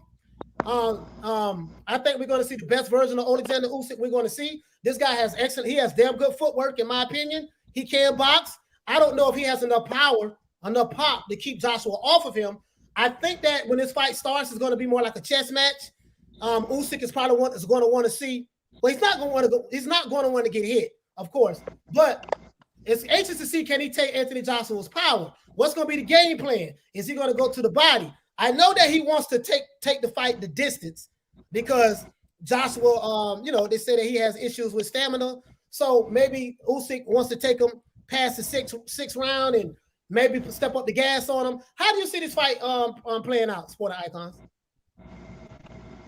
I think we're going to see the best version of Alexander Usyk. We're going to see this guy has excellent. He has damn good footwork, in my opinion. He can box. I don't know if he has enough power, enough pop to keep Joshua off of him. I think that when this fight starts, it's going to be more like a chess match. Usyk is probably going to want to see. Well, he's not going to want to go. He's not going to want to get hit, of course. But it's anxious to see, can he take Anthony Joshua's power? What's going to be the game plan? Is he going to go to the body? I know that he wants to take the fight the distance because Joshua, they say that he has issues with stamina. So maybe Usyk wants to take him past the sixth round and maybe step up the gas on him. How do you see this fight playing out, Sport Icons?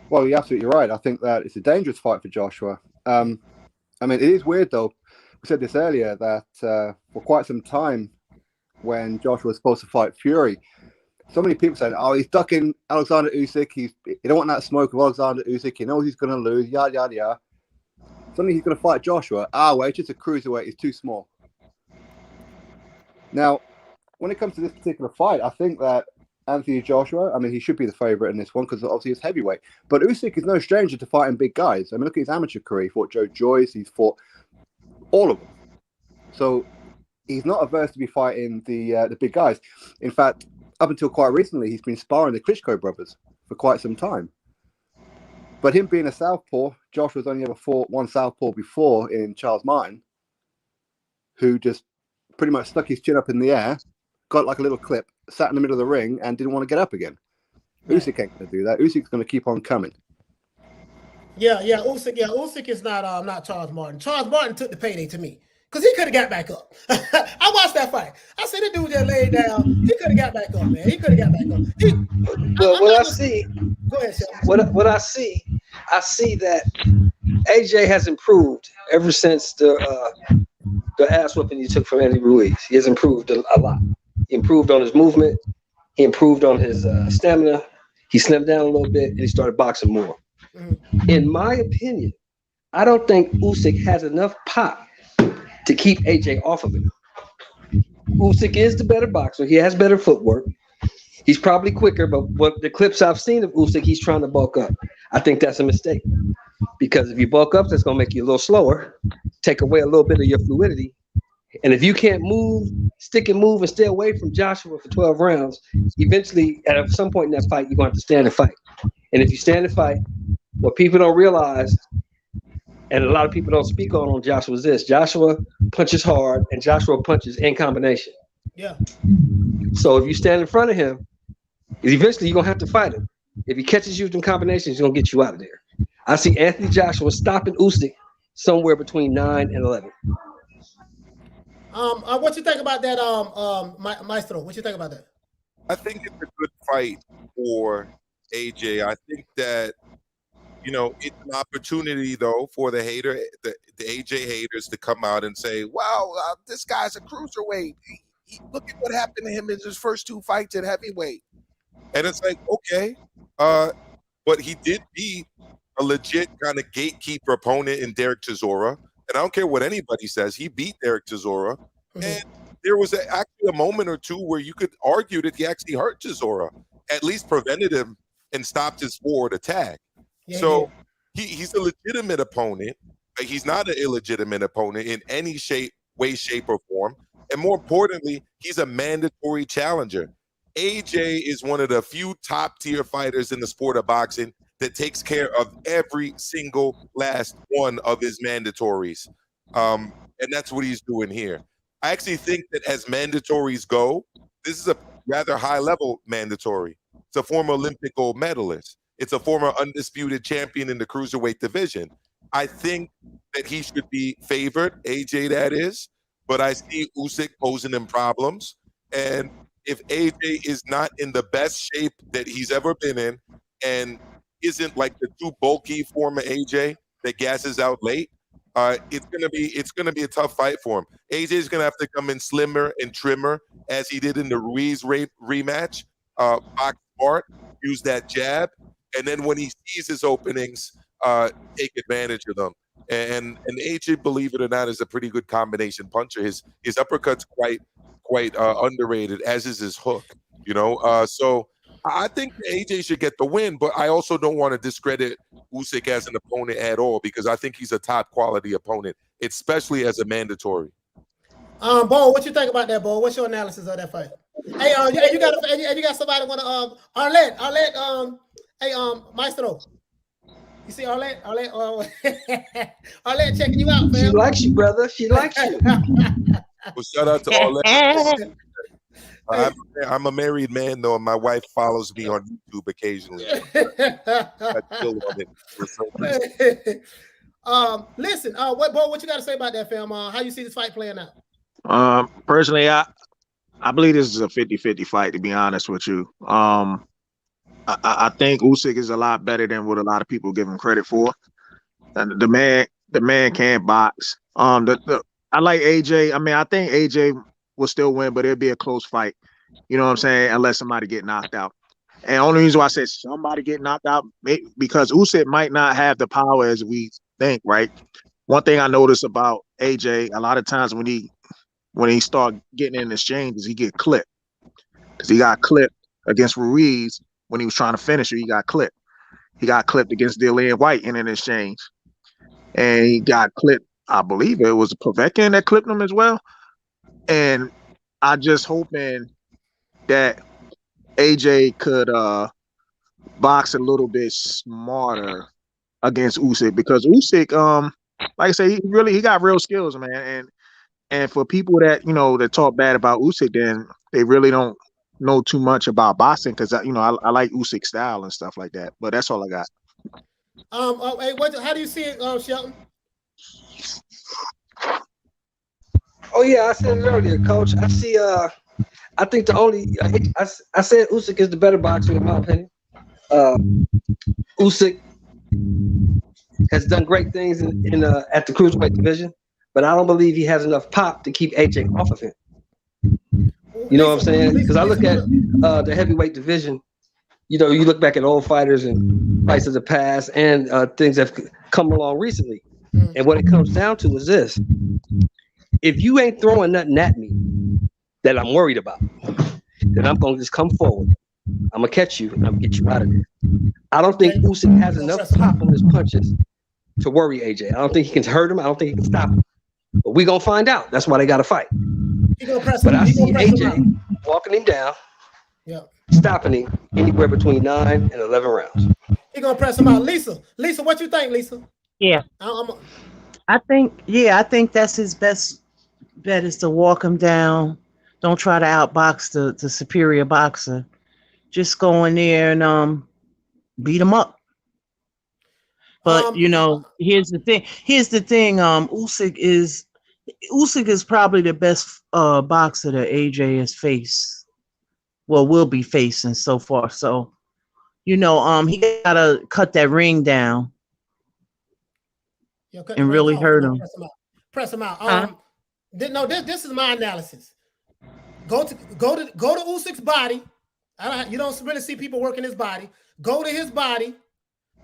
Well, you're absolutely right. I think that it's a dangerous fight for Joshua. I mean, it is weird though. We said this earlier that for quite some time when Joshua was supposed to fight Fury. So many people said, "Oh, he's ducking Alexander Usyk. He don't want that smoke of Alexander Usyk. He knows he's going to lose. Yada yada yada. Suddenly he's going to fight Joshua. Well, it's just a cruiserweight. He's too small." Now, when it comes to this particular fight, I think that Anthony Joshua, I mean, he should be the favorite in this one because obviously it's heavyweight. But Usyk is no stranger to fighting big guys. I mean, look at his amateur career. He fought Joe Joyce. He's fought all of them. So he's not averse to be fighting the big guys. In fact, up until quite recently, he's been sparring the Klitschko brothers for quite some time. But him being a southpaw, Joshua's only ever fought one southpaw before in Charles Martin, who just pretty much stuck his chin up in the air, got like a little clip, sat in the middle of the ring, and didn't want to get up again. Usyk ain't going to do that. Usyk's going to keep on coming. Usyk is not Charles Martin. Charles Martin took the payday to me. Because he could have got back up. I watched that fight. I said, the dude just laid down. He could have got back up, man. He could have got back up. Go ahead, Sean. What I see that AJ has improved ever since the ass whooping he took from Andy Ruiz. He has improved a lot. He improved on his movement. He improved on his stamina. He slimmed down a little bit, and he started boxing more. Mm-hmm. In my opinion, I don't think Usyk has enough pop to keep AJ off of him. Usyk is the better boxer. He has better footwork. He's probably quicker, but what the clips I've seen of Usyk, he's trying to bulk up. I think that's a mistake. Because if you bulk up, that's going to make you a little slower, take away a little bit of your fluidity. And if you can't move, stick and move, and stay away from Joshua for 12 rounds, eventually, at some point in that fight, you're going to have to stand and fight. And if you stand and fight, what people don't realize, and a lot of people don't speak on Joshua is this: Joshua punches hard, and Joshua punches in combination. Yeah. So if you stand in front of him, eventually you're going to have to fight him. If he catches you in combinations, he's going to get you out of there. I see Anthony Joshua stopping Usyk somewhere between 9 and 11. What you think about that, Maestro? What you think about that? I think it's a good fight for AJ. I think that, it's an opportunity, though, for the AJ haters to come out and say, wow, this guy's a cruiserweight. Look at what happened to him in his first two fights at heavyweight. And it's like, okay, but he did beat a legit kind of gatekeeper opponent in Derek Chisora. And I don't care what anybody says, he beat Derek Chisora. Mm-hmm. And there was actually a moment or two where you could argue that he actually hurt Chisora, at least prevented him and stopped his forward attack. So he's a legitimate opponent. He's not an illegitimate opponent in any way, shape, or form. And more importantly, he's a mandatory challenger. AJ is one of the few top-tier fighters in the sport of boxing that takes care of every single last one of his mandatories. And that's what he's doing here. I actually think that as mandatories go, this is a rather high-level mandatory. It's a former Olympic gold medalist. It's a former undisputed champion in the cruiserweight division. I think that he should be favored, AJ that is, but I see Usyk posing him problems. And if AJ is not in the best shape that he's ever been in and isn't like the too bulky former AJ that gasses out late, it's gonna be a tough fight for him. AJ is gonna have to come in slimmer and trimmer as he did in the Ruiz rematch. Box smart, use that jab, and then when he sees his openings, take advantage of them. And AJ, believe it or not, is a pretty good combination puncher. His uppercut's quite underrated, as is his hook. So I think AJ should get the win, but I also don't want to discredit Usyk as an opponent at all because I think he's a top quality opponent, especially as a mandatory. Bo, what you think about that, Bo? What's your analysis of that fight? Hey, you got somebody want to Arlette, hey, Maestro. You see Arlette? Arlette checking you out, man. She likes you, brother. She likes you. Well, shout out to Arlette. I'm a married man, though, and my wife follows me on YouTube occasionally. Listen, what you got to say about that, fam? How you see this fight playing out? Personally, I believe this is a 50-50 fight, to be honest with you. I think Usyk is a lot better than what a lot of people give him credit for. And the man can box. I like AJ. I mean, I think AJ will still win, but it'll be a close fight. You know what I'm saying? Unless somebody get knocked out. And the only reason why I said somebody get knocked out, because Usyk might not have the power as we think, right? One thing I noticed about AJ, a lot of times when he start getting in exchanges, he get clipped. Because he got clipped against Ruiz when he was trying to finish her, he got clipped. He got clipped against Dillian White in an exchange. And he got clipped, I believe it was Povetkin that clipped him as well. And I just hoping that AJ could box a little bit smarter against Usyk, because Usyk, like I say, he got real skills, man. And for people that that talk bad about Usyk, then they really don't know too much about boxing, because I like Usyk's style and stuff like that. But that's all I got. Hey, how do you see it, Shelton? Oh yeah, I said it earlier, Coach. I see. I think I said Usyk is the better boxer in my opinion. Usyk has done great things in at the cruiserweight division, but I don't believe he has enough pop to keep AJ off of him. You know what I'm saying? Because I look at the heavyweight division. You look back at old fighters and fights of the past and things that have come along recently. And what it comes down to is this: if you ain't throwing nothing at me that I'm worried about, then I'm gonna just come forward. I'm gonna catch you and I'm gonna get you out of there. I don't think Usyk has enough pop on his punches to worry AJ. I don't think he can hurt him. I don't think he can stop him. But we gonna find out. That's why they gotta fight. But I see AJ walking him down, stopping him anywhere between 9 and 11 rounds. He gonna press him out. Lisa, what you think, Lisa? Yeah. I think that's his best bet, is to walk him down. Don't try to outbox the superior boxer. Just go in there and beat him up. But here's the thing. Usyk is probably the best boxer that AJ has faced. Well, will be facing so far. So, he gotta cut that ring down and really hurt him. Press him out. This is my analysis. Go to Usyk's body. You don't really see people working his body. Go to his body,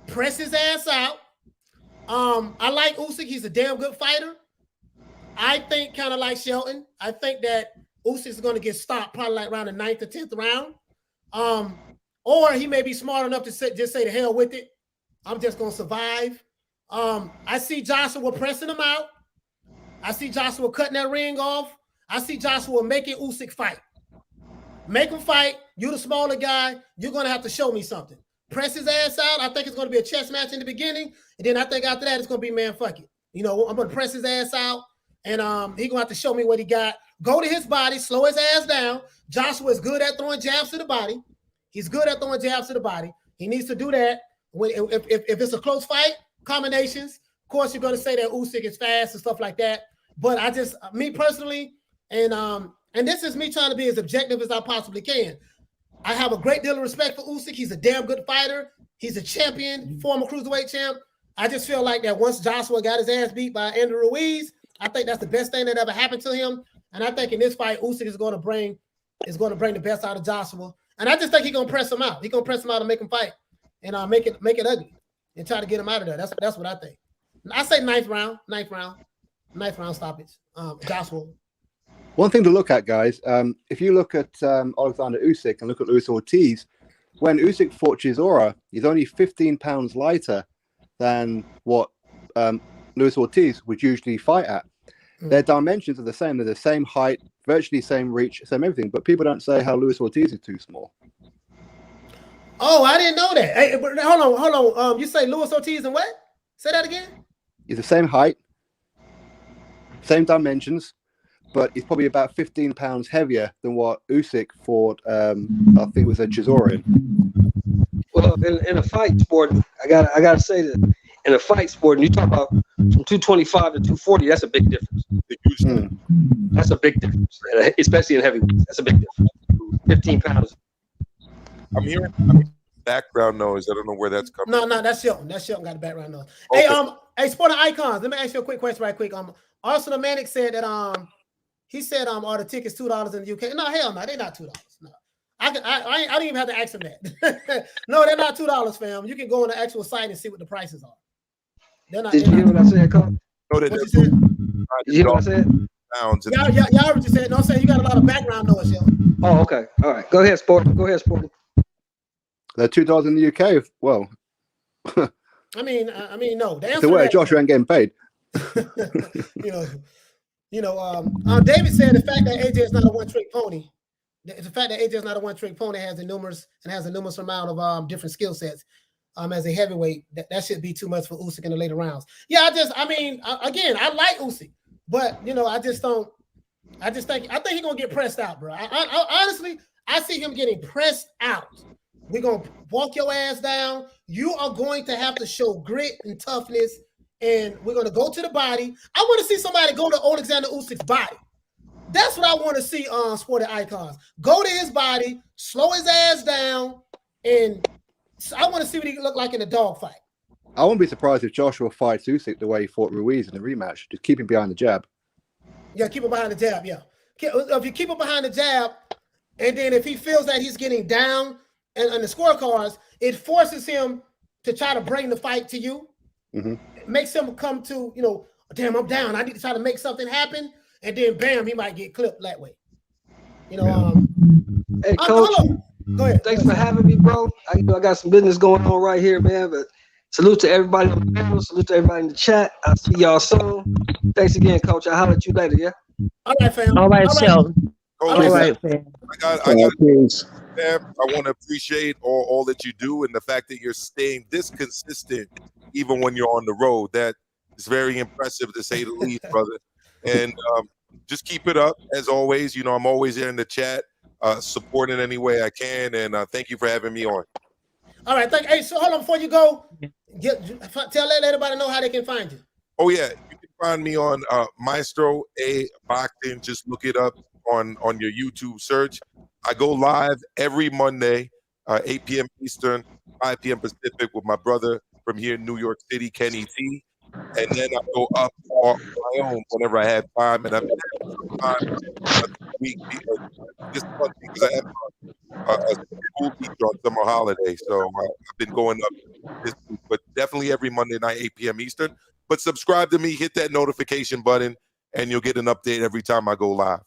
press his ass out. I like Usyk. He's a damn good fighter. I think kind of like Shelton. I think that Usyk is going to get stopped probably like around the 9th or 10th round. Or he may be smart enough to just say the hell with it. I'm just going to survive. I see Joshua pressing him out. I see Joshua cutting that ring off. I see Joshua making Usyk fight. Make him fight. You're the smaller guy. You're going to have to show me something. Press his ass out. I think it's going to be a chess match in the beginning. And then I think after that, it's going to be, man, fuck it. I'm going to press his ass out. And he's going to have to show me what he got. Go to his body. Slow his ass down. Joshua is good at throwing jabs to the body. He's good at throwing jabs to the body. He needs to do that. If it's a close fight, combinations, of course, you're going to say that Usyk is fast and stuff like that. But me personally, and this is me trying to be as objective as I possibly can. I have a great deal of respect for Usyk. He's a damn good fighter. He's a champion, former cruiserweight champ. I just feel like that once Joshua got his ass beat by Andrew Ruiz, I think that's the best thing that ever happened to him. And I think in this fight, Usyk is going to bring the best out of Joshua. And I just think he's going to press him out. He's going to press him out and make him fight and make it ugly and try to get him out of there. That's what I think. I say ninth round stoppage. Joshua. One thing to look at, guys, if you look at Alexander Usyk and look at Luis Ortiz, when Usyk fought Chisora, he's only 15 pounds lighter than what Luis Ortiz would usually fight at. Their dimensions are the same. They're the same height, virtually same reach, same everything. But people don't say how Luis Ortiz is too small. Oh, I didn't know that. Hey, but hold on. You say Luis Ortiz and what? Say that again. He's the same height, same dimensions, but he's probably about 15 pounds heavier than what Usyk fought. I think it was a Chisora. Well, in a fight sport, I gotta say that in a fight sport, and you talk about from 225 to 240, that's a big difference. That's a big difference, especially in heavyweight. That's a big difference. 15 pounds. I'm hearing background noise. I don't know where that's coming. No, that's Shelton. That's Shelton got a background noise. Okay. Hey, Sporting Icons. Let me ask you a quick question right quick. Arsenal Manic said that he said are the tickets $2 in the UK? No, hell no, they're not $2. No. I didn't even have to ask him that. No, they're not $2, fam. You can go on the actual site and see what the prices are. They're not. Did you hear what I said, Coach? What you said? Did you hear what I said? Y'all heard what you said. No, I'm saying you got a lot of background noise, yo. Oh, okay. All right. Go ahead, Sport. Go ahead, Sport. They're $2 in the UK. Well, I mean, no. The answer so where to that, Joshua ain't getting paid. David said the fact that AJ is not a one-trick pony. The fact that AJ is not a one-trick pony has a numerous amount of different skill sets. As a heavyweight, that should be too much for Usyk in the later rounds. Yeah, I like Usyk, but I think he's gonna get pressed out, bro. I honestly see him getting pressed out. We're gonna walk your ass down. You are going to have to show grit and toughness, and we're gonna go to the body. I want to see somebody go to Alexander Usyk's body. That's what I want to see on Sporting Icons. Go to his body, slow his ass down, and I want to see what he look like in a dogfight. I wouldn't be surprised if Joshua fights Usyk the way he fought Ruiz in the rematch. Just keep him behind the jab. Yeah, keep him behind the jab. Yeah, if you keep him behind the jab, and then if he feels that he's getting down and the scorecards, it forces him to try to bring the fight to you. Mm-hmm. It makes him come to damn, I'm down. I need to try to make something happen, and then bam, he might get clipped that way. Hey, Coach. Go ahead. Thanks for having me, bro. I got some business going on right here, man. But salute to everybody on the panel. Salute to everybody in the chat. I'll see y'all soon. Thanks again, Coach. I'll holler at you later, yeah? All right, fam. All right, Sheldon. All right, fam. I want to appreciate all that you do and the fact that you're staying this consistent even when you're on the road. That is very impressive, to say the least, brother. And just keep it up as always. I'm always here in the chat. Support in any way I can, and thank you for having me on. All right, hey, so hold on before you go. Let everybody know how they can find you. Oh yeah, you can find me on Maestro A Boxing. Just look it up on your YouTube search. I go live every Monday, 8 p.m. Eastern, 5 p.m. Pacific, with my brother from here in New York City, Kenny T. And then I go up on my own whenever I have time, and I've been having some time week this month because I have a school teacher on summer holiday, so I've been going up this week. But definitely every Monday night, 8 p.m. Eastern. But subscribe to me, hit that notification button, and you'll get an update every time I go live.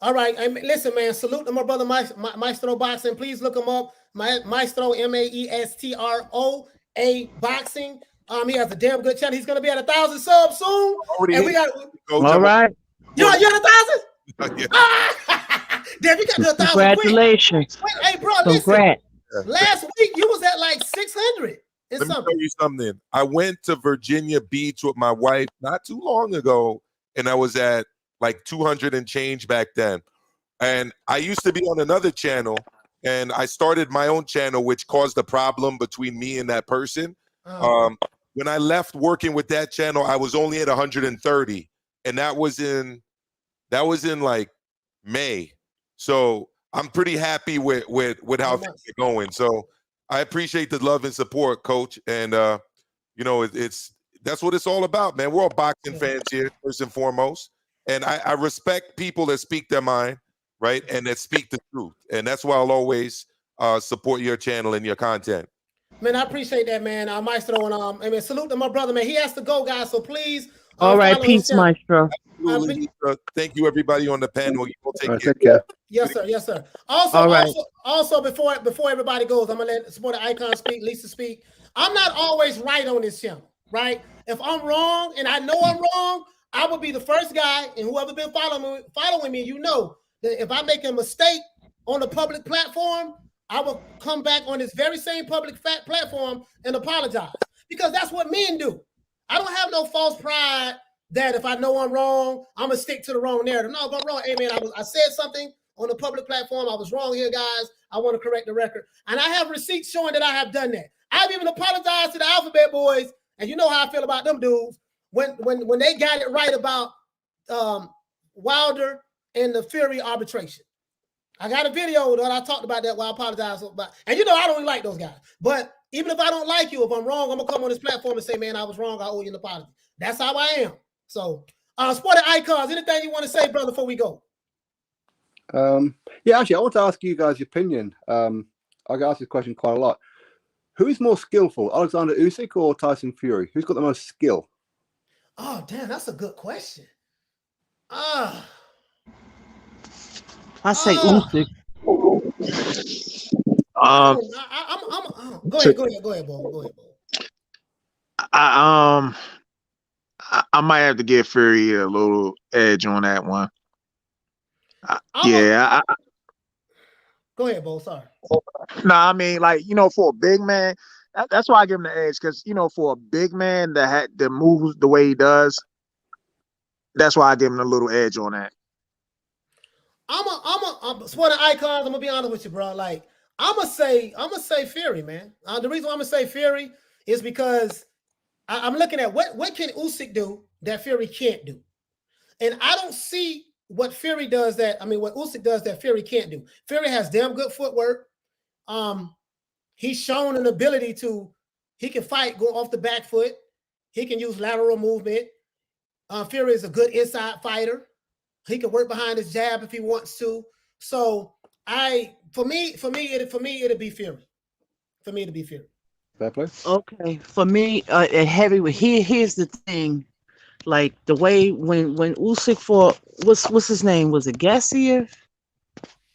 All right, listen, man. Salute to my brother Maestro Boxing. Please look him up. Maestro Maestro Boxing. He has a damn good channel. He's gonna be at 1,000 subs soon. And we got all right. You're at 1,000? Yeah. Damn, you got to 1,000. Congratulations. Wait, hey, bro, Congrats. listen. Last week you was at like 600. Let me tell you something. I went to Virginia Beach with my wife not too long ago, and I was at like 200 and change back then. And I used to be on another channel, and I started my own channel, which caused a problem between me and that person. When I left working with that channel, I was only at 130, and that was in like May. So I'm pretty happy with how things are going. So I appreciate the love and support, Coach. And it's that's what it's all about, man. We're all boxing fans here, first and foremost. And I respect people that speak their mind, right, and that speak the truth. And that's why I'll always support your channel and your content. Man, I appreciate that, man. Maestro, and salute to my brother, man. He has to go, guys. So please. All right, peace, Maestro. Absolutely. Thank you, everybody on the panel. You will take Take care. Yes, sir. Yes, sir. Also, before everybody goes, I'm gonna let Sporting Icon speak, Lisa speak. I'm not always right on this channel, right? If I'm wrong, and I know I'm wrong, I will be the first guy, and whoever been following me, that if I make a mistake on a public platform, I will come back on this very same public platform and apologize, because that's what men do. I don't have no false pride that if I know I'm wrong, I'm gonna stick to the wrong narrative. No, if I'm wrong, hey man, I said something on a public platform. I was wrong here, guys. I want to correct the record, and I have receipts showing that I have done that. I've even apologized to the Alphabet Boys, and you know how I feel about them dudes when they got it right about Wilder and the Fury arbitration. I got a video that I talked about that where I apologize about. And I don't even like those guys. But even if I don't like you, if I'm wrong, I'm going to come on this platform and say, man, I was wrong. I owe you an apology. That's how I am. So, Sporting icons, anything you want to say, brother, before we go? Yeah, actually, I want to ask you guys your opinion. I get asked this question quite a lot. Who is more skillful, Alexander Usyk or Tyson Fury? Who's got the most skill? Oh, damn, that's a good question. I say Usyk. Go ahead, Bo. Go ahead, Bo. I might have to give Fury a little edge on that one. Go ahead, Bo. Sorry. I mean, like, for a big man, that's why I give him the edge, because for a big man that moves the way he does, that's why I give him a little edge on that. I'm Sporting icons. I'm gonna be honest with you, bro. Like, I'm gonna say Fury, man. The reason why I'm gonna say Fury is because I'm looking at what can Usyk do that Fury can't do, and I don't see what Fury does what Usyk does that Fury can't do. Fury has damn good footwork. He's shown an ability he can fight, go off the back foot. He can use lateral movement. Fury is a good inside fighter. He can work behind his jab if he wants to. So for me, it'd be Fury. For me to be Fury. Fair play. Okay, for me, at heavyweight, here's the thing. Like the way when Usyk fought, what's his name? Was it Gassiev?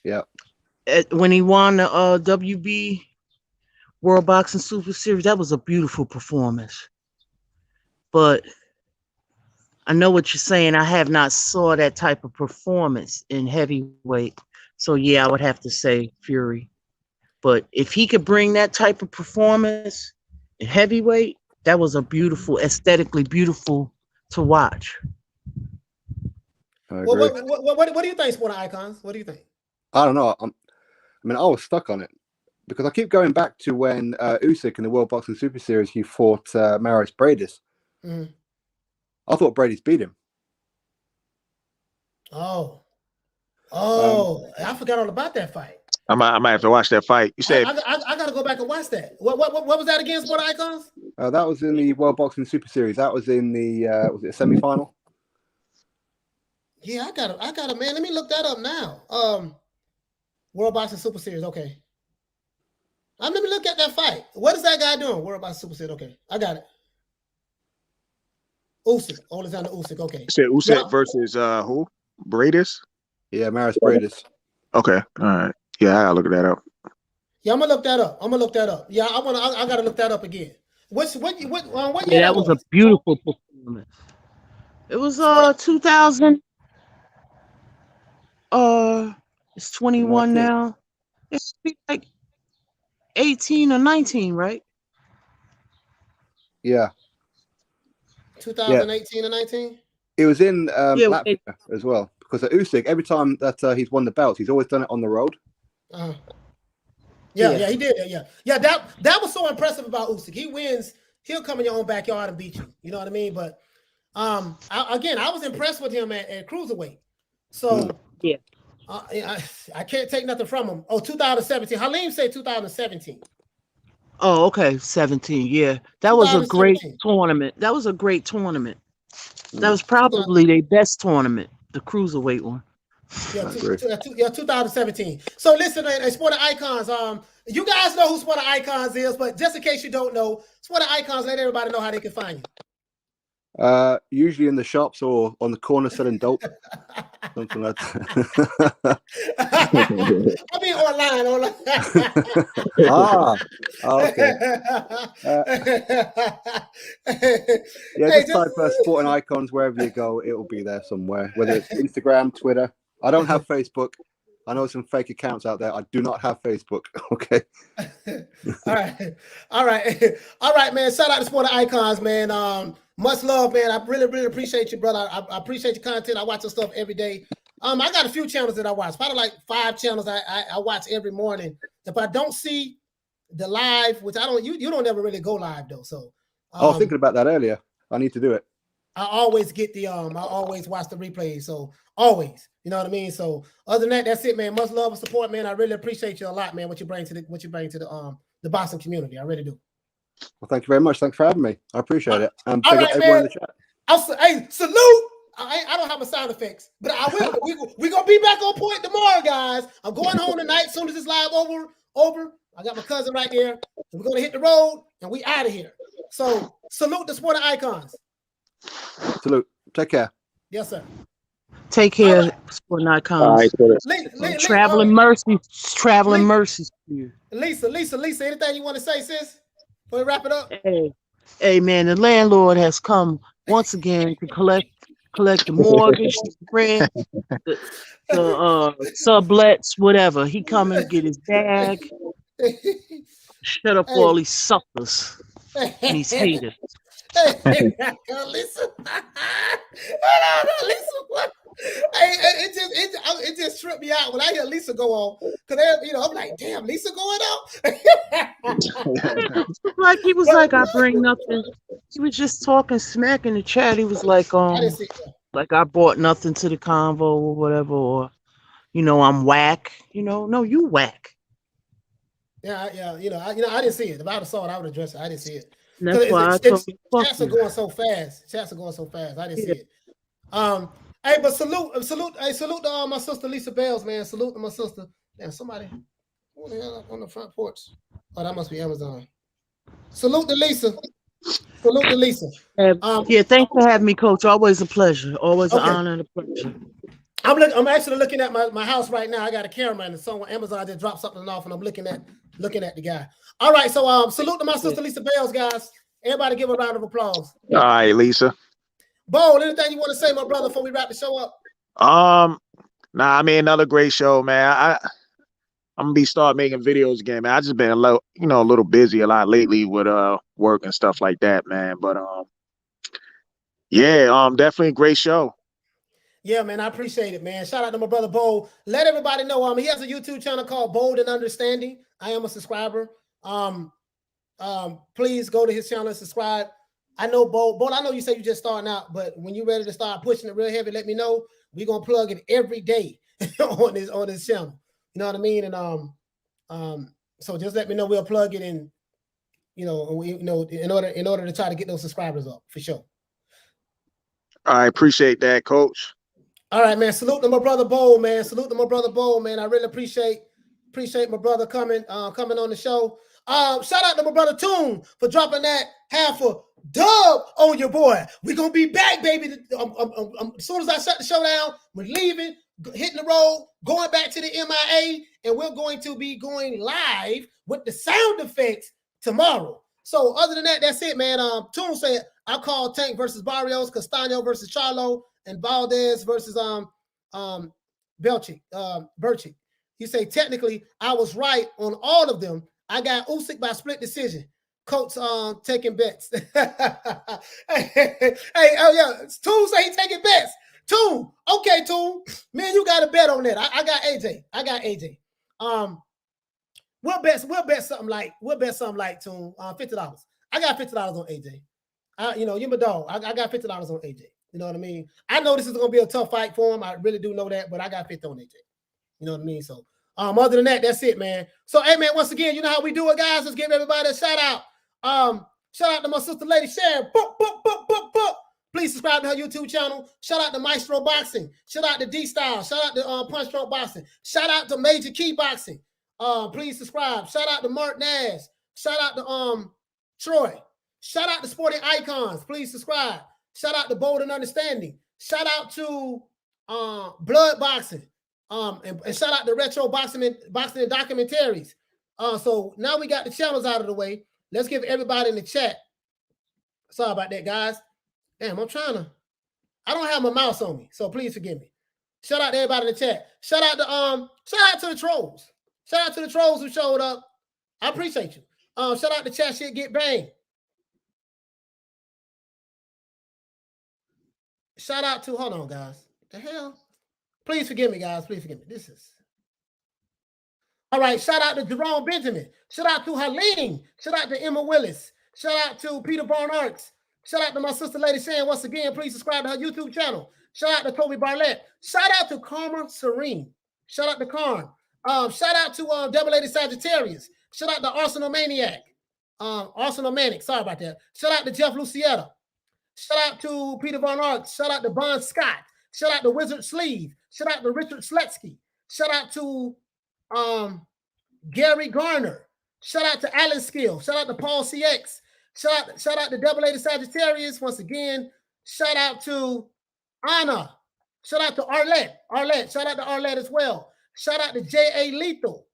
Yeah. When he won the WB World Boxing Super Series, that was a beautiful performance. But I know what you're saying. I have not saw that type of performance in heavyweight. So yeah, I would have to say Fury. But if he could bring that type of performance in heavyweight, that was a beautiful, aesthetically beautiful to watch. Well, what do you think, Sporting icons? What do you think? I don't know. I was stuck on it because I keep going back to when Usyk in the World Boxing Super Series, he fought Maurice Bradis. Mm. I thought Bradis beat him. I forgot all about that fight. I might have to watch that fight. You said I got to go back and watch that. What was that against? What icons? That was in the World Boxing Super Series. That was in the was it a semi-final? Yeah, I got it, man. Let me look that up now. World Boxing Super Series. Okay. Let me look at that fight. What is that guy doing? World Boxing Super Series. Okay, I got it. Usyk, Alexander Usyk. Okay. You said Usyk versus who? Bradis? Yeah, Maurice Bradis. Okay, all right. Yeah, I gotta look that up. Yeah, I'm gonna look that up. Yeah, I gotta look that up again. What year that was a beautiful performance. It was 2000. It's 21 now. It's like 18 or 19, right? Yeah. 2018 or 19. It was in Latvia as well, because at Usyk, every time that he's won the belts, he's always done it on the road. Yeah, he did. Yeah. That was so impressive about Usyk. He wins. He'll come in your own backyard and beat you. You know what I mean? But I was impressed with him at cruiserweight. So yeah, I can't take nothing from him. 2017. Halim said 2017. Oh, okay, 17. Yeah, that was a great tournament. That was probably their best tournament, the cruiserweight one. Yeah, 2017. So listen, Sporting Icons. You guys know who Sporting Icons is, but just in case you don't know, Sporting Icons, let everybody know how they can find you. Usually in the shops or on the corner selling dope. Something like that. I mean online. Okay. Just type Sporting Icons wherever you go, it will be there somewhere. Whether it's Instagram, Twitter. I don't have Facebook. I know some fake accounts out there. I do not have Facebook. Okay. All right, man. Shout out to Sporting Icons, man. Much love, man. I really, really appreciate you, brother. I appreciate your content. I watch your stuff every day. I got a few channels that I watch. Probably like 5 channels I watch every morning. If I don't see the live, which I don't, you don't ever really go live though. So I was thinking about that earlier. I need to do it. I always get I always watch the replays. So always, you know what I mean? So other than that, that's it, man. Much love and support, man. I really appreciate you a lot, man. What you bring to the boxing community. I really do. Well, thank you very much. Thanks for having me. I appreciate it. All right, man. Hey, salute. I don't have my sound effects, but I will. We're gonna be back on point tomorrow, guys. I'm going home tonight. As soon as this live over, I got my cousin right there. We're gonna hit the road and we out of here. So salute the sporting icons. Salute. Take care. Yes, sir. Take care, right. sporting icons. All right, Traveling mercies to you. Lisa, anything you want to say, sis? Before we wrap it up? Hey, man, the landlord has come once again to collect the mortgage, the rent, the sublets, whatever. He coming to get his bag. Shut up all these suckers and these haters. Lisa, Lisa, what? It just tripped me out when I hear Lisa go on, because I'm like, damn, Lisa going on. Like he was like, I bring nothing. He was just talking smack in the chat. He was like, like I brought nothing to the convo or whatever, or I'm whack. No, you whack. Yeah, I didn't see it. If I would have saw it, I would address it. I didn't see it. That's why chats are going so fast. I didn't see it. Hey, but salute to my sister Lisa Bells, man. Salute to my sister. Damn, somebody on the front porch. Oh, that must be Amazon. Salute to Lisa. Thanks for having me, Coach. Always a pleasure. Always an honor and a pleasure. I'm actually looking at my house right now. I got a camera and someone Amazon just dropped something off, and I'm looking at the guy. All right, so salute to my sister Lisa Bells, guys. Everybody give a round of applause. All right, Lisa. Bo, anything you want to say, my brother, before we wrap the show up? Another great show, man. I'm gonna start making videos again, man. I just been a little busy a lot lately with work and stuff like that, man. But definitely a great show. Yeah, man, I appreciate it, man. Shout out to my brother Bo. Let everybody know he has a YouTube channel called Bold and Understanding. I am a subscriber. Please go to his channel and subscribe. I know Bo, I know you say you just starting out, but when you're ready to start pushing it real heavy, let me know. We're gonna plug it every day on this channel. You know what I mean? And so just let me know. We'll plug it in, in order to try to get those subscribers up for sure. I appreciate that, Coach. All right, man. Salute to my brother Bo, man. I really appreciate my brother coming on the show. Shout out to my brother Toon for dropping that half a dub on your boy. We're gonna be back, baby. As soon as I shut the show down, we're leaving, hitting the road, going back to the MIA, and we're going to be going live with the sound effects tomorrow. So other than that, that's it, man. Toon said I called Tank versus Barrios, Castaño versus Charlo, and Valdez versus Burchik. He said technically I was right on all of them. I got Usyk by split decision. Coach taking bets. hey, Toon say he taking bets. Toon, okay, Toon. Man, you got a bet on that. I got AJ. We'll bet something like Toon. $50. I got $50 on AJ. You're my dog. I got $50 on AJ. You know what I mean? I know this is gonna be a tough fight for him. I really do know that, but I got 50 on AJ. You know what I mean? So other than that, that's it, man. So hey man, once again, you know how we do it, guys. Let's give everybody a shout out. Shout out to my sister Lady Sharon. Please subscribe to her YouTube channel. Shout out to Maestro Boxing. Shout out to D-Style. Shout out to Punch Drunk Boxing. Shout out to Major Key Boxing. Please subscribe. Shout out to Mark Nash. Shout out to Troy. Shout out to Sporting Icons. Please subscribe. Shout out to Bold and Understanding. Shout out to Blood Boxing. And shout out to Retro Boxing and Documentaries. So now we got the channels out of the way. Let's give everybody in the chat. Sorry about that, guys. Damn, I don't have my mouse on me, so please forgive me. Shout out to everybody in the chat. Shout out to the trolls. Shout out to the trolls who showed up. I appreciate you. Shout out to Chat Shit Get Bang. Shout out to, hold on, guys. The hell? Please forgive me, guys. Please forgive me. All right. Shout out to Jerome Benjamin. Shout out to Helene. Shout out to Emma Willis. Shout out to Peter Barn Arts. Shout out to my sister Lady Shan. Once again, please subscribe to her YouTube channel. Shout out to Toby Barlett. Shout out to Karma Serene. Shout out to Karn. Shout out to Double Lady Sagittarius. Shout out to Arsenal Maniac. Arsenal Manic. Sorry about that. Shout out to Jeff Lucietta. Shout out to Peter Von Ark. Shout out to Bon Scott. Shout out to Wizard Sleeve. Shout out to Richard Sletsky. Shout out to Gary Garner. Shout out to Alan Skill. Shout out to Paul CX. Shout out to Double A the Sagittarius once again. Shout out to Anna. Shout out to Arlette. Shout out to Arlette as well. Shout out to J.A. Lethal.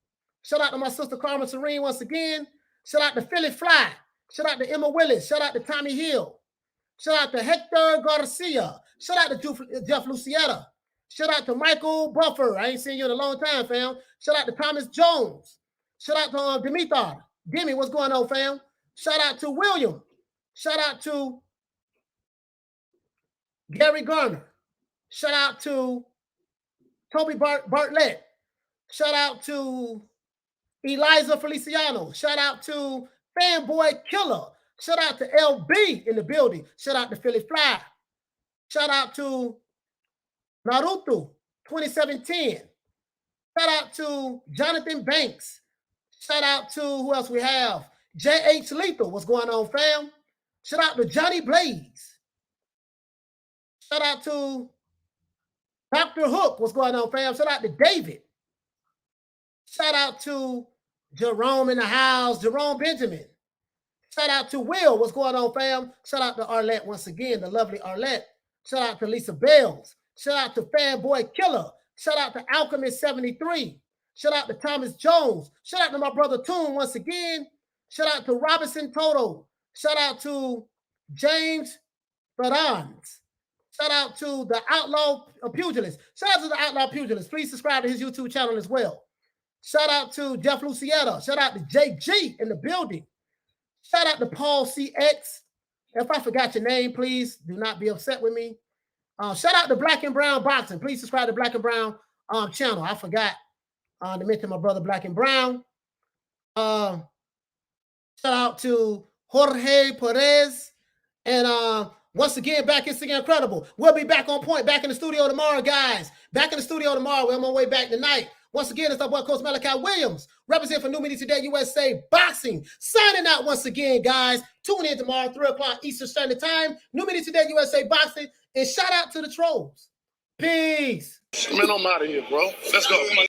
Shout out to my sister Carmen Serene once again. Shout out to Philly Fly. Shout out to Emma Willis. Shout out to Tommy Hill. Shout out to Hector Garcia. Shout out to Jeff Lucietta. Shout out to Michael Buffer. I ain't seen you in a long time, fam. Shout out to Thomas Jones. Shout out to Dimitar. Demi, what's going on, fam? Shout out to William. Shout out to Gary Garner. Shout out to Toby Bartlett. Shout out to Eliza Feliciano. Shout out to Fanboy Killer. Shout out to LB in the building. Shout out to Philly Fly. Shout out to Naruto 2710. Shout out to Jonathan Banks. Shout out to who else we have? J.H. Lethal. What's going on, fam? Shout out to Johnny Blaze. Shout out to Dr. Hook. What's going on, fam? Shout out to David. Shout out to Jerome in the house. Jerome Benjamin. Shout out to Will. What's going on, fam? Shout out to Arlette once again, the lovely Arlette. Shout out to Lisa Bells. Shout out to Fanboy Killer. Shout out to Alchemist 73. Shout out to Thomas Jones. Shout out to my brother Toon once again. Shout out to Robinson Toto. Shout out to James Ferrans. Shout out to the Outlaw Pugilist. Shout out to the Outlaw Pugilist. Please subscribe to his YouTube channel as well. Shout out to Jeff Lucietta. Shout out to JG in the building. Shout out to Paul CX. If I forgot your name, please do not be upset with me. Shout out to Black and Brown Boxing. Please subscribe to Black and Brown channel. I forgot to mention my brother Black and Brown. Shout out to Jorge Perez. And once again, back in Singing Incredible. We'll be back on point, back in the studio tomorrow, guys. Back in the studio tomorrow. We're on my way back tonight. Once again, it's our boy Coach Malachi Williams, representing for New Media Today USA Boxing. Signing out once again, guys. Tune in tomorrow, 3 o'clock Eastern Standard Time. New Media Today USA Boxing. And shout out to the trolls. Peace. Man, I'm out of here, bro. Let's go.